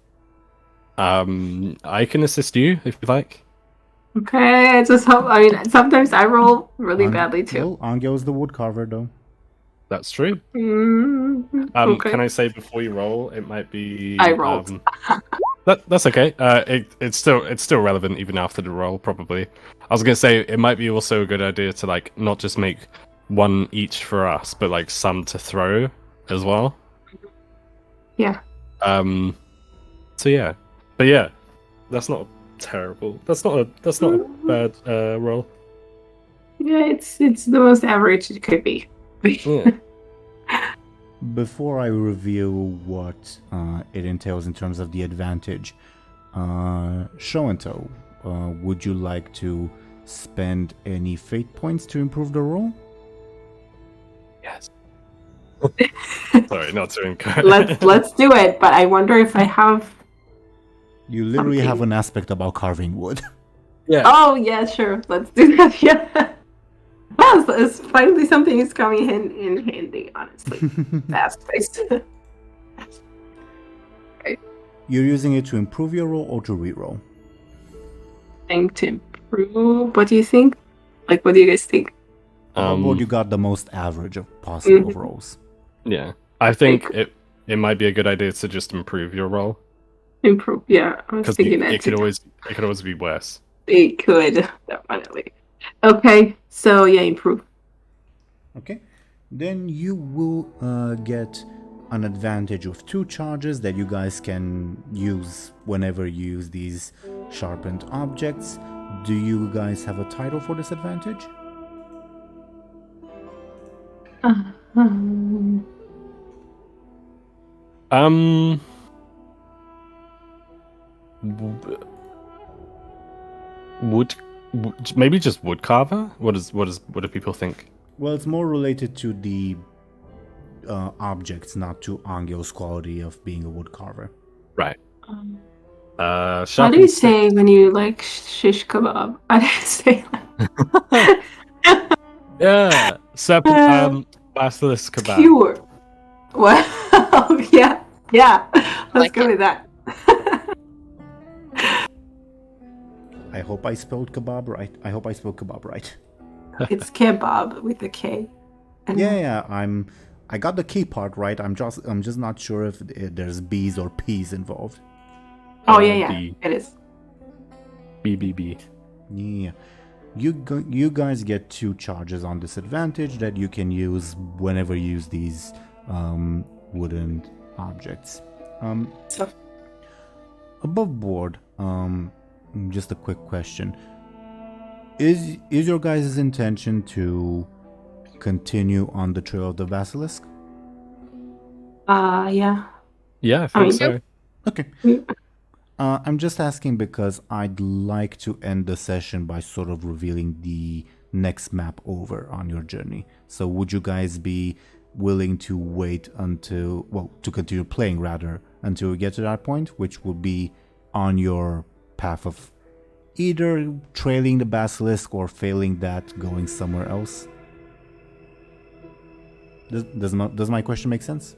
I can assist you if you like. Okay, I just hope. I mean, sometimes I roll really badly too. Well, Anghel is the woodcarver, though. That's true. Okay. Can I say before you roll, it might be. I rolled. That's okay. It's still relevant even after the roll, probably. I was gonna say it might be also a good idea to like not just make one each for us, but like some to throw as well. Yeah. So yeah, but yeah, that's not terrible. That's not a bad roll. Yeah, it's the most average it could be. Yeah. Before I reveal what it entails in terms of the advantage, Show&Tell, would you like to spend any fate points to improve the roll? Yes. Sorry, not to encourage. Let's do it. But I wonder if I have. You literally have something. an aspect about carving wood. Yeah. Oh yeah, sure. Let's do that. Yeah. Well, it's finally something is coming in handy. Honestly, fast paced. You're using it to improve your roll or to reroll? Thing to improve. What do you think? Like, what do you guys think? Well, you got the most average of possible rolls. Yeah, I think it might be a good idea to just improve your roll Improve. Yeah, I was because thinking that it could too. always be worse. It could definitely. Okay, so yeah, improve. Okay, then you will get an advantage of 2 charges that you guys can use whenever you use these sharpened objects. Do you guys have a title for this advantage? Wood, maybe just woodcarver. What do people think? Well, it's more related to the objects, not to Anghel's quality of being a woodcarver. Right. How do you say when you like shish kebab? I didn't say that. Yeah, basilisk kebab. Cure. Well, yeah. Let's Like go it. with that. I hope I spelled kebab right. It's kebab with a K. And Yeah, I got the key part right. I'm just not sure if there's B's or P's involved. Oh yeah, B. it is. BBB. Yeah. You guys get 2 charges on this advantage that you can use whenever you use these wooden objects. Above board, just a quick question. Is your guys' intention to continue on the trail of the basilisk? Yeah. Yeah, I think so. Okay. I'm just asking because I'd like to end the session by sort of revealing the next map over on your journey. So would you guys be willing to wait until, to continue playing rather, until we get to that point, which will be on your path of either trailing the basilisk or failing that, going somewhere else? Does my question make sense?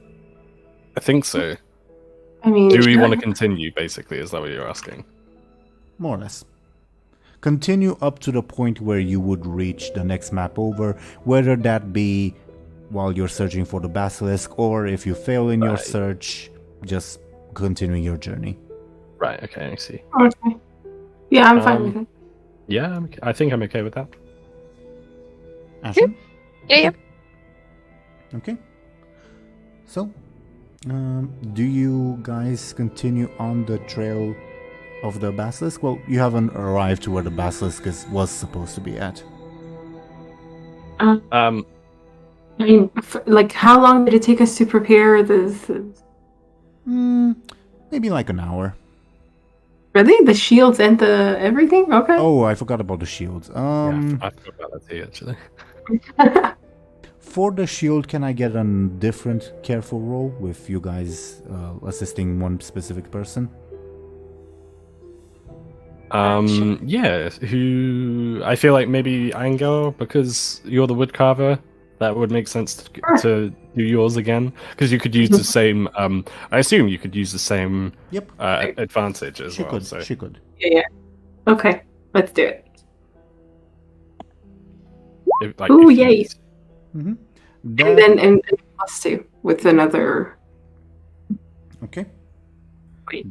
I think so. I mean, Do we want to continue, basically? Is that what you're asking? More or less. Continue up to the point where you would reach the next map over, whether that be while you're searching for the basilisk, or if you fail in your search, just continuing your journey. Right, okay, I see. Okay. Yeah, I'm fine with it. Yeah, I think I'm okay with that. Ashen? Yeah. Okay. So, do you guys continue on the trail of the basilisk? Well, you haven't arrived to where the basilisk was supposed to be at. I mean, like, how long did it take us to prepare this? Maybe like an hour. Really? The shields and the everything? Okay. Oh, I forgot about the shields. Yeah, I forgot about that too, actually. For the shield, can I get a different careful roll with you guys assisting one specific person? Yeah, I feel like maybe Anghel, because you're the woodcarver, that would make sense to do yours again, because you could use the same, I assume you could use the same advantage as well. She could. Yeah. Okay. Let's do it. Ooh, yay! Mm-hmm. And then and +2 with another. Okay. Great.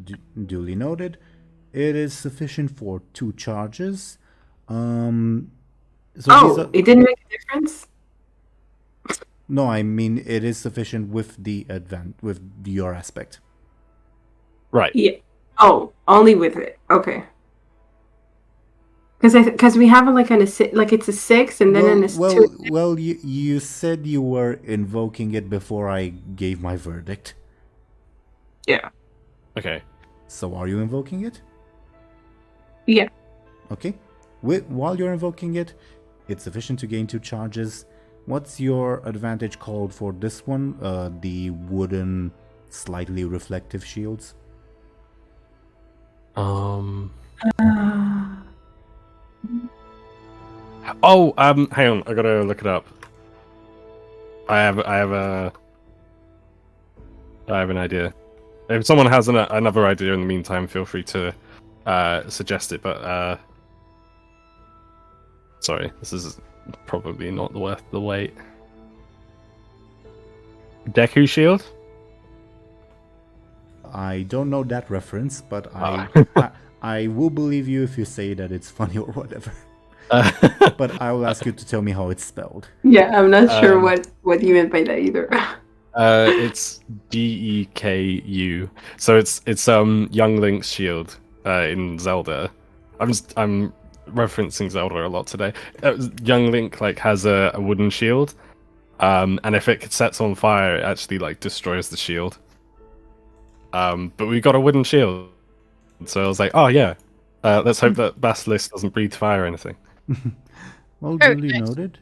Duly noted. It is sufficient for 2 charges. So it didn't make a difference? No, I mean it is sufficient with the with your aspect. Right. Yeah. Oh, only with it. Okay. Because we have like it's a 6 and then it's 2. Well, you said you were invoking it before I gave my verdict. Yeah. Okay. So are you invoking it? Yeah. Okay. While you're invoking it, it's sufficient to gain 2 charges. What's your advantage called for this one? The wooden, slightly reflective shields. Oh, hang on. I gotta look it up. I have an idea. If someone has another idea in the meantime, feel free to suggest it. But sorry, this is probably not worth the wait. Deku shield. I don't know that reference, but I will believe you if you say that it's funny or whatever. But I will ask you to tell me how it's spelled. Yeah, I'm not sure what you meant by that either. It's Geku. So it's Young Link's shield in Zelda. I'm referencing Zelda a lot today. Young Link has a wooden shield, and if it sets on fire, it actually destroys the shield. But we got a wooden shield, so I was like, oh yeah, let's hope that Basilisk doesn't breathe fire or anything. Well, duly noted.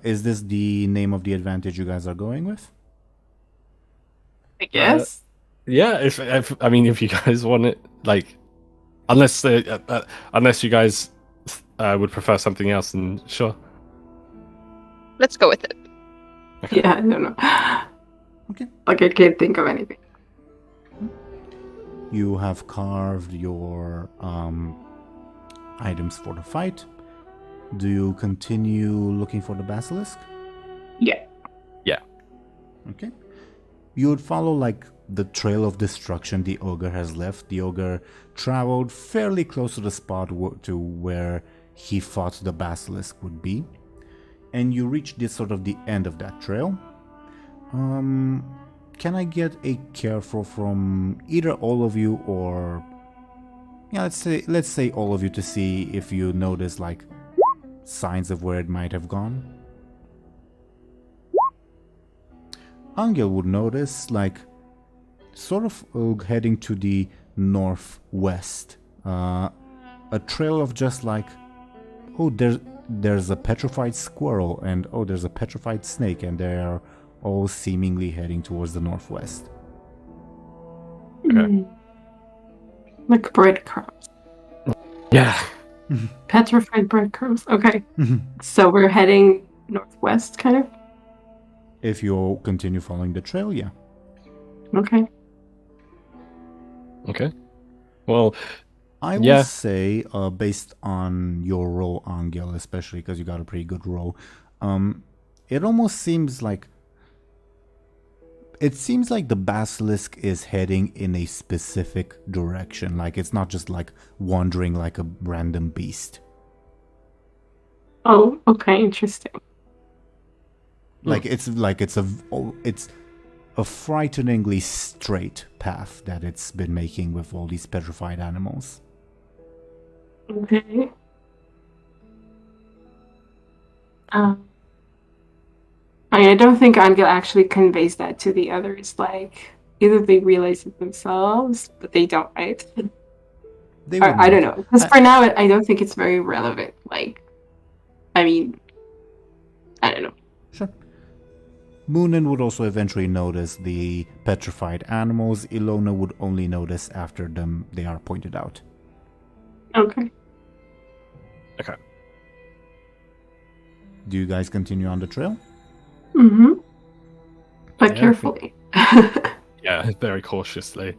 Is this the name of the advantage you guys are going with? I guess. Yeah, if you guys want it, unless you guys would prefer something else, then sure. Let's go with it. Yeah, I don't know. Okay. I can't think of anything. You have carved your items for the fight. Do you continue looking for the basilisk? Yeah. Yeah. Okay. You would follow the trail of destruction the ogre has left. The ogre traveled fairly close to the spot to where he thought the basilisk would be, and you reach the end of that trail. Can I get a careful from either all of you, or let's say all of you, to see if you notice signs of where it might have gone? Anghel would notice heading to the northwest, a trail of just there's a petrified squirrel, and there's a petrified snake, and they're all seemingly heading towards the northwest. Okay. Like breadcrumbs. Yeah. Petrified breadcrumbs. Okay. So we're heading northwest, kind of? If you continue following the trail, yeah. Okay. Okay. Well, I will say, based on your roll, Anghel, especially because you got a pretty good roll, it almost seems like the basilisk is heading in a specific direction. It's not just wandering like a random beast. Oh, okay, interesting. It's a frighteningly straight path that it's been making with all these petrified animals. Okay. I don't think Anghel actually conveys that to the others. Either they realize it themselves, but they don't, right? I don't know. Because for now, I don't think it's very relevant. I don't know. Sure. Muninn would also eventually notice the petrified animals. Illona would only notice after they are pointed out. Okay. Okay. Do you guys continue on the trail? Mm-hmm. But carefully. Yeah, very cautiously.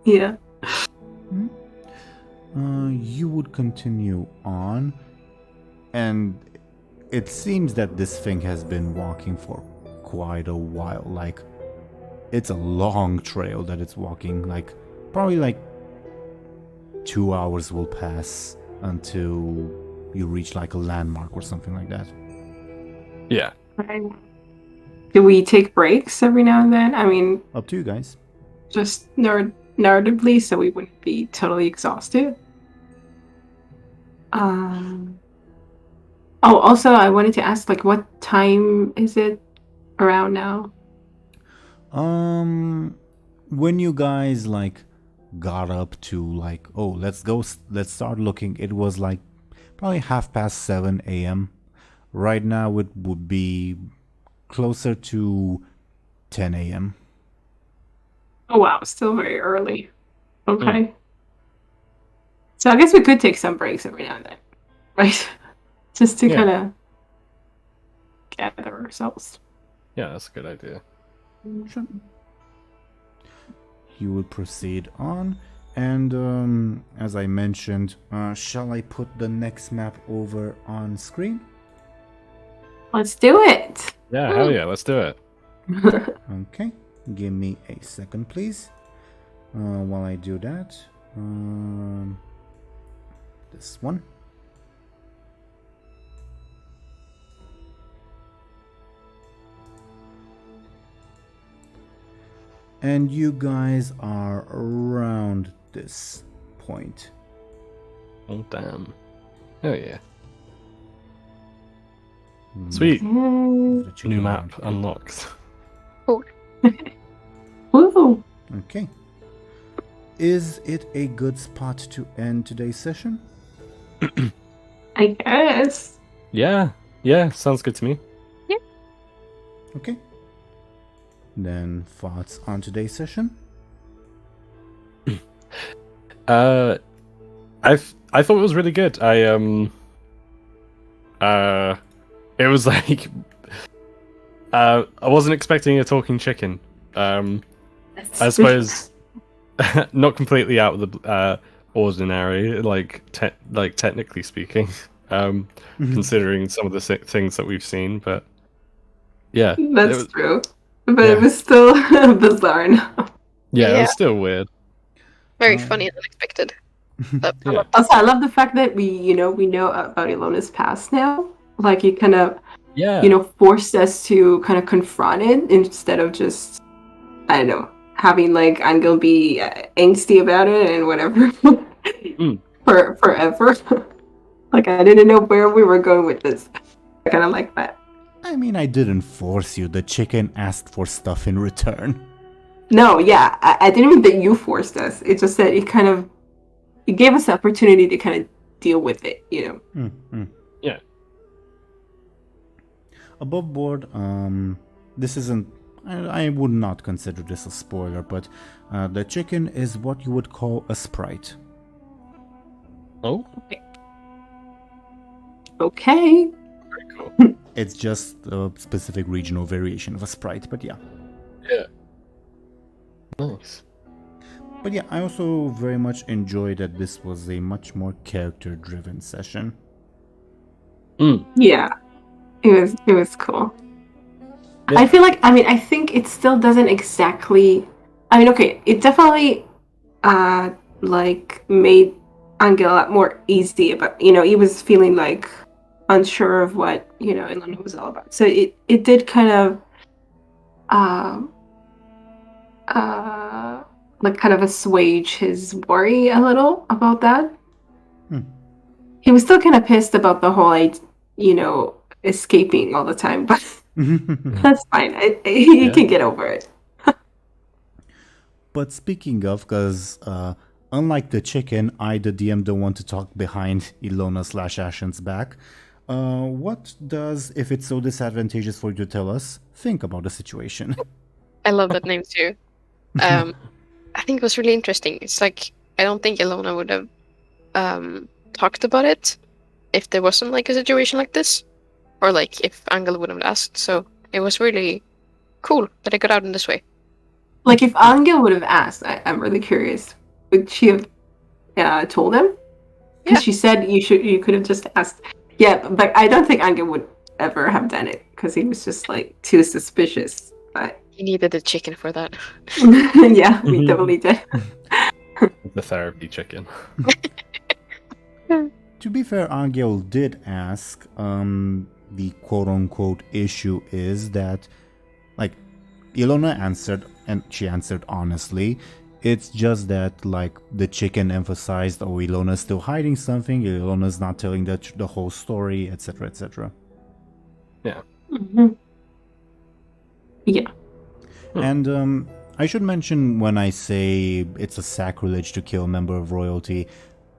Yeah. you would continue on, and it seems that this thing has been walking for quite a while. Like, it's a long trail that it's walking. Like, probably like 2 hours will pass until you reach like a landmark or something like that. Yeah. Right. Do we take breaks every now and then? I mean, Up to you guys. just narratively, so we wouldn't be totally exhausted. Oh, also, I wanted to ask, like, what time is it around now? When you guys like got up to like, oh, let's start looking, it was like probably 7:30 a.m. Right now it would be closer to 10 a.m. Oh, wow, still very early. Okay. So I guess we could take some breaks every now and then, right? Just to kind of gather ourselves. Yeah, that's a good idea. Sure. You will proceed on, and as I mentioned, shall I put the next map over on screen? Let's do it. Yeah, hell yeah, let's do it. Okay, give me a second, please. While I do that, this one. And you guys are around this point. Oh, damn. Hell yeah. Sweet. Yay. The chicken New map round. unlocked. Woo! Okay. Is it a good spot to end today's session? I guess. Yeah, yeah, sounds good to me. Okay. Then thoughts on today's session? I thought it was really good. It was like I wasn't expecting a talking chicken. I suppose not completely out of the ordinary, like technically speaking, considering some of the things that we've seen, but yeah, That's true. But yeah. it was still bizarre enough. yeah, it Yeah. was still weird. Very funny and unexpected. But Yeah. Also, I love the fact that we know about Illona's past now. Like, it kind of, Yeah, forced us to kind of confront it instead of just, I don't know, having like Anghel be angsty about it and whatever for forever. Like, I didn't know where we were going with this. I kind of like that. I mean, I didn't force you. The chicken asked for stuff in return. No, yeah, I didn't mean that you forced us. It's just that it gave us the opportunity to kind of deal with it, yeah. Above board, this isn't... I would not consider this a spoiler, but the chicken is what you would call a sprite. Oh, Okay. very cool. It's just a specific regional variation of a sprite, but yeah. Yeah. Nice. But yeah, I also very much enjoyed that this was a much more character-driven session. Yeah. It was cool. Yeah. I feel like, I think it still doesn't exactly, okay, it definitely like made Anghel a lot more easy, but he was feeling like unsure of what Illona was all about. So it did kind of like kind of assuage his worry a little about that. He was still kind of pissed about the whole escaping all the time, but that's fine. He can get over it. But speaking of, because unlike the chicken, I, the DM, don't want to talk behind Illona/Ashen's back. What does, if it's so disadvantageous for you to tell us, think about the situation? I love that name too. I think it was really interesting. It's like, I don't think Illona would have talked about it if there wasn't like a situation like this, or like if Anghel would have asked. So it was really cool that it got out in this way. Like, if Anghel would have asked, I'm really curious. Would she have told him? Yeah. she said you could have just asked. Yeah, but I don't think Anghel would ever have done it because he was just like too suspicious. But You needed a chicken for that. yeah, we totally did. The therapy chicken. To be fair, Anghel did ask. The quote-unquote issue is that, like, Illona answered, and she answered honestly. It's just that, like, the chicken emphasized, oh, Illona's still hiding something, Illona's not telling the whole story, etc., etc. Yeah. Mm-hmm. Yeah. And I should mention, when I say it's a sacrilege to kill a member of royalty,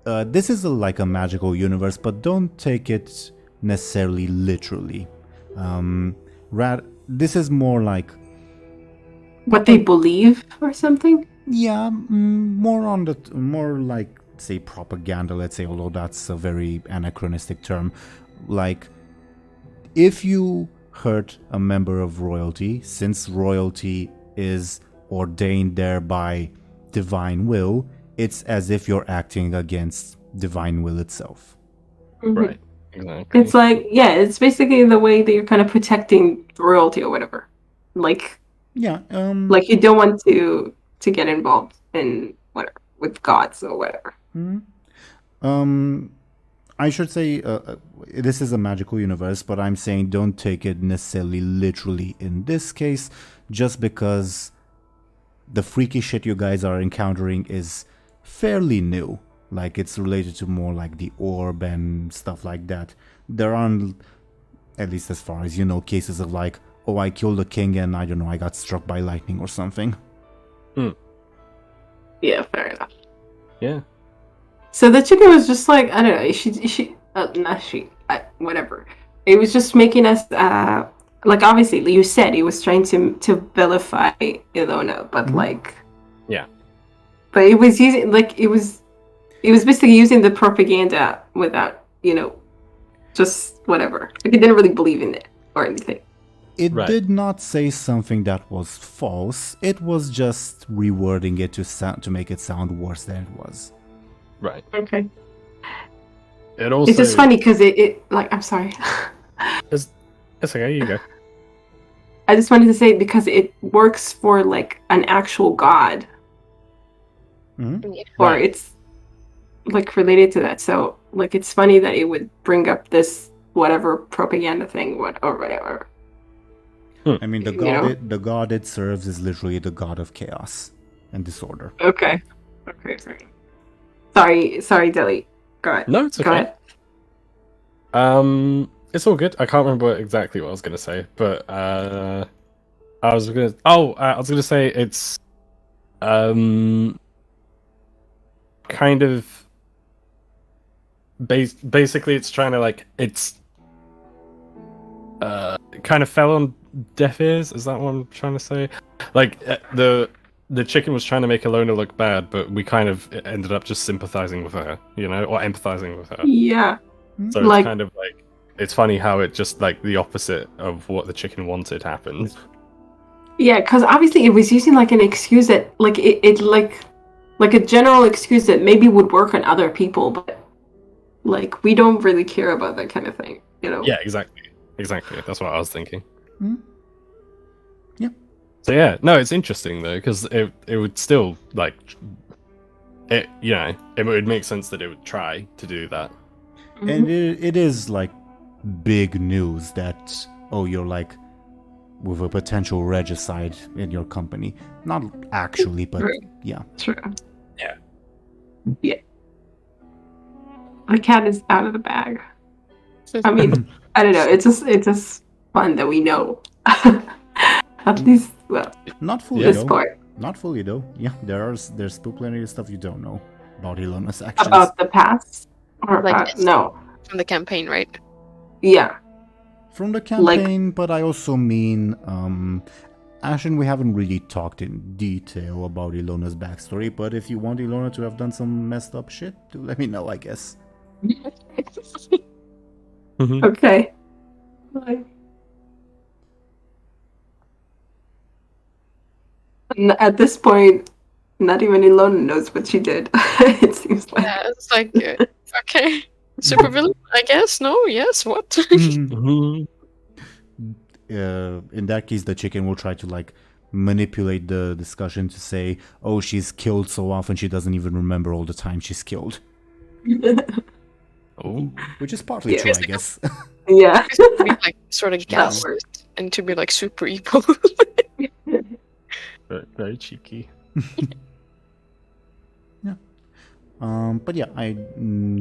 this is like a magical universe, but don't take it necessarily literally. This is more like What they believe or something? yeah, more like, say, propaganda, let's say, although that's a very anachronistic term. Like, if you hurt a member of royalty, since royalty is ordained there by divine will, it's as if you're acting against divine will itself. Mhm. Right. Exactly. It's like, yeah, it's basically the way that you're kind of protecting royalty or whatever. Like Yeah. you don't want to get involved in whatever with gods or whatever. I should say this is a magical universe, but I'm saying don't take it necessarily literally in this case, just because the freaky shit you guys are encountering is fairly new. Like, it's related to more like the orb and stuff like that. There aren't, at least as far as you know, cases of like, oh, I killed a king and I don't know, I got struck by lightning or something. Yeah, fair enough. Yeah. So the chicken was just like, I don't know, whatever. It was just making us, like, obviously, you said he was trying to vilify Illona, but like, Yeah. but it was using, like, it was basically using the propaganda without, just whatever. Like, he didn't really believe in it or anything. It Right. did not say something that was false. It was just rewording it to make it sound worse than it was. Right. Okay. It also. It's just funny because it like, I'm sorry. It's okay. You go. I just wanted to say because it works for like an actual god, or Right. it's like related to that. So like it's funny that it would bring up this whatever propaganda thing, or whatever. I mean, the god it serves is literally the god of chaos and disorder. Okay. Sorry, Deli. Go ahead. No, it's okay. Go ahead. It's all good. I can't remember exactly what I was gonna say, but I was gonna say it's kind of basically it's trying to like it's kind of fell on deaf ears. Is that what I'm trying to say? Like the chicken was trying to make Illona look bad, but we kind of ended up just sympathizing with her, or empathizing with her. Yeah. So Like- it's kind of like it's funny how it just like the opposite of what the chicken wanted happened. Yeah, because obviously it was using like an excuse that like it like a general excuse that maybe would work on other people, but like we don't really care about that kind of thing, Yeah, exactly. That's what I was thinking. Yeah. So yeah, no, it's interesting though because it would still like it. It would make sense that it would try to do that. And it is like big news that, oh, you're like with a potential regicide in your company. Not actually, but Right. yeah. True. Yeah. Yeah. The cat is out of the bag. I mean, I don't know. It's just fun that we know. At least, well, Not fully this though. part Not fully though. Yeah, there's still plenty of stuff you don't know about Illona's actions. about the past, or Like, no, From the campaign, right? yeah. From the campaign, but I also mean, Ashen, we haven't really talked in detail about Illona's backstory, but if you want Illona to have done some messed up shit, do let me know, I guess. Okay. Like, at this point, Not even Illona knows what she did. It seems like. Yeah, it's like, okay. Supervillain, I guess? No? Yes? What? Mhm. In that case, the chicken will try to like manipulate the discussion to say, "Oh, she's killed so often she doesn't even remember all the time she's killed," Oh, which is partly Yeah. true, I guess. Yeah. to be like sort of That gaslit works. and to be like super evil. very, very cheeky. But yeah, I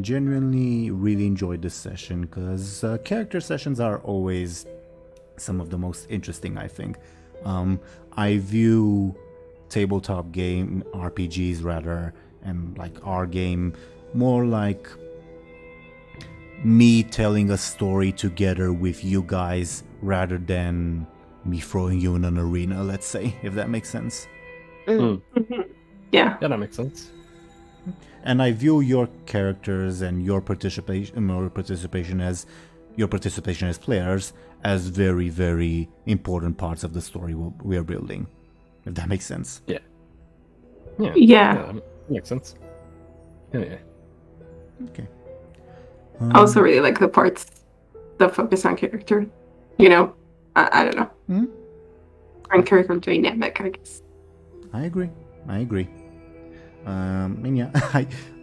genuinely really enjoyed this session because character sessions are always some of the most interesting, I think. I view tabletop game RPGs rather, and like our game, more like me telling a story together with you guys rather than me throwing you in an arena, let's say, if that makes sense. Mm. Yeah. Yeah, that makes sense. And I view your characters and your participation as players as very, very important parts of the story we are building. If that makes sense. Yeah. Yeah. That makes sense. Yeah. Okay. I also really like the parts that focus on character. You know, I don't know. Hmm? And character dynamic, I guess. I agree. And yeah,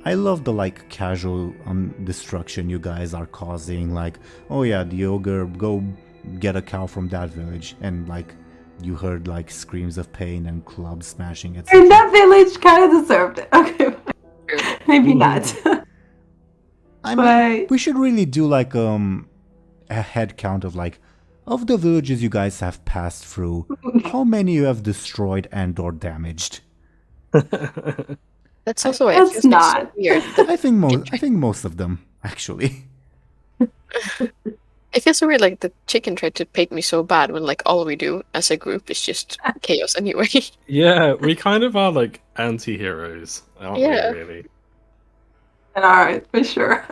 I love the like casual destruction you guys are causing. Like, oh yeah, the ogre, go get a cow from that village, and like you heard like screams of pain and clubs smashing, etc. And that village kind of deserved it. Okay, maybe not. I But- mean, we should really do like a head count of like of the villages you guys have passed through, how many you have destroyed and or damaged. That's also why That's it feels like so not. weird. I think most of them actually. It feels so weird, like the chicken tried to paint me so bad when like all we do as a group is just chaos anyway. Yeah, we kind of are like anti-heroes, aren't Yeah. we, really? Alright, for sure.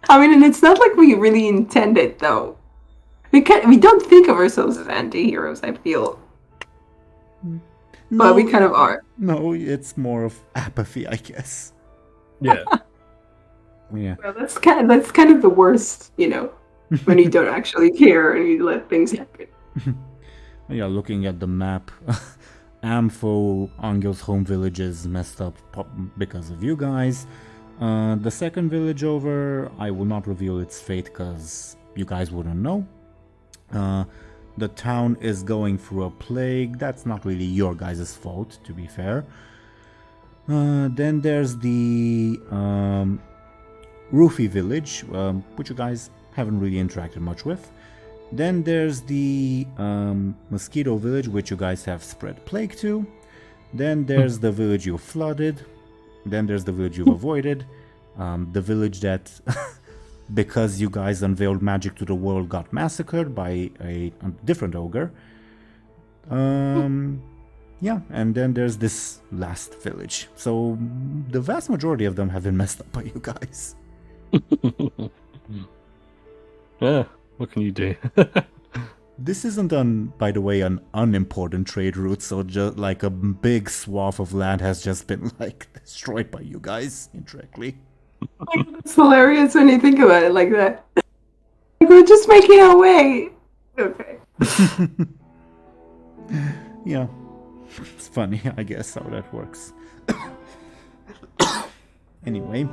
I mean, and it's not like we really intend it, though. We don't think of ourselves as anti-heroes, I feel. But we kind of are. No, it's more of apathy, I guess. Yeah. Yeah. Well, that's kind of the worst, you know, when you don't actually care and you let things happen. Yeah, looking at the map, Ampho, Anghel's home village is messed up because of you guys. The second village over, I will not reveal its fate because you guys wouldn't know. The town is going through a plague. That's not really your guys' fault, to be fair. Then there's the Roofy village, which you guys haven't really interacted much with. Then there's the Mosquito village, which you guys have spread plague to. Then there's the village you flooded. Then there's the village you've avoided. The village that, because you guys unveiled magic to the world, got massacred by a different ogre. Yeah, and then there's this last village. So the vast majority of them have been messed up by you guys. Yeah, what can you do? This isn't, by the way, an unimportant trade route, so just like a big swath of land has just been like destroyed by you guys indirectly. It's hilarious when you think about it like that. Like, we're just making our way. Okay. Yeah, it's funny, I guess, how that works. Anyway,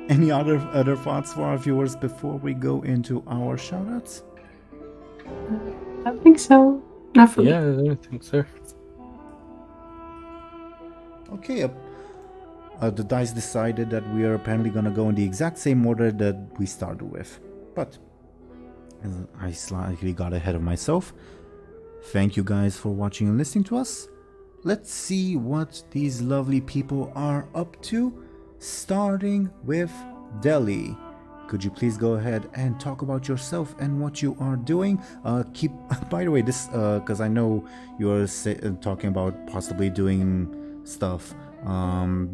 any other thoughts for our viewers before we go into our shoutouts? I don't think so. Not for me. Yeah, I don't think so. Okay, the dice decided that we are apparently gonna go in the exact same order that we started with, but I slightly got ahead of myself. Thank you guys for watching and listening to us. Let's see what these lovely people are up to, starting with Dely. Could you please go ahead and talk about yourself and what you are doing? By the way, this because I know you're talking about possibly doing stuff.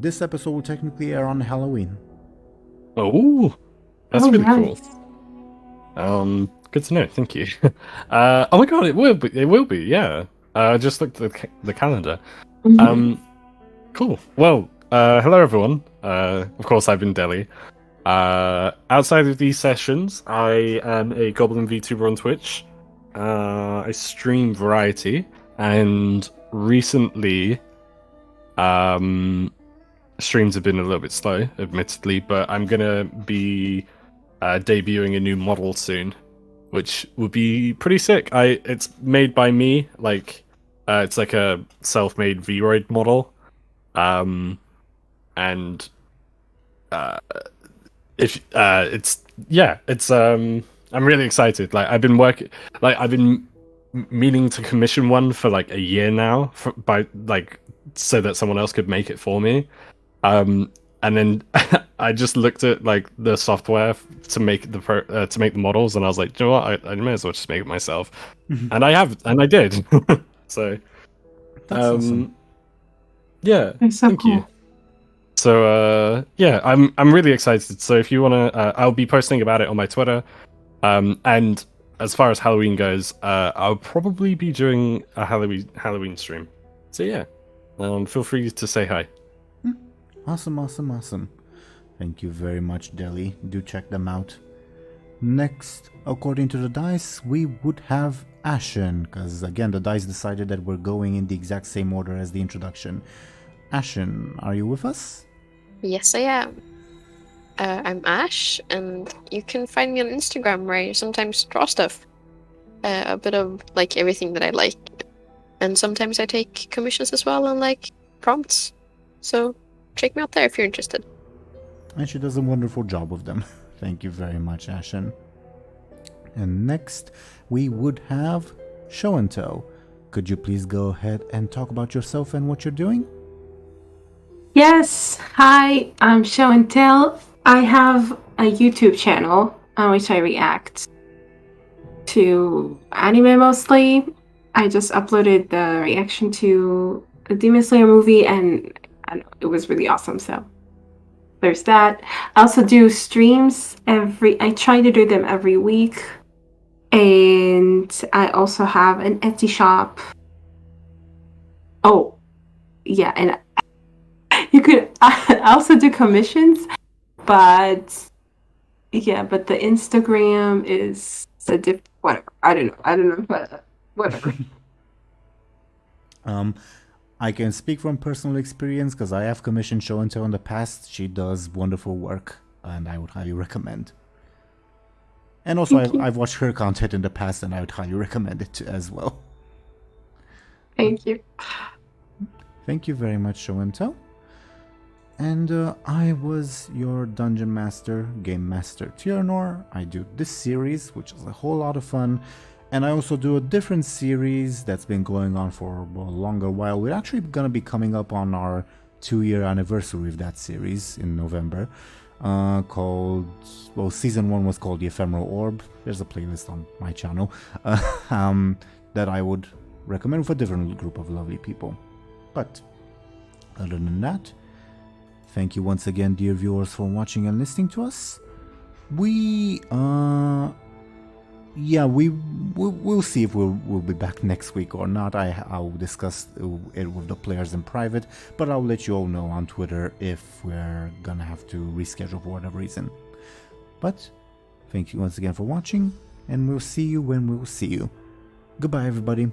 This episode will technically air on Halloween. Oh, that's Oh, really nice. cool. Good to know. Thank you. Oh my god, it will be. It will be. Yeah. I just looked at the calendar. Cool. Well, hello everyone. Of course, I've been Deli. Outside of these sessions, I am a Goblin VTuber on Twitch. I stream variety, and recently, streams have been a little bit slow, admittedly, but I'm gonna be debuting a new model soon, which would be pretty sick. It's made by me, it's like a self-made Vroid model, and if it's I'm really excited. I've been meaning to commission one for like a year now, so that someone else could make it for me. And then I just looked at like the software to make the models, and I was like, do you know what? I may as well just make it myself. And I did. So, That's awesome. Yeah, It's so thank cool. you. So I'm really excited. So if you wanna, I'll be posting about it on my Twitter. And as far as Halloween goes, I'll probably be doing a Halloween stream. So yeah, feel free to say hi. Awesome. Thank you very much, Deli. Do check them out. Next, according to the dice, we would have Ashen, because again, the dice decided that we're going in the exact same order as the introduction. Ashen, are you with us? Yes, I am. I'm Ash, and you can find me on Instagram where I sometimes draw stuff. A bit of like everything that I like. And sometimes I take commissions as well and like prompts. So check me out there if you're interested. And she does a wonderful job of them. Thank you very much, Ashen. And next, we would have Show&Tell. Could you please go ahead and talk about yourself and what you're doing? Yes, hi, I'm Show&Tell. I have a YouTube channel on which I react to anime mostly. I just uploaded the reaction to a Demon Slayer movie, and it was really awesome, so there's that. I also do streams I try to do them every week. And I also have an Etsy shop. Oh, yeah, and you could I also do commissions, but yeah, but the Instagram is a whatever. I don't know, but whatever. I can speak from personal experience because I have commissioned Show&Tell in the past. She does wonderful work, and I would highly recommend. And also, I've watched her content in the past, and I would highly recommend it as well. Thank you. Thank you very much, Show&Tell. And I was your Dungeon Master, Game Master Teeironor. I do this series, which is a whole lot of fun. And I also do a different series that's been going on for a longer while. We're actually going to be coming up on our 2-year anniversary of that series in November. Season 1 was called The Ephemeral Orb. There's a playlist on my channel that I would recommend for a different group of lovely people. But other than that, thank you once again, dear viewers, for watching and listening to us. We'll see if we'll be back next week or not. I'll discuss it with the players in private, but I'll let you all know on Twitter if we're gonna have to reschedule for whatever reason. But thank you once again for watching, and we'll see you when we'll see you. Goodbye, everybody.